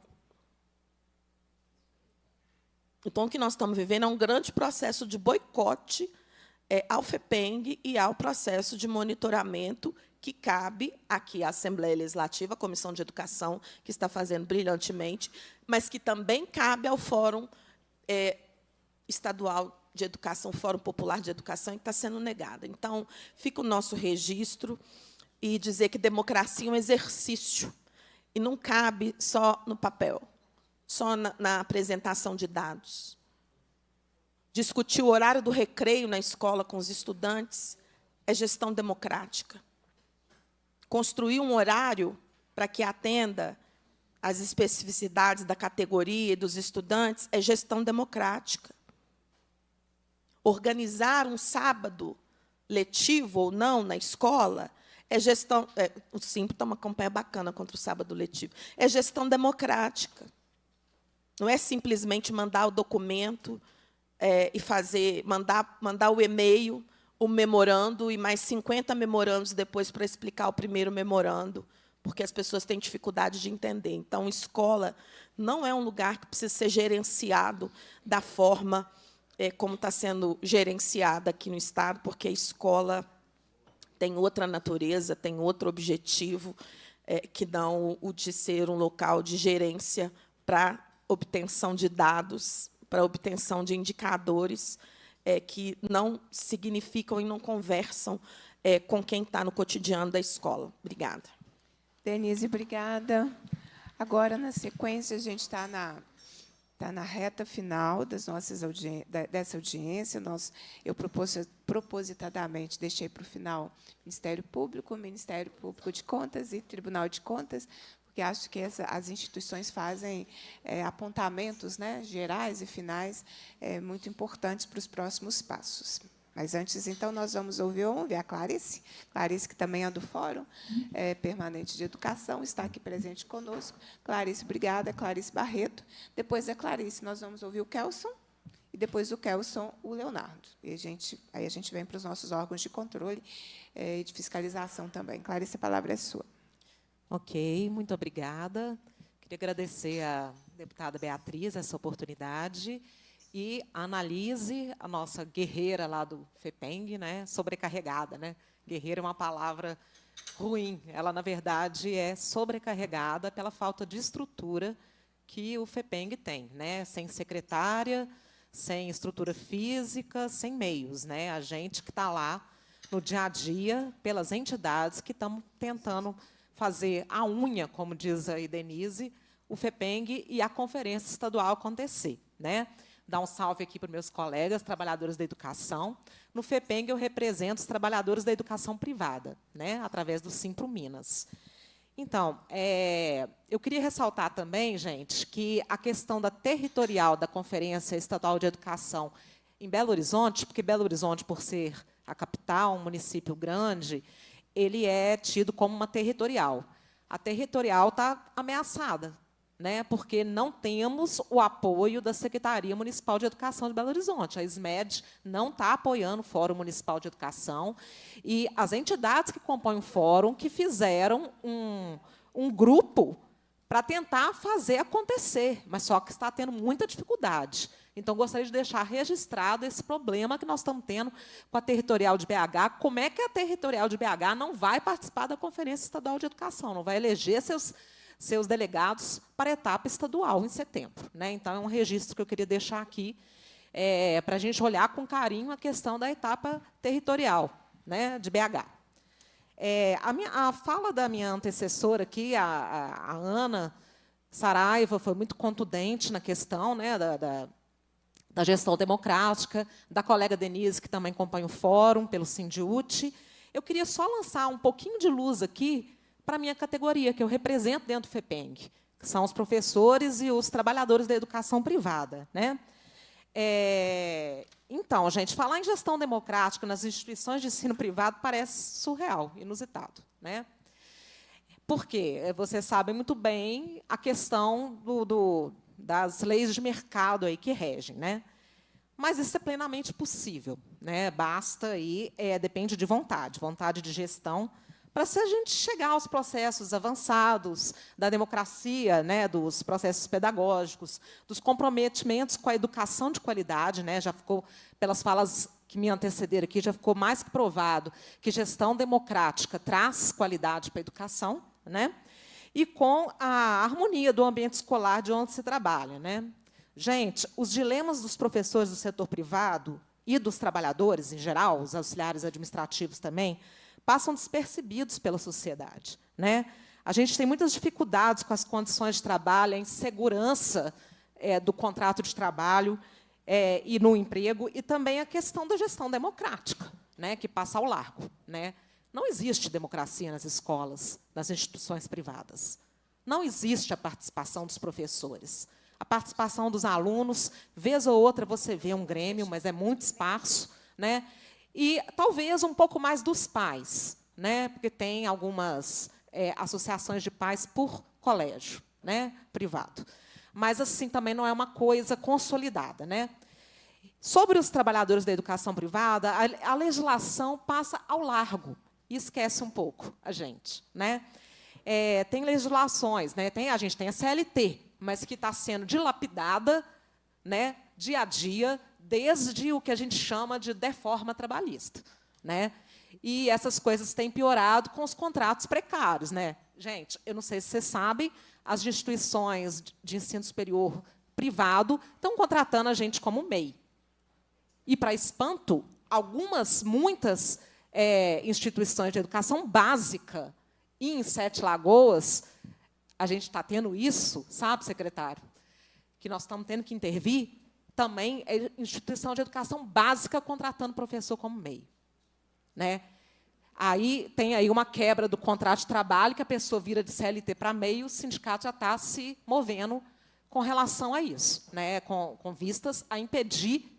Então, o que nós estamos vivendo é um grande processo de boicote ao FEPENG e ao processo de monitoramento que cabe aqui à Assembleia Legislativa, a Comissão de Educação, que está fazendo brilhantemente, mas que também cabe ao Fórum Estadual de Educação, Fórum Popular de Educação, que está sendo negada. Então, fica o nosso registro e dizer que democracia é um exercício e não cabe só no papel, só na apresentação de dados. Discutir o horário do recreio na escola com os estudantes é gestão democrática. Construir um horário para que atenda às especificidades da categoria e dos estudantes é gestão democrática. Organizar um sábado letivo ou não na escola é gestão... o Simples está uma campanha bacana contra o sábado letivo. É gestão democrática. Não é simplesmente mandar o documento e mandar o e-mail, o memorando e mais 50 memorandos depois para explicar o primeiro memorando, porque as pessoas têm dificuldade de entender. Então, escola não é um lugar que precisa ser gerenciado da forma como está sendo gerenciada aqui no Estado, porque a escola tem outra natureza, tem outro objetivo, que não o de ser um local de gerência para obtenção de dados, para obtenção de indicadores que não significam e não conversam com quem está no cotidiano da escola. Obrigada.
Denise, obrigada. Agora, na sequência, a gente está na reta final dessa audiência. Eu propositadamente deixei para o final Ministério Público de Contas e Tribunal de Contas, porque acho que as instituições fazem apontamentos, né, gerais e finais muito importantes para os próximos passos. Mas, antes, então, nós vamos ouvir a Clarice, que também é do Fórum Permanente de Educação, está aqui presente conosco. Clarice, obrigada. Clarice Barreto. Depois da Clarice, nós vamos ouvir o Kelson, e depois do Kelson, o Leonardo. E aí a gente vem para os nossos órgãos de controle e de fiscalização também. Clarice, a palavra é sua.
Ok, muito obrigada. Queria agradecer à deputada Beatriz essa oportunidade e a Analise, a nossa guerreira lá do FEPENG, né, sobrecarregada. Né? Guerreira é uma palavra ruim. Ela, na verdade, é sobrecarregada pela falta de estrutura que o FEPENG tem, né? Sem secretária, sem estrutura física, sem meios. Né? A gente que está lá no dia a dia, pelas entidades que estão tentando fazer a unha, como diz a Denise, o FEPENG e a Conferência Estadual acontecer. Né? Dar um salve aqui para os meus colegas, trabalhadores da educação. No FEPENG, eu represento os trabalhadores da educação privada, né? Através do Simpro Minas. Então, eu queria ressaltar também, gente, que a questão da territorial da Conferência Estadual de Educação em Belo Horizonte, porque Belo Horizonte, por ser a capital, um município grande, ele é tido como uma territorial. A territorial está ameaçada, né, porque não temos o apoio da Secretaria Municipal de Educação de Belo Horizonte. A SMED não está apoiando o Fórum Municipal de Educação, e as entidades que compõem o fórum que fizeram um grupo para tentar fazer acontecer, mas só que está tendo muita dificuldade. Então, gostaria de deixar registrado esse problema que nós estamos tendo com a Territorial de BH. Como é que a Territorial de BH não vai participar da Conferência Estadual de Educação, não vai eleger seus delegados para a etapa estadual em setembro? Né? Então, é um registro que eu queria deixar aqui, para a gente olhar com carinho a questão da etapa territorial, né, de BH. A fala da minha antecessora aqui, a Ana Saraiva, foi muito contundente na questão, né, da gestão democrática, da colega Denise, que também acompanha o fórum, pelo Sindiúti. Eu queria só lançar um pouquinho de luz aqui para a minha categoria, que eu represento dentro do FEPENG, que são os professores e os trabalhadores da educação privada. Né? Então, gente, falar em gestão democrática nas instituições de ensino privado parece surreal, inusitado. Né? Por quê? Vocês sabem muito bem a questão das leis de mercado aí que regem. Né? Mas isso é plenamente possível, né? Basta aí, depende de vontade de gestão, para se a gente chegar aos processos avançados da democracia, né, dos processos pedagógicos, dos comprometimentos com a educação de qualidade, né? Já ficou, pelas falas que me antecederam aqui, já ficou mais que provado que gestão democrática traz qualidade para a educação, né? E com a harmonia do ambiente escolar de onde se trabalha, né? Gente, os dilemas dos professores do setor privado e dos trabalhadores, em geral, os auxiliares administrativos também, passam despercebidos pela sociedade, né? A gente tem muitas dificuldades com as condições de trabalho, a insegurança do contrato de trabalho e no emprego, e também a questão da gestão democrática, né, que passa ao largo, né? Não existe democracia nas escolas, nas instituições privadas. Não existe a participação dos professores. A participação dos alunos, vez ou outra você vê um grêmio, mas é muito esparso, né? E talvez um pouco mais dos pais, né? Porque tem algumas associações de pais por colégio, né? Privado. Mas assim também não é uma coisa consolidada, né? Sobre os trabalhadores da educação privada, a legislação passa ao largo e esquece um pouco a gente, né? Tem legislações, né? A gente tem a CLT, mas que está sendo dilapidada, né, dia a dia, desde o que a gente chama de deforma trabalhista, né? E essas coisas têm piorado com os contratos precários, né? Gente, eu não sei se vocês sabem, as instituições de ensino superior privado estão contratando a gente como MEI. E, para espanto, muitas instituições de educação básica, e em Sete Lagoas, a gente está tendo isso, sabe, secretário? Que nós estamos tendo que intervir, também é instituição de educação básica contratando professor como MEI, né? Aí tem aí uma quebra do contrato de trabalho, que a pessoa vira de CLT para MEI, e o sindicato já está se movendo com relação a isso, né? Com vistas a impedir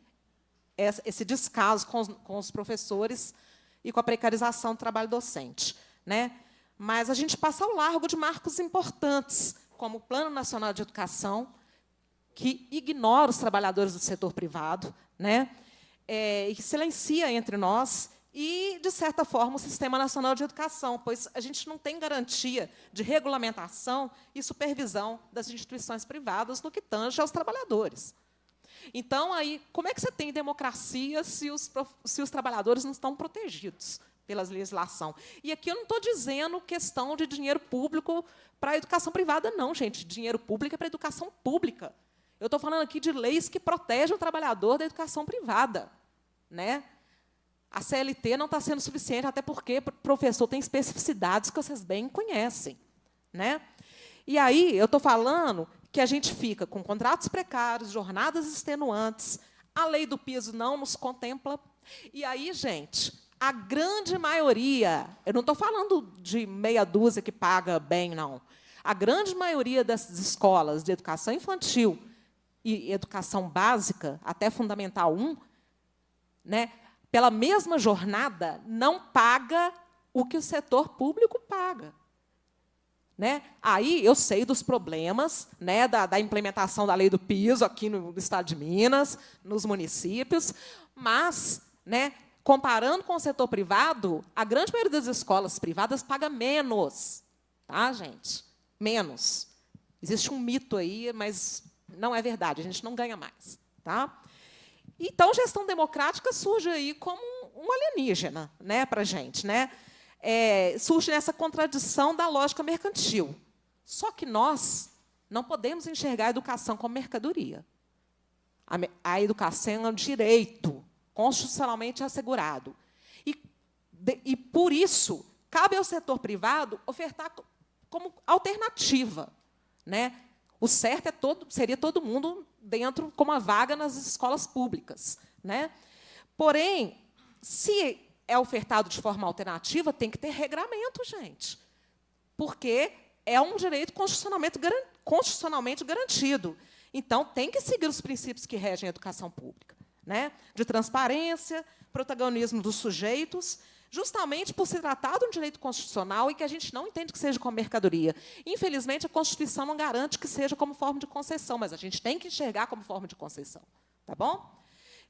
esse descaso com os professores e com a precarização do trabalho docente, né? Mas a gente passa ao largo de marcos importantes, como o Plano Nacional de Educação, que ignora os trabalhadores do setor privado, né? E que silencia entre nós, e, de certa forma, o Sistema Nacional de Educação, pois a gente não tem garantia de regulamentação e supervisão das instituições privadas no que tange aos trabalhadores. Então, aí, como é que você tem democracia se os trabalhadores não estão protegidos pela legislação? E aqui eu não estou dizendo questão de dinheiro público para a educação privada, não, gente. Dinheiro público é para a educação pública. Eu estou falando aqui de leis que protegem o trabalhador da educação privada, né? A CLT não está sendo suficiente, até porque o professor tem especificidades que vocês bem conhecem, né? E aí eu estou falando que a gente fica com contratos precários, jornadas extenuantes, a lei do piso não nos contempla. E aí, gente, a grande maioria, eu não estou falando de meia dúzia que paga bem, não. A grande maioria das escolas de educação infantil e educação básica, até Fundamental 1, né, pela mesma jornada, não paga o que o setor público paga. Né? Aí eu sei dos problemas, né, da implementação da lei do piso aqui no Estado de Minas, nos municípios, mas, né, comparando com o setor privado, a grande maioria das escolas privadas paga menos. Tá, gente? Menos. Existe um mito aí, mas não é verdade, a gente não ganha mais. Tá? Então, gestão democrática surge aí como um alienígena, né, para a gente, né? Surge nessa contradição da lógica mercantil. Só que nós não podemos enxergar a educação como mercadoria. A educação é um direito constitucionalmente assegurado. E, por isso, cabe ao setor privado ofertar como alternativa, né? O certo seria todo mundo dentro com uma vaga nas escolas públicas, né? Porém, se é ofertado de forma alternativa, tem que ter regramento, gente, porque é um direito constitucionalmente garantido. Então, tem que seguir os princípios que regem a educação pública, né? De transparência, protagonismo dos sujeitos, justamente por se tratar de um direito constitucional e que a gente não entende que seja como mercadoria. Infelizmente, a Constituição não garante que seja como forma de concessão, mas a gente tem que enxergar como forma de concessão. Tá bom?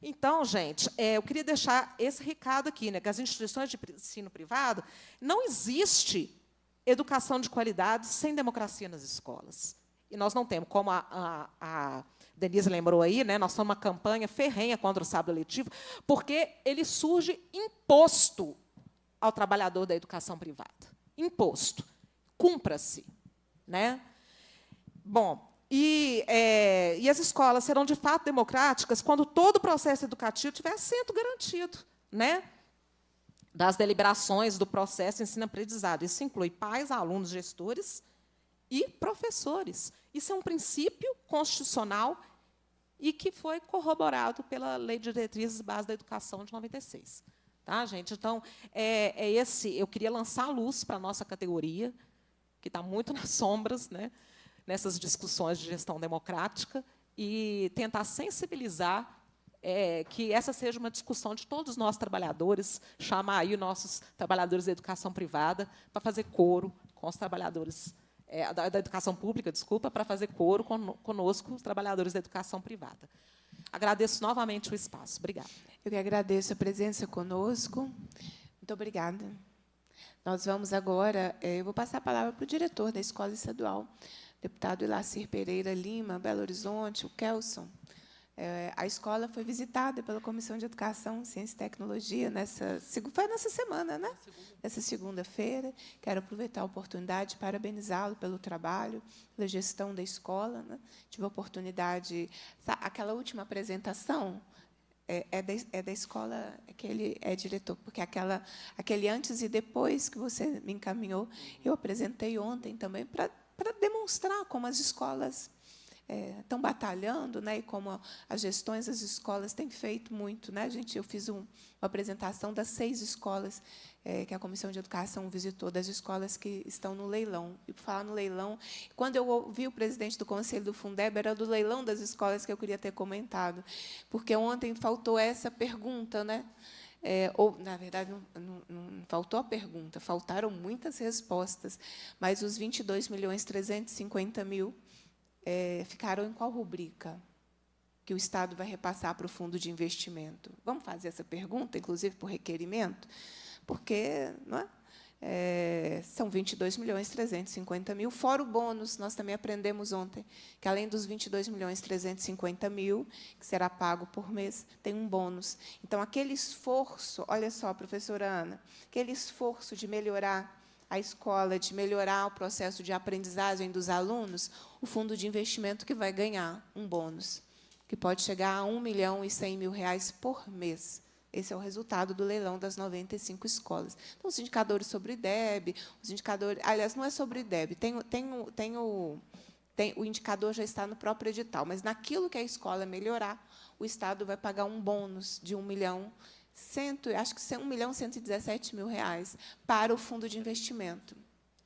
Então, gente, eu queria deixar esse recado aqui, né, que as instituições de ensino privado, não existe educação de qualidade sem democracia nas escolas. E nós não temos, como a Denise lembrou aí, né, nós estamos numa campanha ferrenha contra o sábado letivo, porque ele surge imposto ao trabalhador da educação privada. Imposto. Cumpra-se. Né? Bom, e as escolas serão, de fato, democráticas quando todo o processo educativo tiver assento garantido, né, das deliberações do processo ensino-aprendizado. Isso inclui pais, alunos, gestores e professores. Isso é um princípio constitucional e que foi corroborado pela Lei de Diretrizes e Bases da Educação de 96. Tá, gente? Então, eu queria lançar a luz para a nossa categoria, que está muito nas sombras, né, nessas discussões de gestão democrática, e tentar sensibilizar que essa seja uma discussão de todos nós trabalhadores, chamar aí os nossos trabalhadores da educação privada para fazer coro com os trabalhadores da educação pública, desculpa, para fazer coro conosco, os trabalhadores da educação privada. Agradeço novamente o espaço. Obrigada.
Eu que agradeço a presença conosco. Muito obrigada. Nós vamos agora, eu vou passar a palavra para o diretor da Escola Estadual, deputado Ilacir Pereira Lima, Belo Horizonte, o Kelson. A escola foi visitada pela Comissão de Educação, Ciência e Tecnologia, foi nessa semana, né? Nessa segunda-feira. Quero aproveitar a oportunidade de parabenizá-lo pelo trabalho, pela gestão da escola. Né? Tive a oportunidade... Aquela última apresentação é da escola que ele é diretor, porque aquele antes e depois que você me encaminhou, eu apresentei ontem também para demonstrar como as escolas estão batalhando, né, e como as gestões das escolas têm feito muito. Né, eu fiz uma apresentação das 6 escolas que a Comissão de Educação visitou, das escolas que estão no leilão. E, por falar no leilão, quando eu ouvi o presidente do Conselho do Fundeb, era do leilão das escolas que eu queria ter comentado, porque ontem faltou essa pergunta, né? Ou, na verdade, não faltou a pergunta, faltaram muitas respostas, mas os 22.350.000 ficaram em qual rubrica que o Estado vai repassar para o fundo de investimento? Vamos fazer essa pergunta, inclusive por requerimento, porque não são 22.350.000, fora o bônus. Nós também aprendemos ontem que, além dos 22.350.000, que será pago por mês, tem um bônus. Então, aquele esforço, olha só, professora Ana, aquele esforço de melhorar a escola, de melhorar o processo de aprendizagem dos alunos, o fundo de investimento que vai ganhar um bônus, que pode chegar a R$1.100.000 por mês. Esse é o resultado do leilão das 95 escolas. Então, os indicadores sobre IDEB, os indicadores... Aliás, não é sobre IDEB, o indicador já está no próprio edital, mas naquilo que a escola melhorar, o Estado vai pagar um bônus de acho que R$1.117.000 para o fundo de investimento.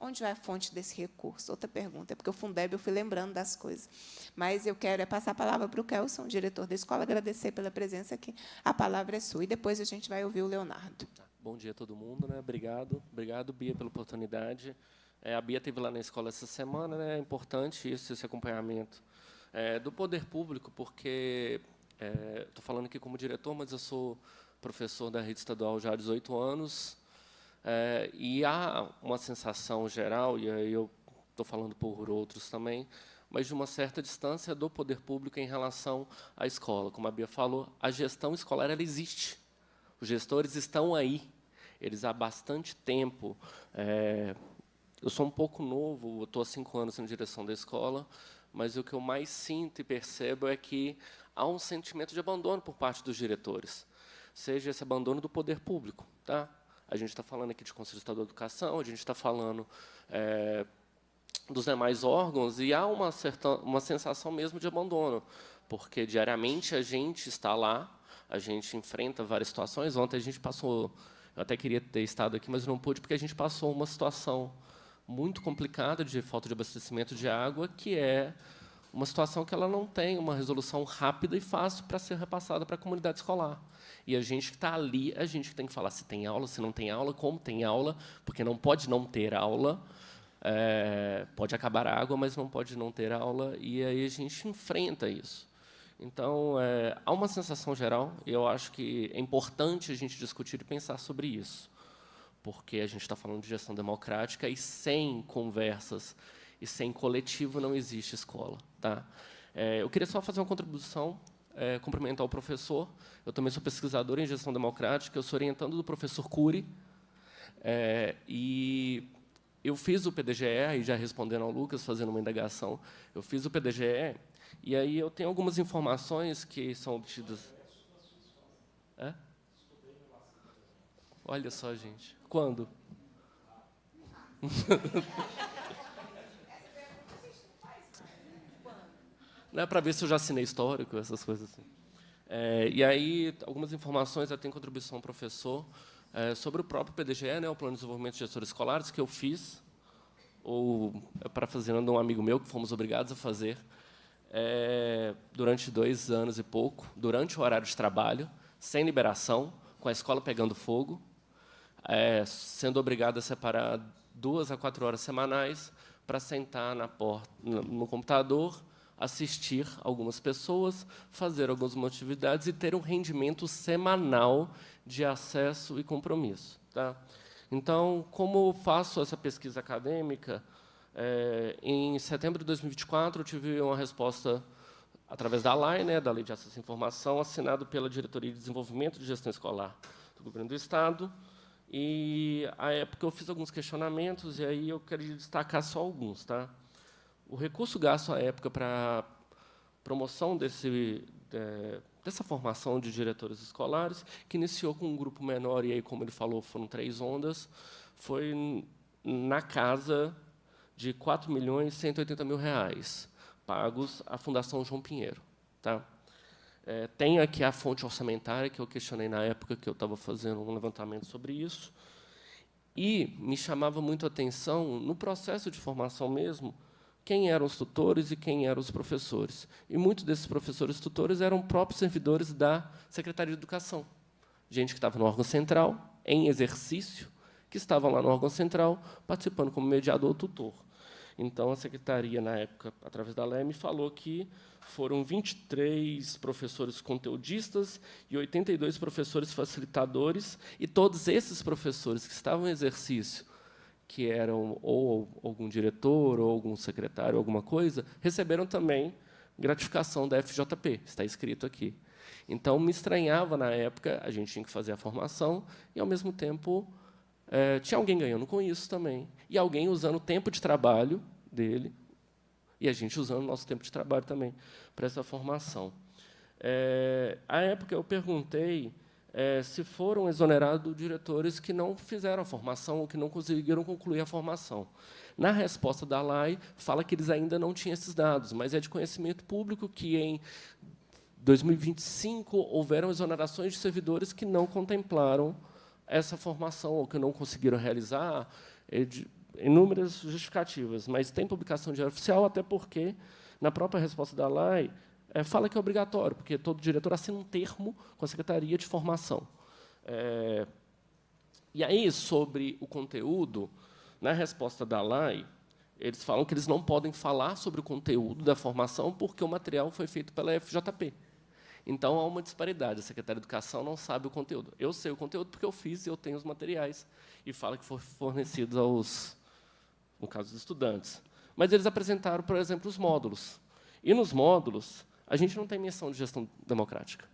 Onde vai a fonte desse recurso? Outra pergunta, porque o Fundeb eu fui lembrando das coisas. Mas eu quero passar a palavra para o Kelson, diretor da escola, agradecer pela presença aqui. A palavra é sua. E depois a gente vai ouvir o Leonardo.
Bom dia a todo mundo. Né? Obrigado, Bia, pela oportunidade. A Bia esteve lá na escola essa semana. Né? É importante esse acompanhamento do poder público, porque estou falando aqui como diretor, mas eu sou professor da rede estadual já há 18 anos. E há uma sensação geral, e aí eu estou falando por outros também, mas de uma certa distância do poder público em relação à escola. Como a Bia falou, a gestão escolar ela existe. Os gestores estão aí. Eles há bastante tempo. Eu sou um pouco novo, estou há 5 anos na direção da escola, mas o que eu mais sinto e percebo é que há um sentimento de abandono por parte dos diretores, seja esse abandono do poder público. Tá? A gente está falando aqui de Conselho Estadual de Educação, a gente está falando dos demais órgãos, e há uma sensação mesmo de abandono, porque diariamente a gente está lá, a gente enfrenta várias situações. Ontem a gente passou, eu até queria ter estado aqui, mas não pude, porque a gente passou uma situação muito complicada de falta de abastecimento de água, que é uma situação que ela não tem uma resolução rápida e fácil para ser repassada para a comunidade escolar. E a gente que está ali, a gente tem que falar se tem aula, se não tem aula, como tem aula, porque não pode não ter aula, pode acabar a água, mas não pode não ter aula, e aí a gente enfrenta isso. Então, há uma sensação geral, e eu acho que é importante a gente discutir e pensar sobre isso, porque a gente está falando de gestão democrática e sem conversas e sem coletivo não existe escola. Tá? Eu queria só fazer uma contribuição, cumprimentar o professor. Eu também sou pesquisador em gestão democrática, eu sou orientando do professor Cury, e eu fiz o PDGE, e já respondendo ao Lucas, fazendo uma indagação, eu fiz o PDGE, e aí eu tenho algumas informações que são obtidas... Olha só, gente. Quando? Não é para ver se eu já assinei histórico, essas coisas assim. E aí, algumas informações, eu tenho contribuição do professor, sobre o próprio PDGE, né, o Plano de Desenvolvimento de Gestores Escolares, que eu fiz, ou, parafraseando um amigo meu, que fomos obrigados a fazer, durante 2 anos e pouco, durante o horário de trabalho, sem liberação, com a escola pegando fogo, sendo obrigado a separar 2 a 4 horas semanais para sentar no computador, assistir algumas pessoas, fazer algumas atividades e ter um rendimento semanal de acesso e compromisso. Tá? Então, como faço essa pesquisa acadêmica, em setembro de 2024, eu tive uma resposta através da LAI, né, da Lei de Acesso à Informação, assinado pela Diretoria de Desenvolvimento de Gestão Escolar do Governo do Estado. E, à época, eu fiz alguns questionamentos, e aí eu queria destacar só alguns. Tá? O recurso gasto, à época, para promoção dessa formação de diretores escolares, que iniciou com um grupo menor, e aí, como ele falou, foram 3 ondas, foi na casa de R$ 4.180.000, pagos à Fundação João Pinheiro. Tá? Tem aqui a fonte orçamentária, que eu questionei na época que eu estava fazendo um levantamento sobre isso, e me chamava muito a atenção, no processo de formação mesmo, quem eram os tutores e quem eram os professores. E muitos desses professores e tutores eram próprios servidores da Secretaria de Educação. Gente que estava no órgão central, em exercício, que estavam lá no órgão central, participando como mediador ou tutor. Então, a secretaria, na época, através da LEM, falou que foram 23 professores conteudistas e 82 professores facilitadores, e todos esses professores que estavam em exercício, que eram ou algum diretor, ou algum secretário, alguma coisa, receberam também gratificação da FJP, está escrito aqui. Então, me estranhava, na época, a gente tinha que fazer a formação, e, ao mesmo tempo, tinha alguém ganhando com isso também, e alguém usando o tempo de trabalho dele, e a gente usando o nosso tempo de trabalho também para essa formação. À época, eu perguntei se foram exonerados diretores que não fizeram a formação ou que não conseguiram concluir a formação. Na resposta da LAI, fala que eles ainda não tinham esses dados, mas é de conhecimento público que, em 2025, houveram exonerações de servidores que não contemplaram essa formação ou que não conseguiram realizar, inúmeras justificativas. Mas tem publicação de diário oficial, até porque, na própria resposta da LAI, fala que é obrigatório, porque todo diretor assina um termo com a Secretaria de Formação. E aí, sobre o conteúdo, na resposta da LAI, eles falam que eles não podem falar sobre o conteúdo da formação porque o material foi feito pela FJP. Então, há uma disparidade. A Secretaria de Educação não sabe o conteúdo. Eu sei o conteúdo porque eu fiz e eu tenho os materiais. E fala que foram fornecidos aos, no caso, dos estudantes. Mas eles apresentaram, por exemplo, os módulos. E, nos módulos, a gente não tem menção de gestão democrática.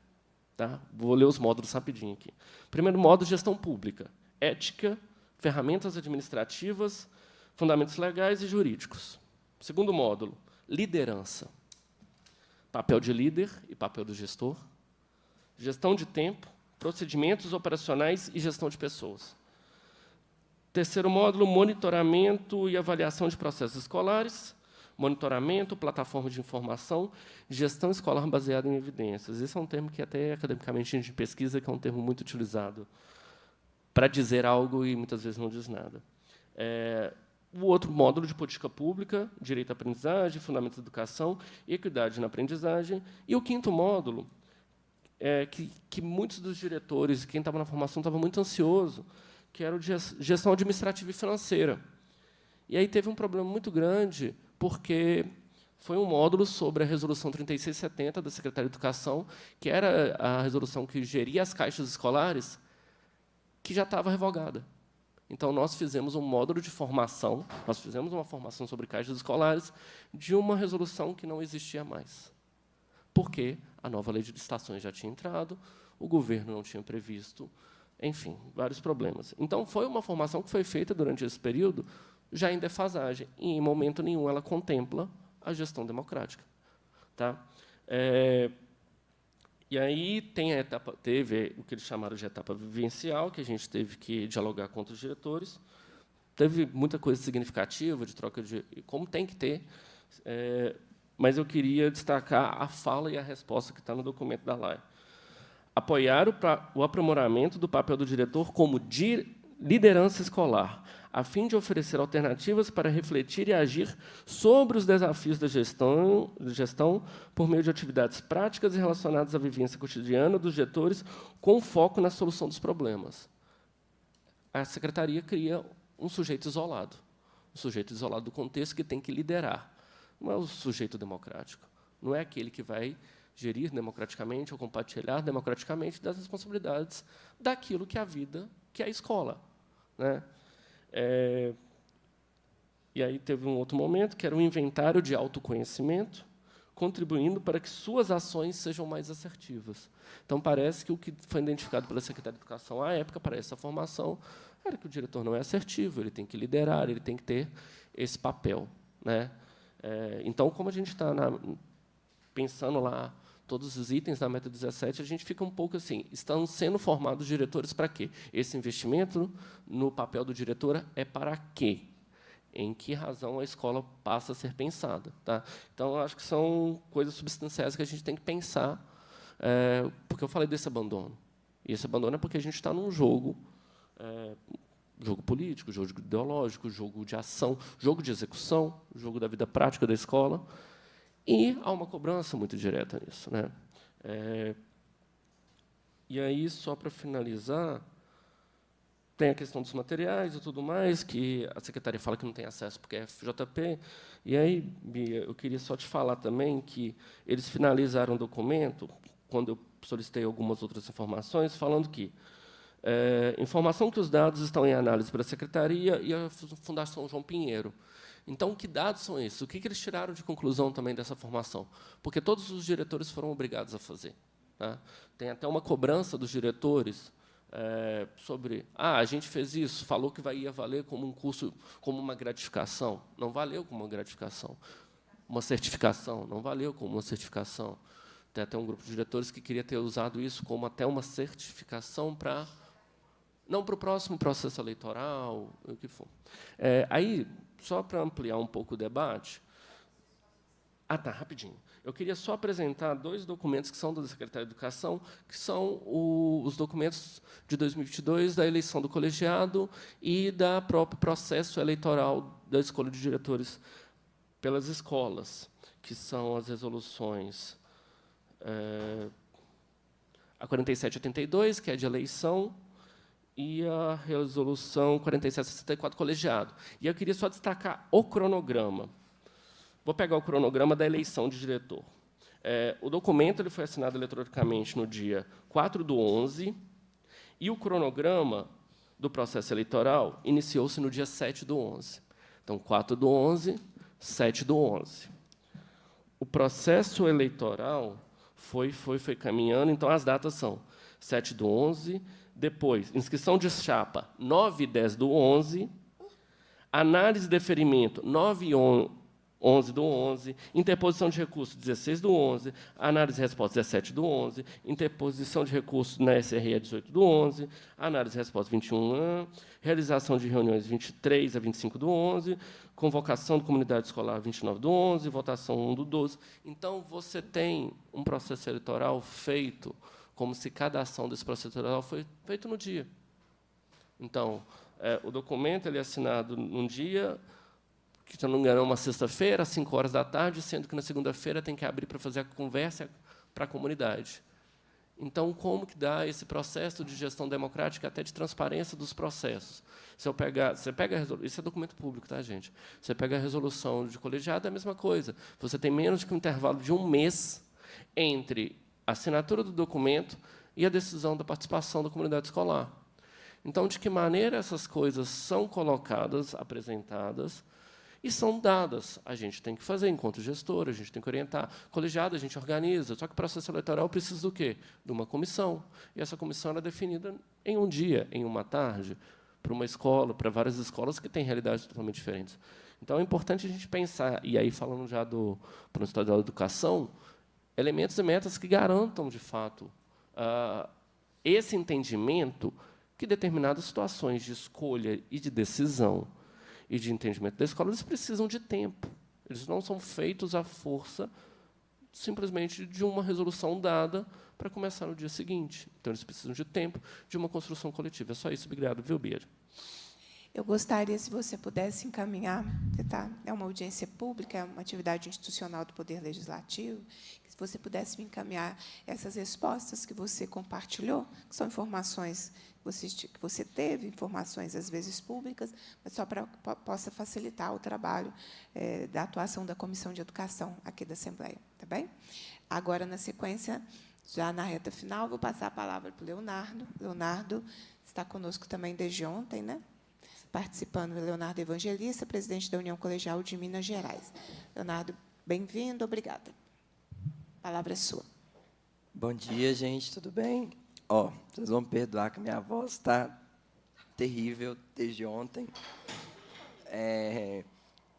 Tá? Vou ler os módulos rapidinho aqui. Primeiro módulo, gestão pública. Ética, ferramentas administrativas, fundamentos legais e jurídicos. Segundo módulo, liderança. Papel de líder e papel do gestor. Gestão de tempo, procedimentos operacionais e gestão de pessoas. Terceiro módulo, monitoramento e avaliação de processos escolares. Monitoramento, plataforma de informação, gestão escolar baseada em evidências. Esse é um termo que, até academicamente, a gente pesquisa, que é um termo muito utilizado para dizer algo e, muitas vezes, não diz nada. O outro módulo de política pública, direito à aprendizagem, fundamentos da educação e equidade na aprendizagem. E o quinto módulo, que muitos dos diretores, quem estava na formação, estava muito ansioso, que era o de gestão administrativa e financeira. E aí teve um problema muito grande, porque foi um módulo sobre a Resolução 3670 da Secretaria de Educação, que era a resolução que geria as caixas escolares, que já estava revogada. Então, nós fizemos um módulo de formação, nós fizemos uma formação sobre caixas escolares de uma resolução que não existia mais. Porque a nova lei de licitações já tinha entrado, o governo não tinha previsto, enfim, vários problemas. Então, foi uma formação que foi feita durante esse período, já em defasagem, e, em momento nenhum, ela contempla a gestão democrática. Tá? E aí teve o que eles chamaram de etapa vivencial, que a gente teve que dialogar com os diretores. Teve muita coisa significativa, de troca de... como tem que ter, mas eu queria destacar a fala e a resposta que está no documento da LAE. Apoiar o aprimoramento do papel do diretor como liderança escolar, a fim de oferecer alternativas para refletir e agir sobre os desafios da gestão por meio de atividades práticas e relacionadas à vivência cotidiana dos diretores, com foco na solução dos problemas. A secretaria cria um sujeito isolado do contexto que tem que liderar. Não é o sujeito democrático, não é aquele que vai gerir democraticamente ou compartilhar democraticamente das responsabilidades daquilo que é a vida, que é a escola, né? E aí teve um outro momento, que era um inventário de autoconhecimento, contribuindo para que suas ações sejam mais assertivas. Então, parece que o que foi identificado pela Secretaria de Educação à época para essa formação era que o diretor não é assertivo, ele tem que liderar, ele tem que ter esse papel, né? Então, como a gente está pensando lá todos os itens da Meta 17, a gente fica um pouco assim, estão sendo formados diretores para quê? Esse investimento no papel do diretor é para quê? Em que razão a escola passa a ser pensada? Tá? Então, eu acho que são coisas substanciais que a gente tem que pensar, porque eu falei desse abandono. E esse abandono é porque a gente está num jogo político, jogo ideológico, jogo de ação, jogo de execução, jogo da vida prática da escola, e há uma cobrança muito direta nisso, né? E aí, só para finalizar, tem a questão dos materiais e tudo mais, que a secretaria fala que não tem acesso porque é FJP. E aí, Bia, eu queria só te falar também que eles finalizaram o documento, quando eu solicitei algumas outras informações, falando que informação que os dados estão em análise pela secretaria e a Fundação João Pinheiro. Então, que dados são esses? O que eles tiraram de conclusão também dessa formação? Porque todos os diretores foram obrigados a fazer. Tá? Tem até uma cobrança dos diretores sobre... a gente fez isso, falou que ia valer como um curso, como uma gratificação. Não valeu como uma gratificação. Uma certificação, não valeu como uma certificação. Tem até um grupo de diretores que queria ter usado isso como até uma certificação para... não para o próximo processo eleitoral, o que for. Aí, só para ampliar um pouco o debate... tá, rapidinho. Eu queria só apresentar 2 documentos que são da Secretaria de Educação, que são os documentos de 2022 da eleição do colegiado e da próprio processo eleitoral da escolha de diretores pelas escolas, que são as resoluções a 4782, que é de eleição, e a resolução 4764, colegiado. E eu queria só destacar o cronograma. Vou pegar o cronograma da eleição de diretor. O documento ele foi assinado eletronicamente no dia 4/11, e o cronograma do processo eleitoral iniciou-se no dia 7/11. Então, 4/11, 7/11. O processo eleitoral foi caminhando, então as datas são 7/11, depois, inscrição de chapa, 9 e 10/11, análise e deferimento, 9 e 11/11, interposição de recurso, 16/11, análise e resposta, 17/11, interposição de recurso na SRE, 18/11, análise e resposta, 21/11, realização de reuniões, 23 a 25/11, convocação de comunidade escolar, 29/11, votação 1/12. Então, você tem um processo eleitoral feito como se cada ação desse processo eleitoral foi feito no dia. Então, o documento ele é assinado num dia, que, se não me engano, é uma sexta-feira, às 5 horas da tarde, sendo que, na segunda-feira, tem que abrir para fazer a conversa para a comunidade. Então, como que dá esse processo de gestão democrática, até de transparência dos processos? Se eu pegar, você pega isso é documento público, tá, gente? Você pega a resolução de colegiado, é a mesma coisa. Você tem menos que um intervalo de 1 mês entre a assinatura do documento e a decisão da participação da comunidade escolar. Então, de que maneira essas coisas são colocadas, apresentadas, e são dadas. A gente tem que fazer encontro gestor, a gente tem que orientar. Colegiado, a gente organiza. Só que o processo eleitoral precisa do quê? De uma comissão. E essa comissão era definida em um dia, em uma tarde, para uma escola, para várias escolas que têm realidades totalmente diferentes. Então, é importante a gente pensar, e aí, falando já do Plano Estadual de Educação, elementos e metas que garantam, de fato, esse entendimento que determinadas situações de escolha e de decisão e de entendimento da escola, eles precisam de tempo. Eles não são feitos à força simplesmente de uma resolução dada para começar no dia seguinte. Então, eles precisam de tempo, de uma construção coletiva. É só isso. Obrigado, viu, Bia?
Eu gostaria, se você pudesse encaminhar, tá? É uma audiência pública, é uma atividade institucional do Poder Legislativo, se você pudesse me encaminhar essas respostas que você compartilhou, que são informações que você teve, informações, às vezes, públicas, mas só para possa facilitar o trabalho da atuação da Comissão de Educação aqui da Assembleia. Tá bem? Agora, na sequência, já na reta final, vou passar a palavra para o Leonardo. Leonardo está conosco também desde ontem, né? Participando, Leonardo Evangelista, presidente da União Colegial de Minas Gerais. Leonardo, bem-vindo, obrigada. A palavra é sua.
Bom dia, gente, tudo bem? Vocês vão me perdoar que a minha voz está terrível desde ontem.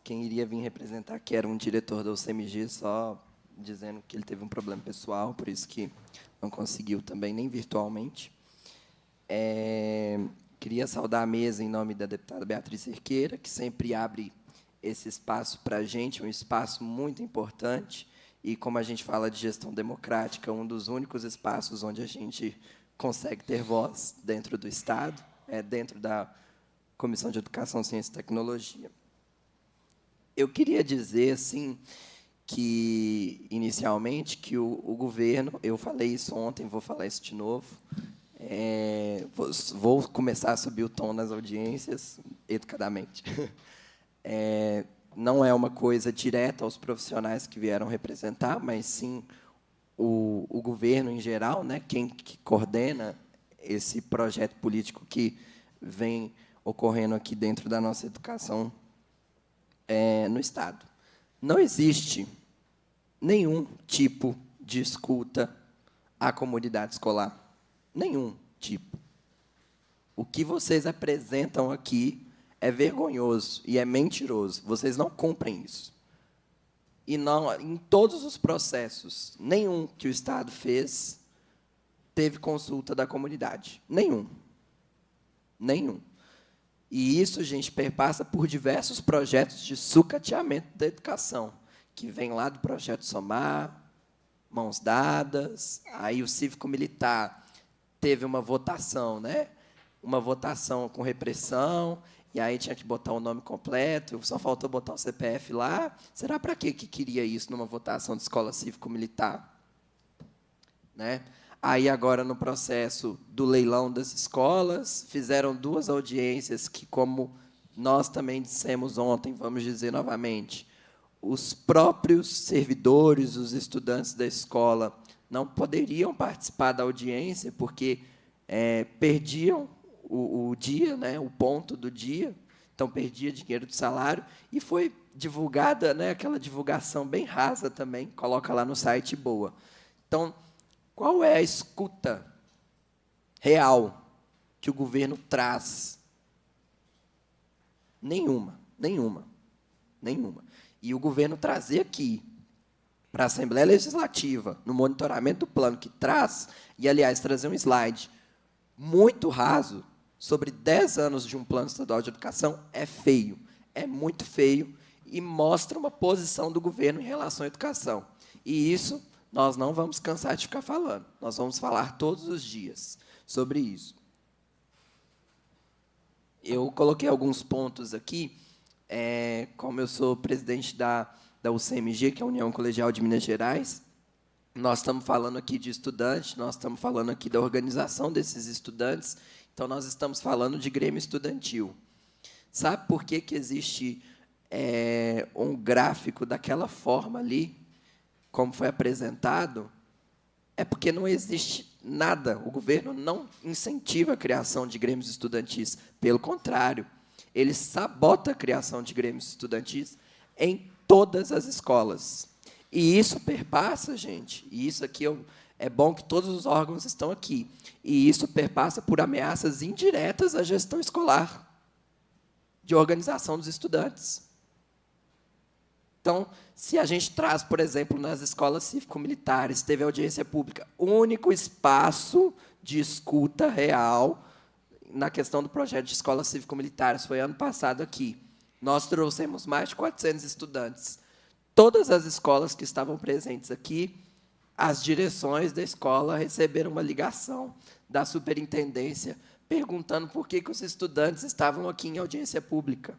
Quem iria vir representar aqui era um diretor da UCMG, só dizendo que ele teve um problema pessoal, por isso que não conseguiu também, nem virtualmente. Queria saudar a mesa em nome da deputada Beatriz Cerqueira, que sempre abre esse espaço para a gente, um espaço muito importante, e, como a gente fala de gestão democrática, um dos únicos espaços onde a gente consegue ter voz dentro do Estado, dentro da Comissão de Educação, Ciência e Tecnologia. Eu queria dizer, assim, que, inicialmente, que o governo, eu falei isso ontem, vou falar isso de novo, vou começar a subir o tom nas audiências, educadamente. Não é uma coisa direta aos profissionais que vieram representar, mas, sim, o governo em geral, né, quem que coordena esse projeto político que vem ocorrendo aqui dentro da nossa educação no Estado. Não existe nenhum tipo de escuta à comunidade escolar. Nenhum tipo. O que vocês apresentam aqui é vergonhoso e é mentiroso. Vocês não cumprem isso. E não, em todos os processos, nenhum que o Estado fez teve consulta da comunidade. Nenhum. Nenhum. E isso, gente, perpassa por diversos projetos de sucateamento da educação, que vem lá do projeto Somar, Mãos Dadas, aí o cívico-militar teve uma votação, né? Uma votação com repressão, e aí tinha que botar o nome completo, só faltou botar o CPF lá. Será para quê que queria isso numa votação de escola cívico-militar? Né? Aí, agora, no processo do leilão das escolas, fizeram 2 audiências que, como nós também dissemos ontem, vamos dizer novamente, os próprios servidores, os estudantes da escola, não poderiam participar da audiência, porque perdiam o dia, né, o ponto do dia, então perdia dinheiro do salário, e foi divulgada, né, aquela divulgação bem rasa também, coloca lá no site boa. Então, qual é a escuta real que o governo traz? Nenhuma, nenhuma, nenhuma. E o governo trazer aqui, para a Assembleia Legislativa, no monitoramento do plano que traz, e, aliás, trazer um slide muito raso, sobre 10 anos de um plano estadual de educação, é feio, é muito feio, e mostra uma posição do governo em relação à educação. E isso nós não vamos cansar de ficar falando, nós vamos falar todos os dias sobre isso. Eu coloquei alguns pontos aqui, como eu sou presidente da UCMG, que é a União Colegial de Minas Gerais, nós estamos falando aqui de estudante, nós estamos falando aqui da organização desses estudantes, então nós estamos falando de grêmio estudantil. Sabe por que existe um gráfico daquela forma ali, como foi apresentado? É porque não existe nada, o governo não incentiva a criação de grêmios estudantis, pelo contrário, ele sabota a criação de grêmios estudantis em todas as escolas. E isso perpassa, gente, e isso aqui é bom que todos os órgãos estão aqui, e isso perpassa por ameaças indiretas à gestão escolar, de organização dos estudantes. Então, se a gente traz, por exemplo, nas escolas cívico-militares, teve audiência pública, o único espaço de escuta real na questão do projeto de escolas cívico-militares foi ano passado aqui. Nós trouxemos mais de 400 estudantes. Todas as escolas que estavam presentes aqui, as direções da escola receberam uma ligação da superintendência perguntando por que os estudantes estavam aqui em audiência pública.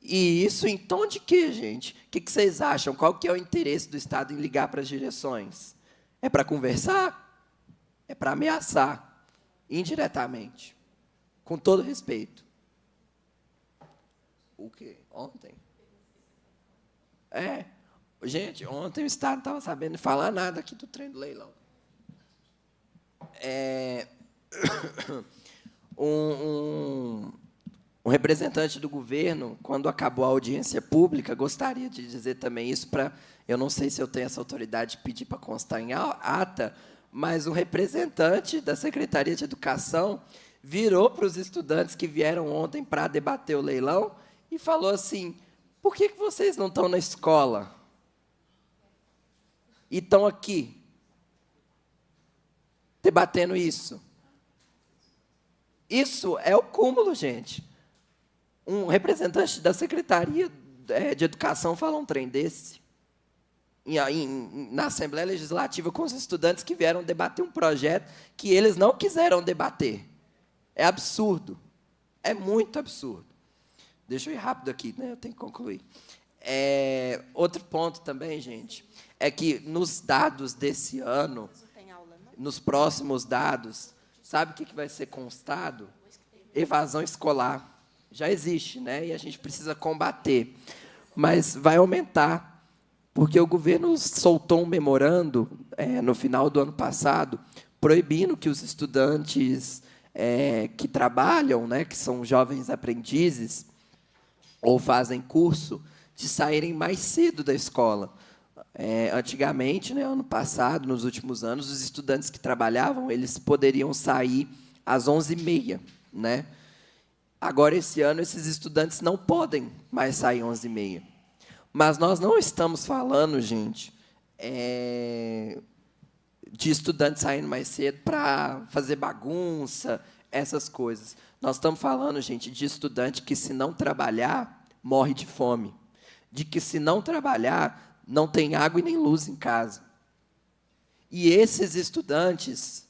E isso em tom de quê, gente? O que vocês acham? Qual que é o interesse do Estado em ligar para as direções? É para conversar? É para ameaçar, indiretamente, com todo respeito. O quê? Ontem? Gente, ontem o Estado não estava sabendo falar nada aqui do trem do leilão. Um representante do governo, quando acabou a audiência pública, gostaria de dizer também isso para... Eu não sei se eu tenho essa autoridade de pedir para constar em ata, mas um representante da Secretaria de Educação virou para os estudantes que vieram ontem para debater o leilão e falou assim, por que vocês não estão na escola? E estão aqui, debatendo isso. Isso é o cúmulo, gente. Um representante da Secretaria de Educação fala um trem desse. Na Assembleia Legislativa, com os estudantes que vieram debater um projeto que eles não quiseram debater. É absurdo. É muito absurdo. Deixa eu ir rápido aqui, né? Eu tenho que concluir. Outro ponto também, gente, é que nos dados desse ano, nos próximos dados, sabe o que vai ser constado? Evasão escolar. Já existe, né? E a gente precisa combater. Mas vai aumentar, porque o governo soltou um memorando, no final do ano passado, proibindo que os estudantes que trabalham, né, que são jovens aprendizes, ou fazem curso, de saírem mais cedo da escola. Antigamente, né, ano passado, nos últimos anos, os estudantes que trabalhavam, eles poderiam sair às 11h30, né? Agora, esse ano, esses estudantes não podem mais sair às 11h30. Mas nós não estamos falando, gente, de estudantes saindo mais cedo para fazer bagunça, essas coisas. Nós estamos falando, gente, de estudante que, se não trabalhar, morre de fome. De que, se não trabalhar, não tem água e nem luz em casa. E esses estudantes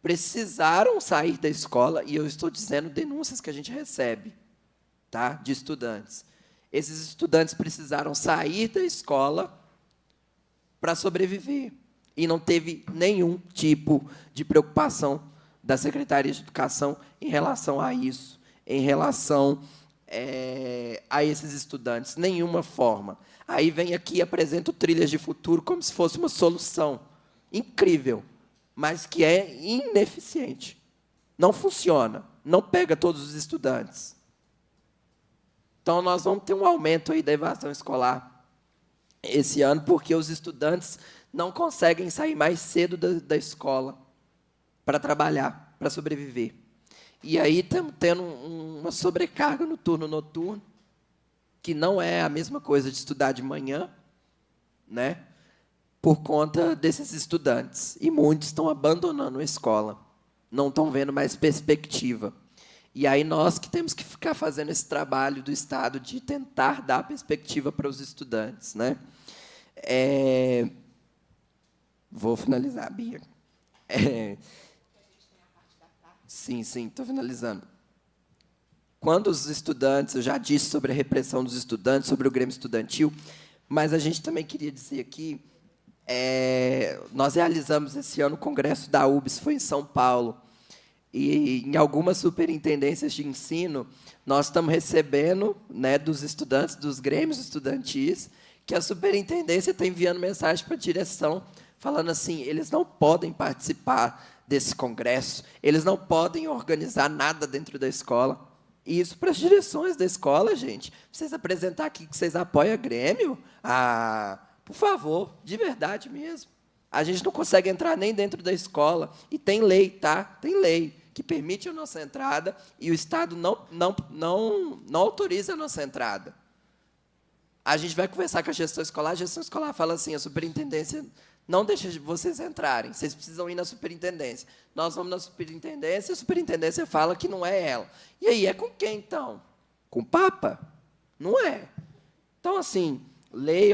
precisaram sair da escola, e eu estou dizendo denúncias que a gente recebe, tá, de estudantes. Esses estudantes precisaram sair da escola para sobreviver. E não teve nenhum tipo de preocupação da Secretaria de Educação em relação a isso, em relação a esses estudantes, nenhuma forma. Aí vem aqui e apresenta o Trilhas de Futuro como se fosse uma solução incrível, mas que é ineficiente. Não funciona, não pega todos os estudantes. Então, nós vamos ter um aumento aí da evasão escolar esse ano, porque os estudantes não conseguem sair mais cedo da escola para trabalhar, para sobreviver. E aí estamos tendo uma sobrecarga no turno noturno, que não é a mesma coisa de estudar de manhã, né? Por conta desses estudantes. E muitos estão abandonando a escola, não estão vendo mais perspectiva. E aí nós que temos que ficar fazendo esse trabalho do Estado de tentar dar perspectiva para os estudantes, né? Vou finalizar, Bia. Sim, estou finalizando. Quando os estudantes, eu já disse sobre a repressão dos estudantes, sobre o Grêmio Estudantil, mas a gente também queria dizer aqui Nós realizamos esse ano o congresso da UBS, foi em São Paulo, e em algumas superintendências de ensino, nós estamos recebendo, né, dos estudantes, dos grêmios estudantis, que a superintendência está enviando mensagem para a direção, falando assim, eles não podem participar desse congresso, eles não podem organizar nada dentro da escola. E isso para as direções da escola, gente. Vocês apresentar aqui que vocês apoiam Grêmio? Por favor, de verdade mesmo. A gente não consegue entrar nem dentro da escola. E tem lei, tá? Tem lei que permite a nossa entrada e o Estado não autoriza a nossa entrada. A gente vai conversar com a gestão escolar fala assim, a superintendência não deixa vocês entrarem, vocês precisam ir na superintendência. Nós vamos na superintendência, a superintendência fala que não é ela. E aí, é com quem, então? Com o Papa? Não é. Então, assim, lei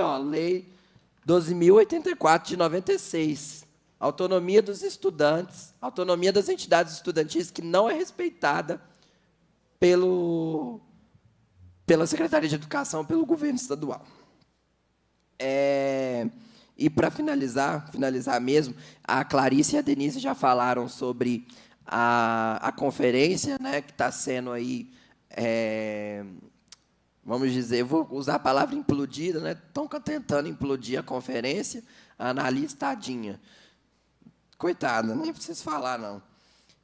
12.084, de 96, autonomia dos estudantes, autonomia das entidades estudantis, que não é respeitada pela Secretaria de Educação, pelo governo estadual. E, para finalizar mesmo, a Clarice e a Denise já falaram sobre a conferência, né, que está sendo aí, vamos dizer, vou usar a palavra implodida, né? Estão tentando implodir a conferência, a Annalise, tadinha. Coitada, nem preciso falar, não.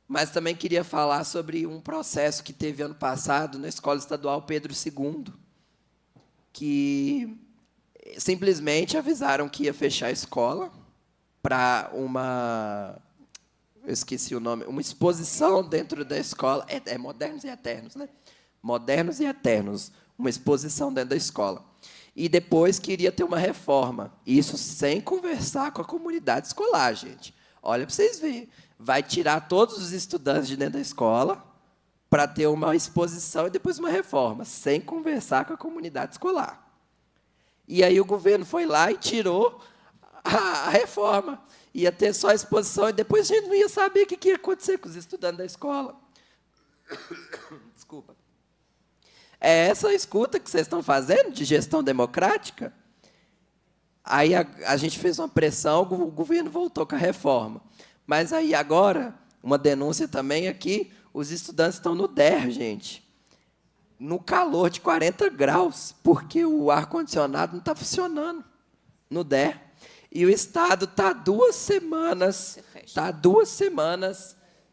Mas também queria falar sobre um processo que teve ano passado na Escola Estadual Pedro II, que simplesmente avisaram que ia fechar a escola para eu esqueci o nome, uma exposição dentro da escola, Modernos e Eternos, né? Modernos e Eternos, uma exposição dentro da escola. E depois queria ter uma reforma, isso sem conversar com a comunidade escolar, gente. Olha para vocês verem, vai tirar todos os estudantes de dentro da escola para ter uma exposição e depois uma reforma, sem conversar com a comunidade escolar. E aí o governo foi lá e tirou a reforma. Ia ter só a exposição e depois a gente não ia saber o que ia acontecer com os estudantes da escola. Desculpa. É essa escuta que vocês estão fazendo de gestão democrática? Aí a gente fez uma pressão, o governo voltou com a reforma. Mas aí agora, uma denúncia também aqui, os estudantes estão no DER, gente, no calor de 40 graus, porque o ar-condicionado não está funcionando no DER. E o Estado está 2 semanas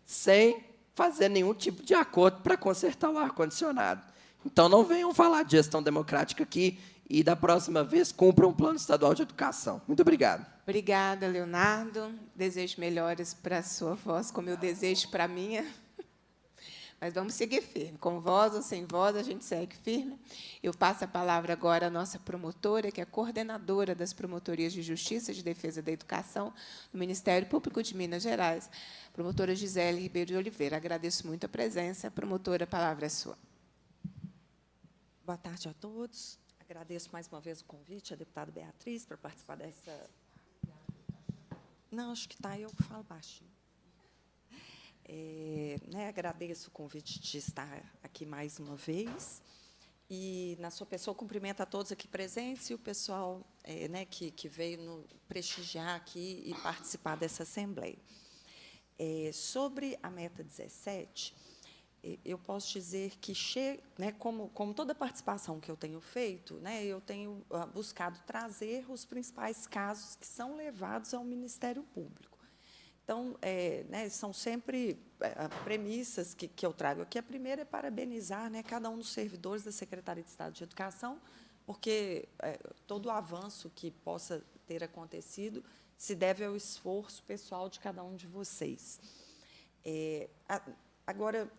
sem fazer nenhum tipo de acordo para consertar o ar-condicionado. Então, não venham falar de gestão democrática aqui e, da próxima vez, cumpram um plano estadual de educação. Muito obrigado.
Obrigada, Leonardo. Desejo melhores para a sua voz, como eu desejo para a minha. Mas vamos seguir firme. Com voz ou sem voz, a gente segue firme. Eu passo a palavra agora à nossa promotora, que é coordenadora das Promotorias de Justiça e de Defesa da Educação do Ministério Público de Minas Gerais, promotora Gisele Ribeiro de Oliveira. Agradeço muito a presença. Promotora, a palavra é sua.
Boa tarde a todos. Agradeço mais uma vez o convite à deputada Beatriz para participar dessa... Não, acho que está, eu falo baixinho. Agradeço o convite de estar aqui mais uma vez. E, na sua pessoa, cumprimento a todos aqui presentes e o pessoal que veio prestigiar aqui e participar dessa Assembleia. Sobre a meta 17, eu posso dizer que, como toda participação que eu tenho feito, eu tenho buscado trazer os principais casos que são levados ao Ministério Público. Então, são sempre premissas que eu trago aqui. A primeira é parabenizar cada um dos servidores da Secretaria de Estado de Educação, porque todo o avanço que possa ter acontecido se deve ao esforço pessoal de cada um de vocês. Agora,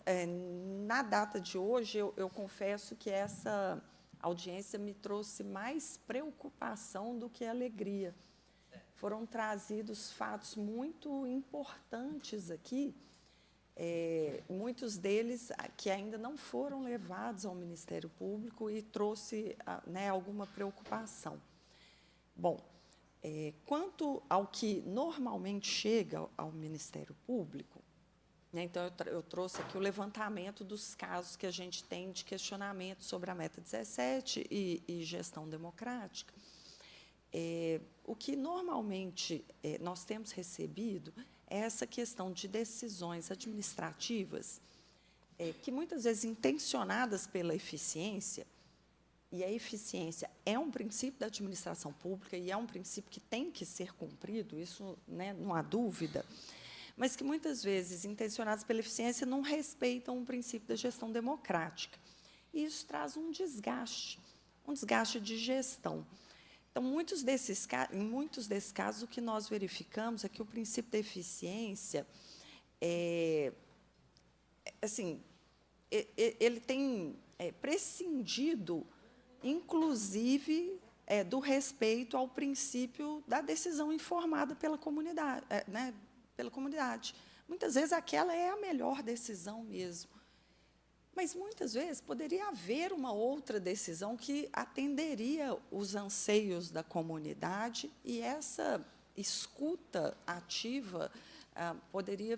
na data de hoje, eu confesso que essa audiência me trouxe mais preocupação do que alegria. Foram trazidos fatos muito importantes aqui, muitos deles que ainda não foram levados ao Ministério Público e trouxe alguma preocupação. Bom, quanto ao que normalmente chega ao Ministério Público, então, eu trouxe aqui o levantamento dos casos que a gente tem de questionamento sobre a meta 17 e gestão democrática. o que normalmente nós temos recebido é essa questão de decisões administrativas, que muitas vezes intencionadas pela eficiência, e a eficiência é um princípio da administração pública e é um princípio que tem que ser cumprido, isso, né, não há dúvida, mas que muitas vezes, intencionadas pela eficiência, não respeitam o princípio da gestão democrática. E isso traz um desgaste de gestão. Então, em muitos desses casos, o que nós verificamos é que o princípio da eficiência, ele tem prescindido, inclusive, do respeito ao princípio da decisão informada pela comunidade, Muitas vezes, aquela é a melhor decisão mesmo. Mas, muitas vezes, poderia haver uma outra decisão que atenderia os anseios da comunidade e essa escuta ativa poderia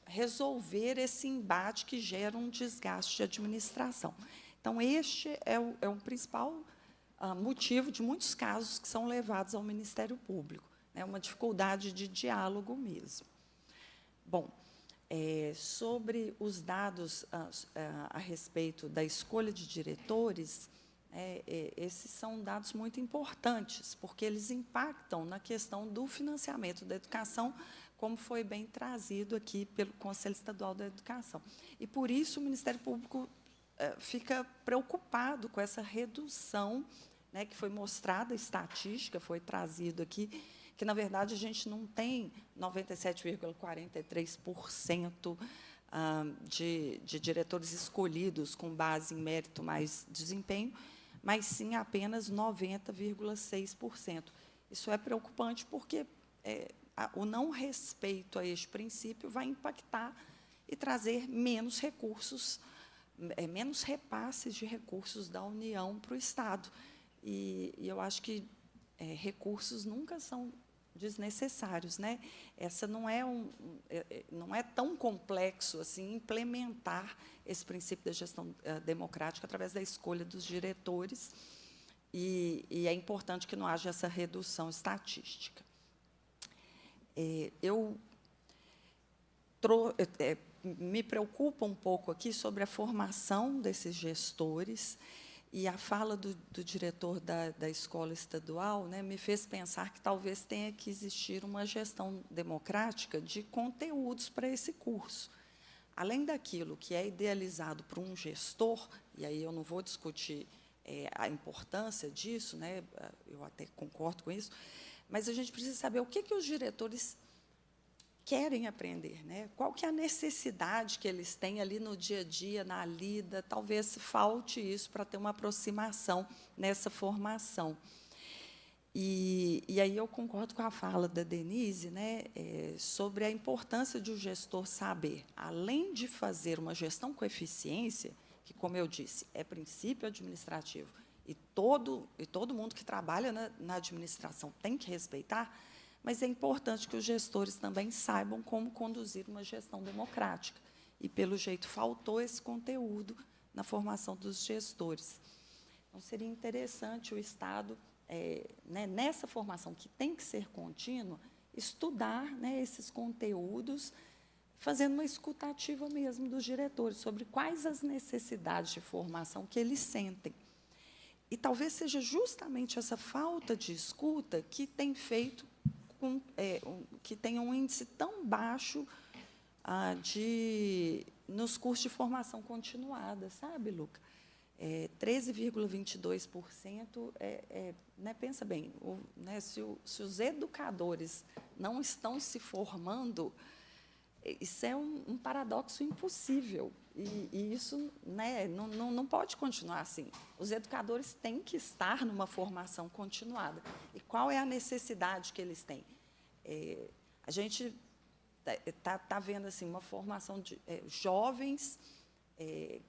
resolver esse embate que gera um desgaste de administração. Então, este é o principal motivo de muitos casos que são levados ao Ministério Público, né, uma dificuldade de diálogo mesmo. Bom, sobre os dados a respeito da escolha de diretores, esses são dados muito importantes, porque eles impactam na questão do financiamento da educação, como foi bem trazido aqui pelo Conselho Estadual da Educação. E, por isso, o Ministério Público fica preocupado com essa redução, né, que foi mostrada, a estatística foi trazido aqui, que, na verdade, a gente não tem 97,43% de diretores escolhidos com base em mérito mais desempenho, mas, sim, apenas 90,6%. Isso é preocupante porque o não respeito a este princípio vai impactar e trazer menos recursos, menos repasses de recursos da União para o Estado. E eu acho que recursos nunca são desnecessários, né? Essa não é tão complexo assim implementar esse princípio da gestão democrática através da escolha dos diretores, e é importante que não haja essa redução estatística. Me preocupa um pouco aqui sobre a formação desses gestores. E a fala do diretor da escola estadual, né, me fez pensar que talvez tenha que existir uma gestão democrática de conteúdos para esse curso. Além daquilo que é idealizado por um gestor, e aí eu não vou discutir a importância disso, né, eu até concordo com isso, mas a gente precisa saber o que os diretores querem aprender, né? Qual que é a necessidade que eles têm ali no dia a dia, na lida, talvez falte isso para ter uma aproximação nessa formação. E aí eu concordo com a fala da Denise, né, sobre a importância de o gestor saber, além de fazer uma gestão com eficiência, que, como eu disse, é princípio administrativo, e todo mundo que trabalha na administração tem que respeitar, mas é importante que os gestores também saibam como conduzir uma gestão democrática. E, pelo jeito, faltou esse conteúdo na formação dos gestores. Então, seria interessante o Estado, nessa formação que tem que ser contínua, estudar, né, esses conteúdos, fazendo uma escuta ativa mesmo dos diretores sobre quais as necessidades de formação que eles sentem. E talvez seja justamente essa falta de escuta que tem feito que tem um índice tão baixo nos cursos de formação continuada, sabe, Luca? 13,22%. Né, pensa bem, né, se os educadores não estão se formando, isso é um paradoxo impossível. E isso, né, não pode continuar assim. Os educadores têm que estar numa formação continuada. E qual é a necessidade que eles têm? A gente está vendo assim, uma formação de jovens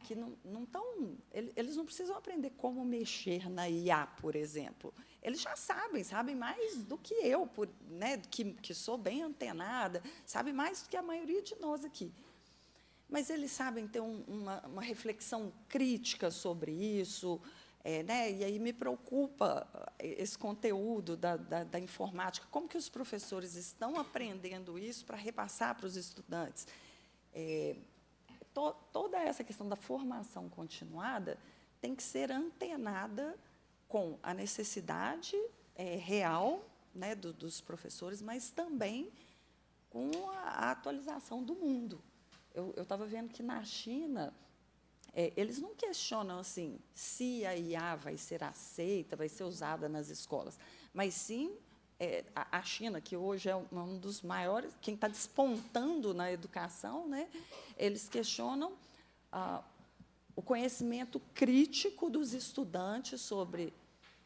que não estão... Eles não precisam aprender como mexer na IA, por exemplo. Eles já sabem mais do que eu, né, que sou bem antenada, sabem mais do que a maioria de nós aqui. Mas eles sabem ter uma reflexão crítica sobre isso, Né, e aí me preocupa esse conteúdo da informática, como que os professores estão aprendendo isso para repassar para os estudantes. Toda essa questão da formação continuada tem que ser antenada com a necessidade real, né, dos professores, mas também com a atualização do mundo. Eu estava vendo que, na China, eles não questionam assim, se a IA vai ser aceita, vai ser usada nas escolas, mas sim a China, que hoje é um dos maiores, quem está despontando na educação, né, eles questionam o conhecimento crítico dos estudantes sobre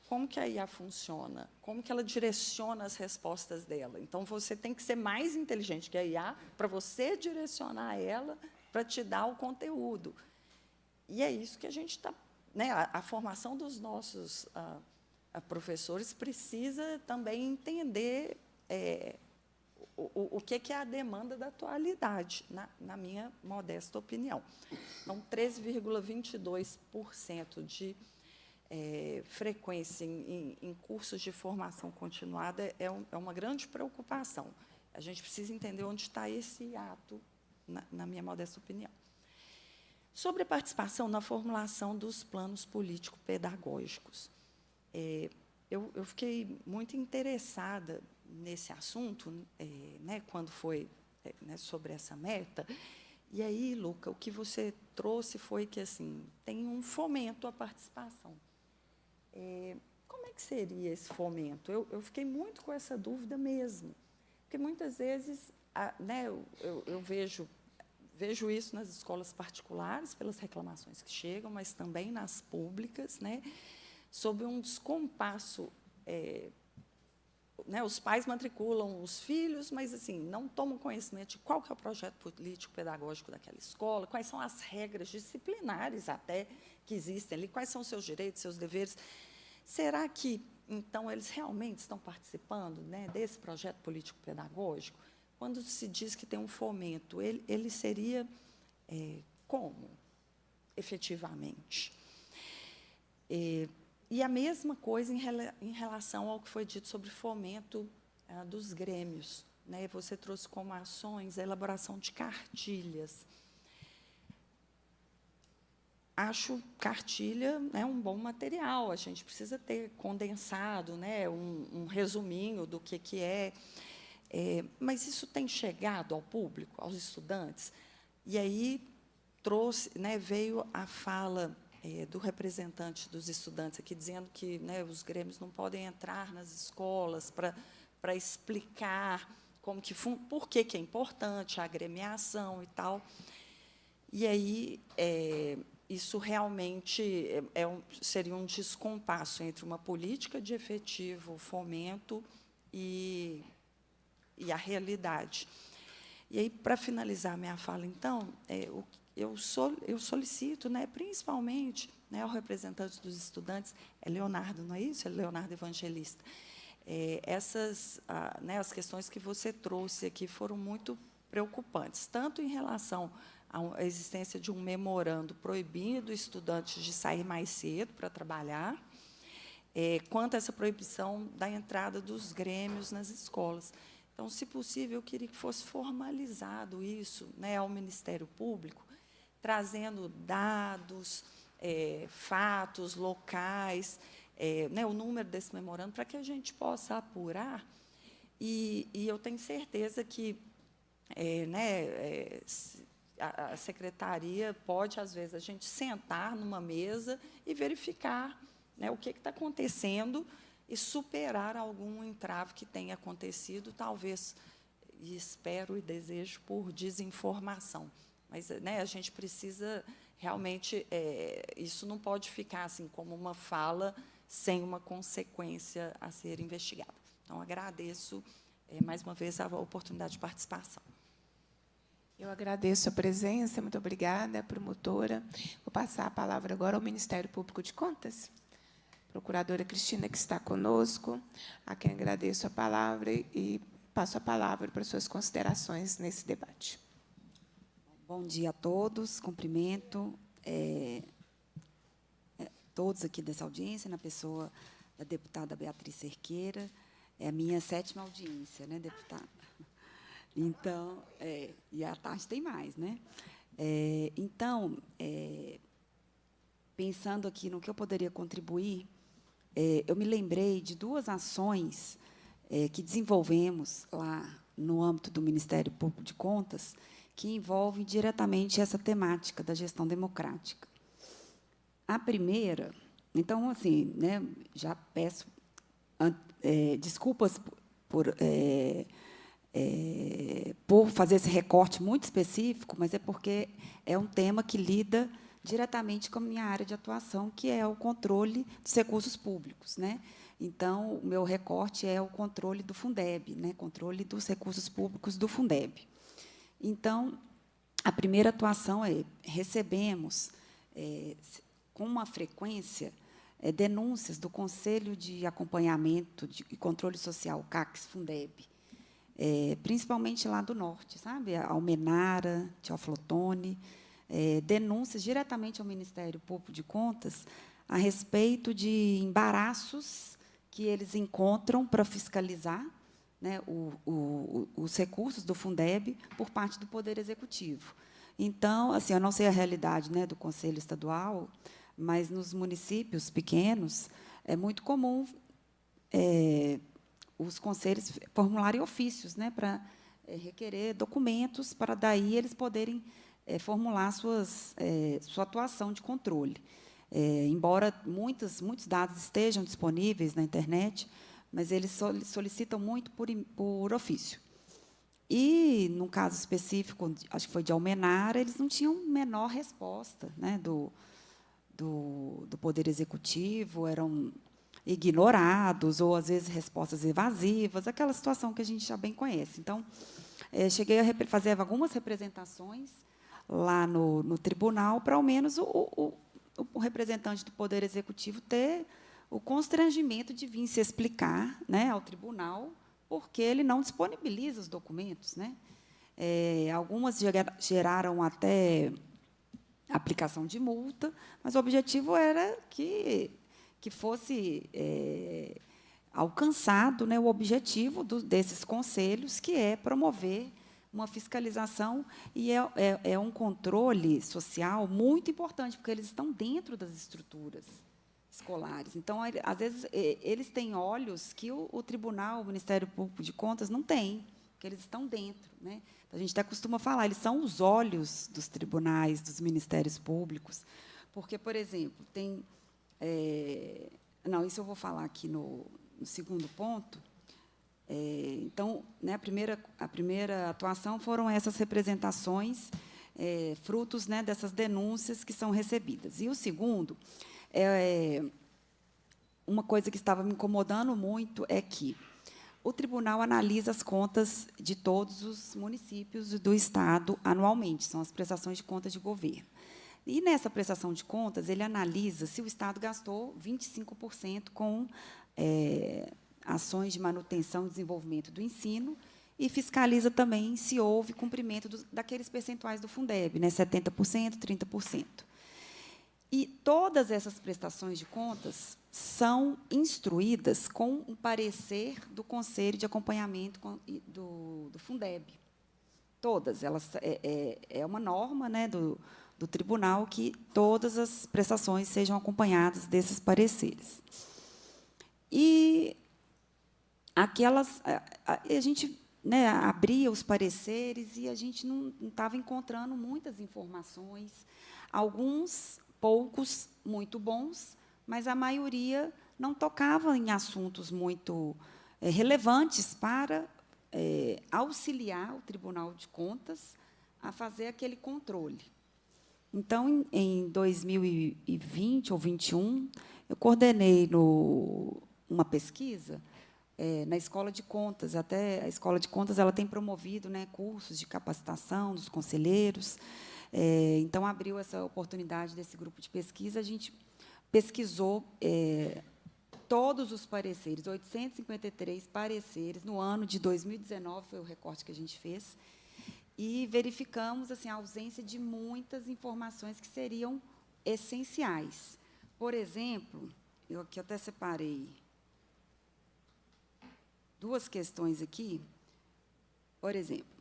como que a IA funciona, como que ela direciona as respostas dela. Então, você tem que ser mais inteligente que a IA para você direcionar ela para te dar o conteúdo. E é isso que a gente está... Né, a formação dos nossos professores precisa também entender o que é a demanda da atualidade, na minha modesta opinião. Então, 13,22% de frequência em cursos de formação continuada é uma grande preocupação. A gente precisa entender onde está esse hiato, na minha modesta opinião. Sobre a participação na formulação dos planos político-pedagógicos, eu fiquei muito interessada nesse assunto, né, quando foi sobre essa meta. E aí, Luca, o que você trouxe foi que assim, tem um fomento à participação. Como é que seria esse fomento? Eu fiquei muito com essa dúvida mesmo, porque muitas vezes né, eu vejo isso nas escolas particulares, pelas reclamações que chegam, mas também nas públicas, né, sobre um descompasso. Né, os pais matriculam os filhos, mas assim, não tomam conhecimento de qual que é o projeto político-pedagógico daquela escola, quais são as regras disciplinares até que existem ali, quais são os seus direitos, seus deveres. Será que, então, eles realmente estão participando, né, desse projeto político-pedagógico? Quando se diz que tem um fomento, ele seria como, efetivamente? E a mesma coisa em relação ao que foi dito sobre fomento dos grêmios, né? Você trouxe como ações a elaboração de cartilhas. Acho cartilha, né, um bom material, a gente precisa ter condensado, né, um resuminho do que é. Mas isso tem chegado ao público, aos estudantes? E aí né, veio a fala do representante dos estudantes aqui, dizendo que, né, os grêmios não podem entrar nas escolas para explicar por que é importante a agremiação e tal. E aí, isso realmente seria um descompasso entre uma política de efetivo fomento e a realidade. E aí, para finalizar minha fala, então, eu solicito, né, principalmente, né, ao representante dos estudantes, Leonardo, não é isso? Leonardo Evangelista. Né, as questões que você trouxe aqui foram muito preocupantes, tanto em relação à existência de um memorando proibindo estudantes de sair mais cedo para trabalhar, quanto a essa proibição da entrada dos grêmios nas escolas. Então, se possível, eu queria que fosse formalizado isso, né, ao Ministério Público, trazendo dados, fatos locais, né, o número desse memorando, para que a gente possa apurar. E eu tenho certeza que né, a secretaria pode, às vezes, a gente sentar numa mesa e verificar, né, o que está acontecendo e superar algum entrave que tenha acontecido, talvez, e espero e desejo, por desinformação. Mas, né, a gente precisa, realmente, isso não pode ficar assim como uma fala sem uma consequência a ser investigada. Então, agradeço, mais uma vez, a oportunidade de participação.
Eu agradeço a presença, muito obrigada, promotora. Vou passar a palavra agora ao Ministério Público de Contas. Procuradora Cristina, que está conosco, a quem agradeço a palavra e passo a palavra para suas considerações nesse debate.
Bom dia a todos, cumprimento. todos aqui dessa audiência, na pessoa da deputada Beatriz Cerqueira. É a minha 7ª audiência, né, deputada? Então, e à tarde tem mais, né? Então, pensando aqui no que eu poderia contribuir, eu me lembrei de 2 ações que desenvolvemos lá no âmbito do Ministério Público de Contas, que envolvem diretamente essa temática da gestão democrática. A primeira, então, assim, né, já peço desculpas por fazer esse recorte muito específico, mas é porque é um tema que lida diretamente com a minha área de atuação, que é o controle dos recursos públicos, né? Então, o meu recorte é o controle do Fundeb, né? Controle dos recursos públicos do Fundeb. Então, a primeira atuação recebemos, com uma frequência, denúncias do Conselho de Acompanhamento e Controle Social, CACS-Fundeb, principalmente lá do norte, sabe? Almenara, Teoflotone, denúncias diretamente ao Ministério Público de Contas a respeito de embaraços que eles encontram para fiscalizar, né, os recursos do Fundeb por parte do Poder Executivo. Então, assim, eu não sei a realidade, né, do Conselho Estadual, mas nos municípios pequenos é muito comum os conselhos formularem ofícios, né, para requerer documentos para daí eles poderem formular sua atuação de controle. Embora muitos dados estejam disponíveis na internet, mas eles solicitam muito por ofício. E, no caso específico, acho que foi de Almenara, eles não tinham menor resposta, né, do Poder Executivo, eram ignorados, ou, às vezes, respostas evasivas, aquela situação que a gente já bem conhece. Então, cheguei a fazer algumas representações lá no tribunal, para, ao menos, o representante do Poder Executivo ter o constrangimento de vir se explicar, né, ao tribunal, porque ele não disponibiliza os documentos, né? Algumas geraram até aplicação de multa, mas o objetivo era que fosse alcançado, né, o objetivo desses conselhos, que é promover uma fiscalização e é um controle social muito importante, porque eles estão dentro das estruturas escolares. Então, às vezes, eles têm olhos que o tribunal, o Ministério Público de Contas, não tem, porque eles estão dentro, né? A gente até costuma falar, eles são os olhos dos tribunais, dos ministérios públicos, porque, por exemplo, tem... não, isso eu vou falar aqui no segundo ponto. Então, né, a primeira atuação foram essas representações, frutos, né, dessas denúncias que são recebidas. E o segundo, uma coisa que estava me incomodando muito é que o tribunal analisa as contas de todos os municípios do Estado anualmente, são as prestações de contas de governo. E, nessa prestação de contas, ele analisa se o Estado gastou 25% com ações de manutenção e desenvolvimento do ensino, e fiscaliza também se houve cumprimento daqueles percentuais do Fundeb, né, 70%, 30%. E todas essas prestações de contas são instruídas com um parecer do Conselho de Acompanhamento do Fundeb. Todas. Elas, é uma norma, né, do tribunal que todas as prestações sejam acompanhadas desses pareceres. E a gente, né, abria os pareceres e a gente não estava encontrando muitas informações, poucos muito bons, mas a maioria não tocava em assuntos muito relevantes para auxiliar o Tribunal de Contas a fazer aquele controle. Então, em 2020 ou 2021, eu coordenei uma pesquisa na Escola de Contas. Até a Escola de Contas ela tem promovido, né, cursos de capacitação dos conselheiros. Então, abriu essa oportunidade desse grupo de pesquisa. A gente pesquisou todos os pareceres, 853 pareceres, no ano de 2019, foi o recorte que a gente fez, e verificamos, assim, a ausência de muitas informações que seriam essenciais. Por exemplo, eu aqui até separei duas questões aqui. Por exemplo,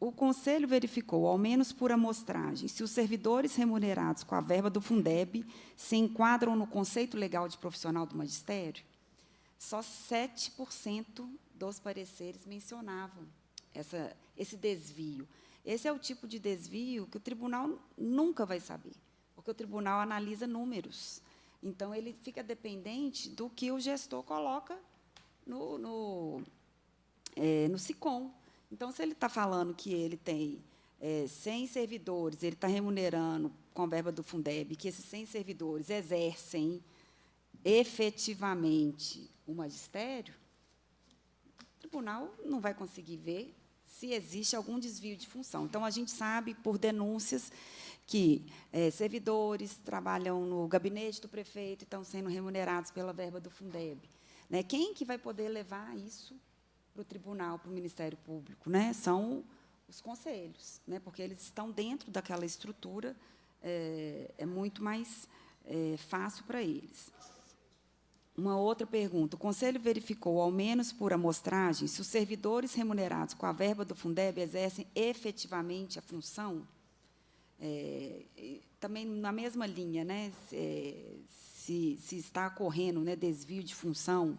o Conselho verificou, ao menos por amostragem, se os servidores remunerados com a verba do Fundeb se enquadram no conceito legal de profissional do magistério. Só 7% dos pareceres mencionavam esse desvio. Esse é o tipo de desvio que o tribunal nunca vai saber, porque o tribunal analisa números. Então, ele fica dependente do que o gestor coloca no SICOM. Então, se ele está falando que ele tem 100 servidores, ele está remunerando com a verba do Fundeb, que esses 100 servidores exercem efetivamente o magistério, o tribunal não vai conseguir ver se existe algum desvio de função. Então, a gente sabe, por denúncias, que servidores trabalham no gabinete do prefeito e estão sendo remunerados pela verba do Fundeb. Né? Quem que vai poder levar isso para o tribunal, para o Ministério Público? Né? São os conselhos, né? Porque eles estão dentro daquela estrutura, é muito mais fácil para eles. Uma outra pergunta. O Conselho verificou, ao menos por amostragem, se os servidores remunerados com a verba do Fundeb exercem efetivamente a função? Também na mesma linha, né? Se está ocorrendo, né, desvio de função.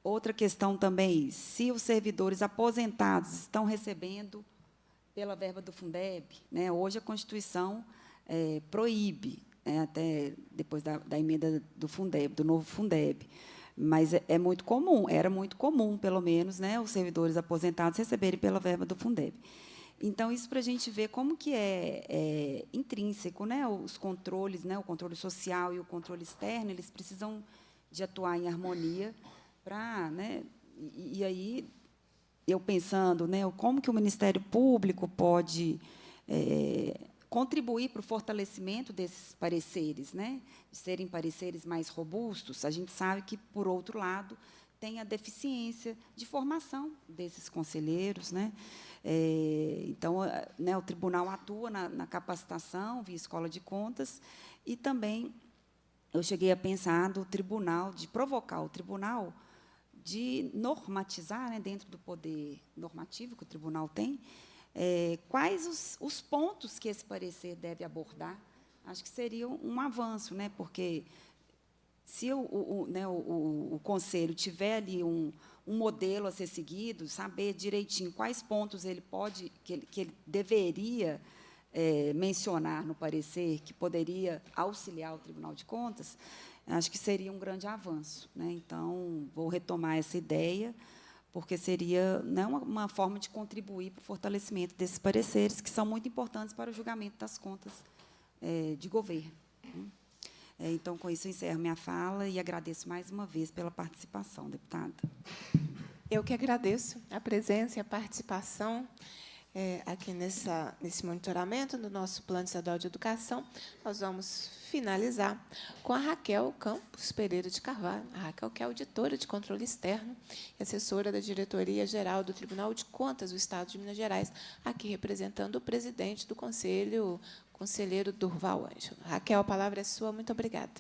Outra questão também, se os servidores aposentados estão recebendo pela verba do Fundeb. Né? Hoje, a Constituição proíbe, até depois da emenda do Fundeb, do novo Fundeb. Mas é muito comum, era muito comum, pelo menos, né, os servidores aposentados receberem pela verba do Fundeb. Então, isso para a gente ver como que é intrínseco, né, os controles, né, o controle social e o controle externo, eles precisam de atuar em harmonia para, né, e aí eu pensando, né, como que o Ministério Público pode contribuir para o fortalecimento desses pareceres, né, de serem pareceres mais robustos. A gente sabe que, por outro lado, tem a deficiência de formação desses conselheiros, né? Então, né, o tribunal atua na capacitação via escola de contas e também eu cheguei a pensar do tribunal, de provocar o tribunal de normatizar, né, dentro do poder normativo que o tribunal tem, quais os pontos que esse parecer deve abordar. Acho que seria um avanço, né, porque se o Conselho tiver ali um modelo a ser seguido, saber direitinho quais pontos ele pode, que ele deveria mencionar no parecer, que poderia auxiliar o Tribunal de Contas, acho que seria um grande avanço. Né? Então, vou retomar essa ideia, porque seria, né, uma forma de contribuir para o fortalecimento desses pareceres, que são muito importantes para o julgamento das contas de governo. Então, com isso, eu encerro minha fala e agradeço mais uma vez pela participação, deputada.
Eu que agradeço a presença e a participação aqui nesse monitoramento do nosso Plano Estadual de Educação. Nós vamos finalizar com a Raquel Campos Pereira de Carvalho. A Raquel, que é auditora de controle externo e assessora da Diretoria-Geral do Tribunal de Contas do Estado de Minas Gerais, aqui representando o presidente do Conselho, conselheiro Durval Ângelo. Raquel, a palavra é sua. Muito obrigada.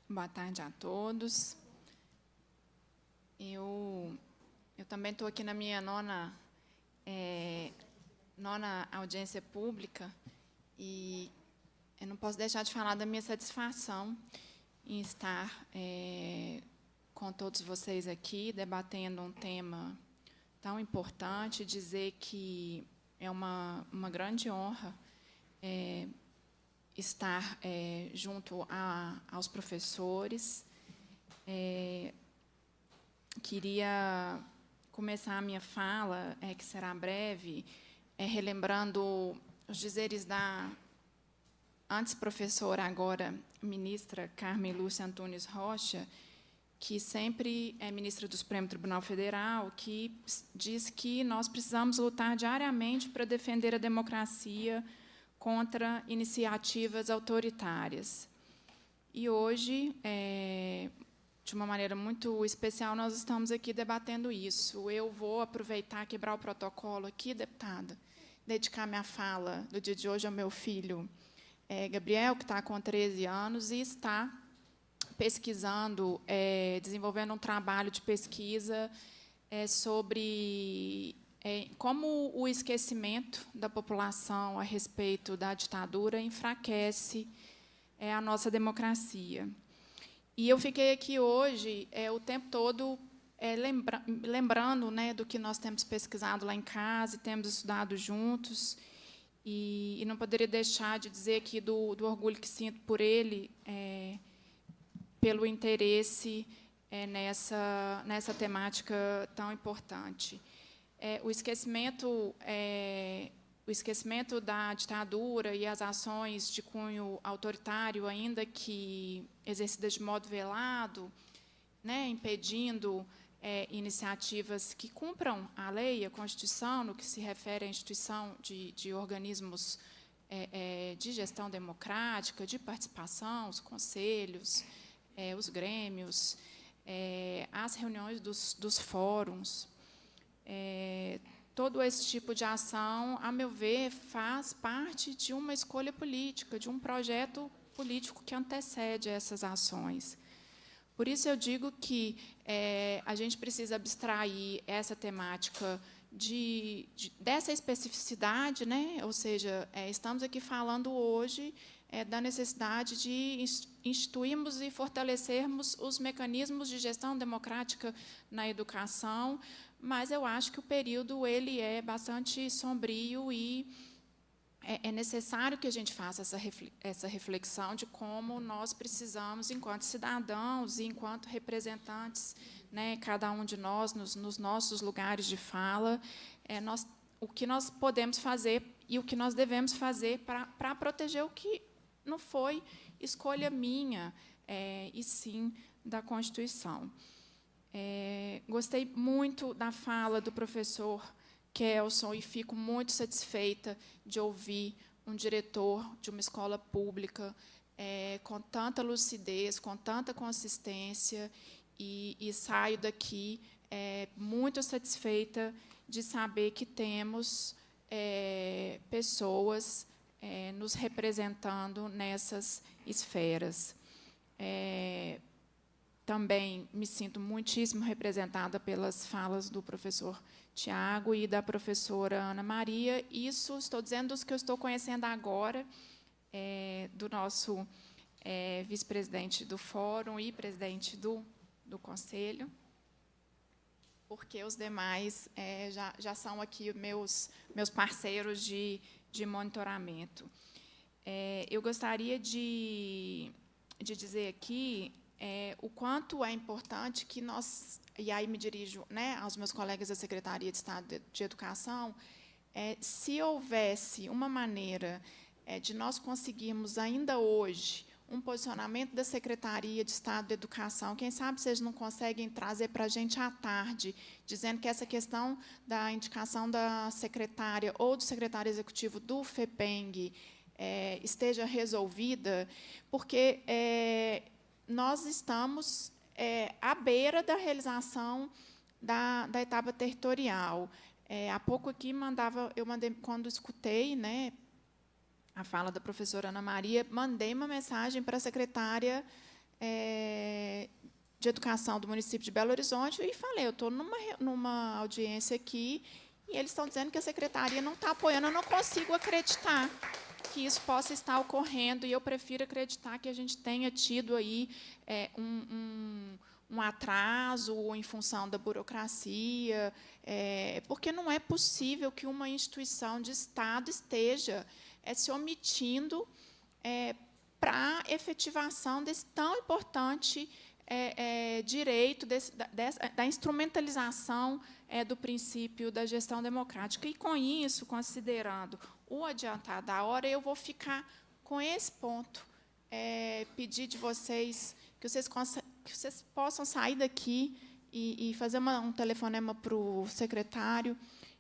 Boa tarde a todos. Eu também estou aqui na minha nona audiência pública e eu não posso deixar de falar da minha satisfação em estar com todos vocês aqui, debatendo um tema tão importante, dizer que é uma grande honra estar junto aos professores. Queria começar a minha fala, que será breve, relembrando os dizeres da antes professora, agora ministra Carmen Lúcia Antunes Rocha, que sempre é ministra do Supremo Tribunal Federal, que diz que nós precisamos lutar diariamente para defender a democracia contra iniciativas autoritárias. E hoje, de uma maneira muito especial, nós estamos aqui debatendo isso. Eu vou aproveitar, quebrar o protocolo aqui, deputada, dedicar minha fala do dia de hoje ao meu filho, Gabriel, que está com 13 anos e está pesquisando, desenvolvendo um trabalho de pesquisa sobre como o esquecimento da população a respeito da ditadura enfraquece a nossa democracia. E eu fiquei aqui hoje o tempo todo lembrando, né, do que nós temos pesquisado lá em casa e temos estudado juntos, e não poderia deixar de dizer aqui do orgulho que sinto por ele, pelo interesse nessa temática tão importante. O esquecimento da ditadura e as ações de cunho autoritário, ainda que exercidas de modo velado, né, impedindo iniciativas que cumpram a lei, a Constituição, no que se refere à instituição de organismos de gestão democrática, de participação, os conselhos, os grêmios, as reuniões dos fóruns. Todo esse tipo de ação, a meu ver, faz parte de uma escolha política, de um projeto político que antecede essas ações. Por isso, eu digo que a gente precisa abstrair essa temática dessa especificidade, né? Ou seja, estamos aqui falando hoje da necessidade de instituirmos e fortalecermos os mecanismos de gestão democrática na educação, mas eu acho que o período ele é bastante sombrio e é necessário que a gente faça essa reflexão de como nós precisamos, enquanto cidadãos e enquanto representantes, né, cada um de nós, nos nossos lugares de fala, o que nós podemos fazer e o que nós devemos fazer para proteger o que não foi escolha minha, e sim da Constituição. Gostei muito da fala do professor Kelson e fico muito satisfeita de ouvir um diretor de uma escola pública com tanta lucidez, com tanta consistência, e saio daqui muito satisfeita de saber que temos pessoas nos representando nessas esferas. Também me sinto muitíssimo representada pelas falas do professor Tiago e da professora Ana Maria. Isso estou dizendo dos que eu estou conhecendo agora, do nosso vice-presidente do Fórum e presidente do Conselho, porque os demais já são aqui meus parceiros de monitoramento. Eu gostaria de dizer aqui o quanto é importante que nós, e aí me dirijo, né, aos meus colegas da Secretaria de Estado de Educação, se houvesse uma maneira de nós conseguirmos ainda hoje um posicionamento da Secretaria de Estado de Educação, quem sabe vocês não conseguem trazer para a gente à tarde, dizendo que essa questão da indicação da secretária ou do secretário executivo do FEPENG esteja resolvida, porque nós estamos à beira da realização da etapa territorial. Há pouco aqui eu mandei, quando escutei, né, a fala da professora Ana Maria, mandei uma mensagem para a secretária de Educação do município de Belo Horizonte e falei, eu estou numa audiência aqui e eles estão dizendo que a secretaria não está apoiando, eu não consigo acreditar que isso possa estar ocorrendo, e eu prefiro acreditar que a gente tenha tido aí um atraso em função da burocracia, porque não é possível que uma instituição de Estado esteja se omitindo para a efetivação desse tão importante direito, da instrumentalização do princípio da gestão democrática. E, com isso, considerando o adiantar da hora, eu vou ficar com esse ponto, pedir de vocês que vocês possam sair daqui e fazer um telefonema para o secretário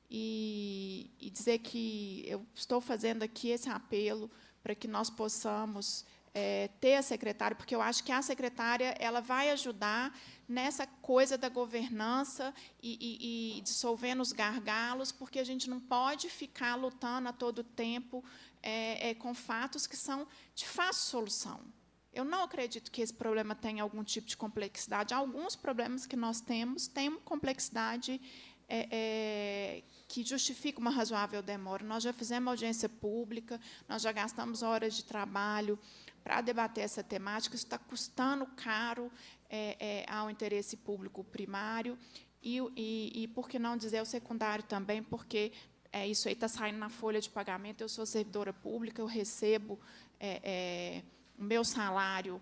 e dizer que eu estou fazendo aqui esse apelo para que nós possamos ter a secretária, porque eu acho que a secretária ela vai ajudar nessa coisa da governança e dissolvendo os gargalos, porque a gente não pode ficar lutando a todo tempo com fatos que são de fácil solução. Eu não acredito que esse problema tenha algum tipo de complexidade. Alguns problemas que nós temos têm uma complexidade que justifica uma razoável demora. Nós já fizemos audiência pública, nós já gastamos horas de trabalho para debater essa temática, isso está custando caro ao interesse público primário e, por que não dizer, o secundário também, porque isso aí está saindo na folha de pagamento. Eu sou servidora pública, eu recebo, o meu salário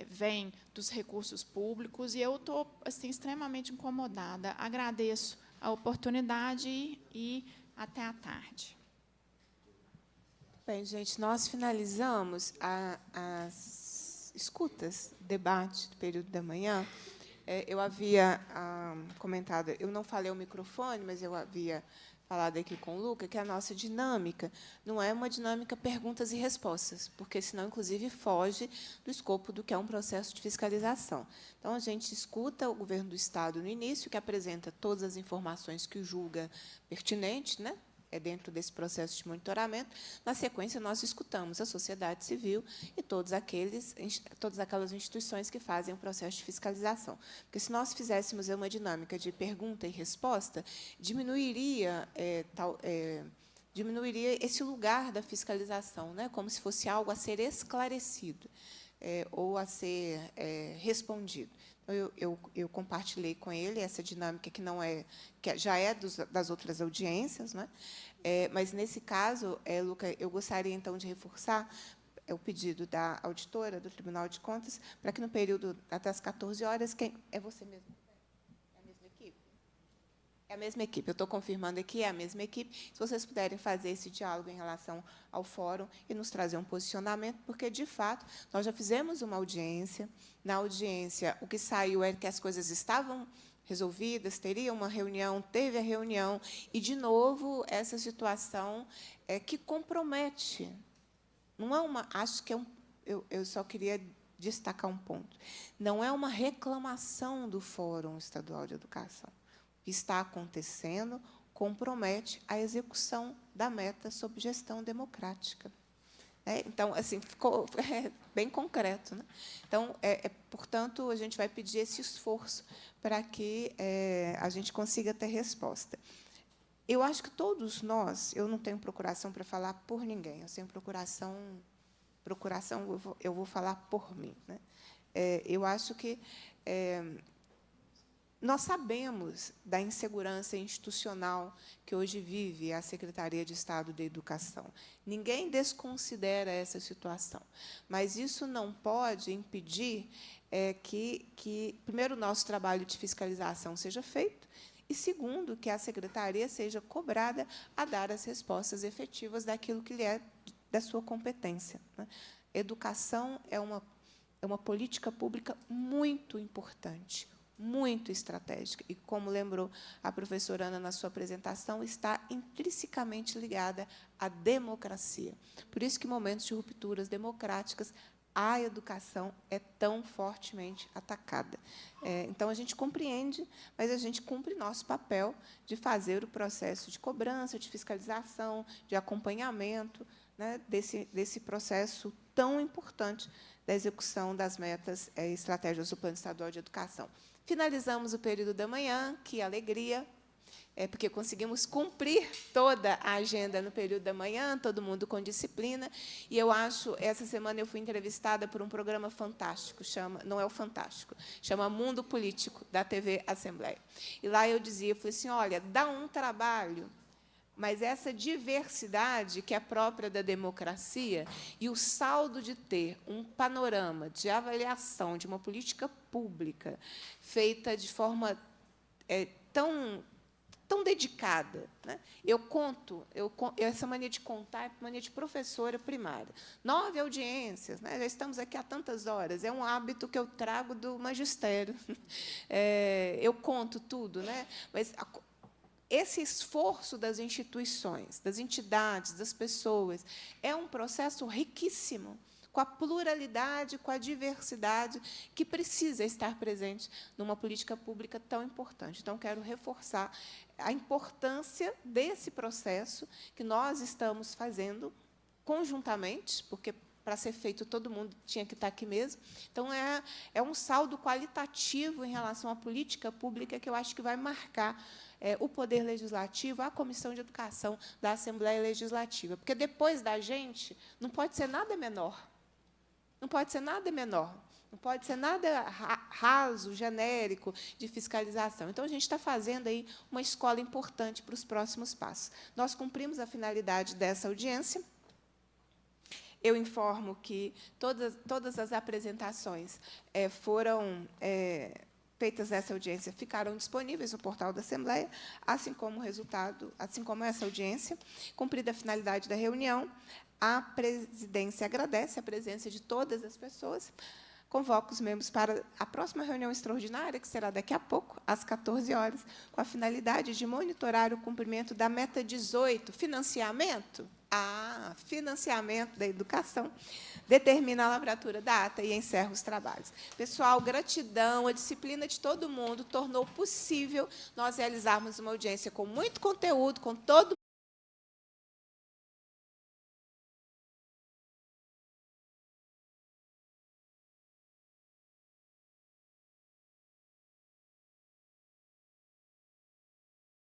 vem dos recursos públicos, e eu estou assim, extremamente incomodada. Agradeço a oportunidade e até à tarde.
Bem, gente, nós finalizamos as escutas, debate do período da manhã. Eu havia comentado, eu não falei o microfone, mas eu havia falado aqui com o Luca, que a nossa dinâmica não é uma dinâmica perguntas e respostas, porque, senão, inclusive, foge do escopo do que é um processo de fiscalização. Então, a gente escuta o governo do Estado no início, que apresenta todas as informações que o julga pertinente, né? Dentro desse processo de monitoramento. Na sequência, nós escutamos a sociedade civil e todas aquelas instituições que fazem o processo de fiscalização. Porque, se nós fizéssemos uma dinâmica de pergunta e resposta, diminuiria esse lugar da fiscalização, né, como se fosse algo a ser esclarecido ou a ser respondido. Então, eu compartilhei com ele essa dinâmica que já é das outras audiências, né? Mas, nesse caso, Luca, eu gostaria, então, de reforçar o pedido da auditora do Tribunal de Contas para que, no período até as 14 horas, é você mesmo? É a mesma equipe? É a mesma equipe. Eu estou confirmando aqui, é a mesma equipe. Se vocês puderem fazer esse diálogo em relação ao fórum e nos trazer um posicionamento, porque, de fato, nós já fizemos uma audiência. Na audiência, o que saiu é que as coisas estavam resolvidas, teria uma reunião, teve a reunião, e, de novo, essa situação que compromete. Não é uma... Acho que eu só queria destacar um ponto. Não é uma reclamação do Fórum Estadual de Educação. O que está acontecendo compromete a execução da meta sob gestão democrática. Então, assim, ficou bem concreto, né? Então, portanto, a gente vai pedir esse esforço para que a gente consiga ter resposta. Eu acho que todos nós, eu não tenho procuração para falar por ninguém, eu tenho procuração eu vou falar por mim, né? Eu acho que nós sabemos da insegurança institucional que hoje vive a Secretaria de Estado da Educação. Ninguém desconsidera essa situação, mas isso não pode impedir que, primeiro, o nosso trabalho de fiscalização seja feito, e, segundo, que a Secretaria seja cobrada a dar as respostas efetivas daquilo que lhe é da sua competência, né? Educação é uma política pública muito importante, muito estratégica, e, como lembrou a professora Ana na sua apresentação, está intrinsecamente ligada à democracia. Por isso que, em momentos de rupturas democráticas, a educação é tão fortemente atacada. Então, a gente compreende, mas a gente cumpre nosso papel de fazer o processo de cobrança, de fiscalização, de acompanhamento, né, desse processo tão importante da execução das metas e estratégias do Plano Estadual de Educação. Finalizamos o período da manhã, que alegria, porque conseguimos cumprir toda a agenda no período da manhã, todo mundo com disciplina, e eu acho, essa semana eu fui entrevistada por um programa fantástico, não é o Fantástico, chama Mundo Político, da TV Assembleia. E lá eu falei assim, olha, dá um trabalho, mas essa diversidade que é própria da democracia e o saldo de ter um panorama de avaliação de uma política pública feita de forma tão dedicada, né? Essa mania de contar é mania de professora primária. 9 audiências, né? Já estamos aqui há tantas horas, é um hábito que eu trago do magistério. Eu conto tudo, né? Mas esse esforço das instituições, das entidades, das pessoas, é um processo riquíssimo, com a pluralidade, com a diversidade que precisa estar presente numa política pública tão importante. Então, quero reforçar a importância desse processo que nós estamos fazendo conjuntamente, porque, para ser feito, todo mundo tinha que estar aqui mesmo. Então, é um saldo qualitativo em relação à política pública que eu acho que vai marcar o Poder Legislativo, a Comissão de Educação da Assembleia Legislativa. Porque, depois da gente, não pode ser nada menor. Não pode ser nada menor. Não pode ser nada raso, genérico, de fiscalização. Então, a gente está fazendo aí uma escola importante para os próximos passos. Nós cumprimos a finalidade dessa audiência. Eu informo que todas as apresentações foram feitas nessa audiência, ficaram disponíveis no portal da Assembleia, assim como o resultado, assim como essa audiência. Cumprida a finalidade da reunião, a presidência agradece a presença de todas as pessoas. Convoco os membros para a próxima reunião extraordinária, que será daqui a pouco, às 14 horas, com a finalidade de monitorar o cumprimento da meta 18, financiamento. Financiamento da educação. Determina a lavratura da ata e encerra os trabalhos. Pessoal, gratidão, a disciplina de todo mundo tornou possível nós realizarmos uma audiência com muito conteúdo, com todo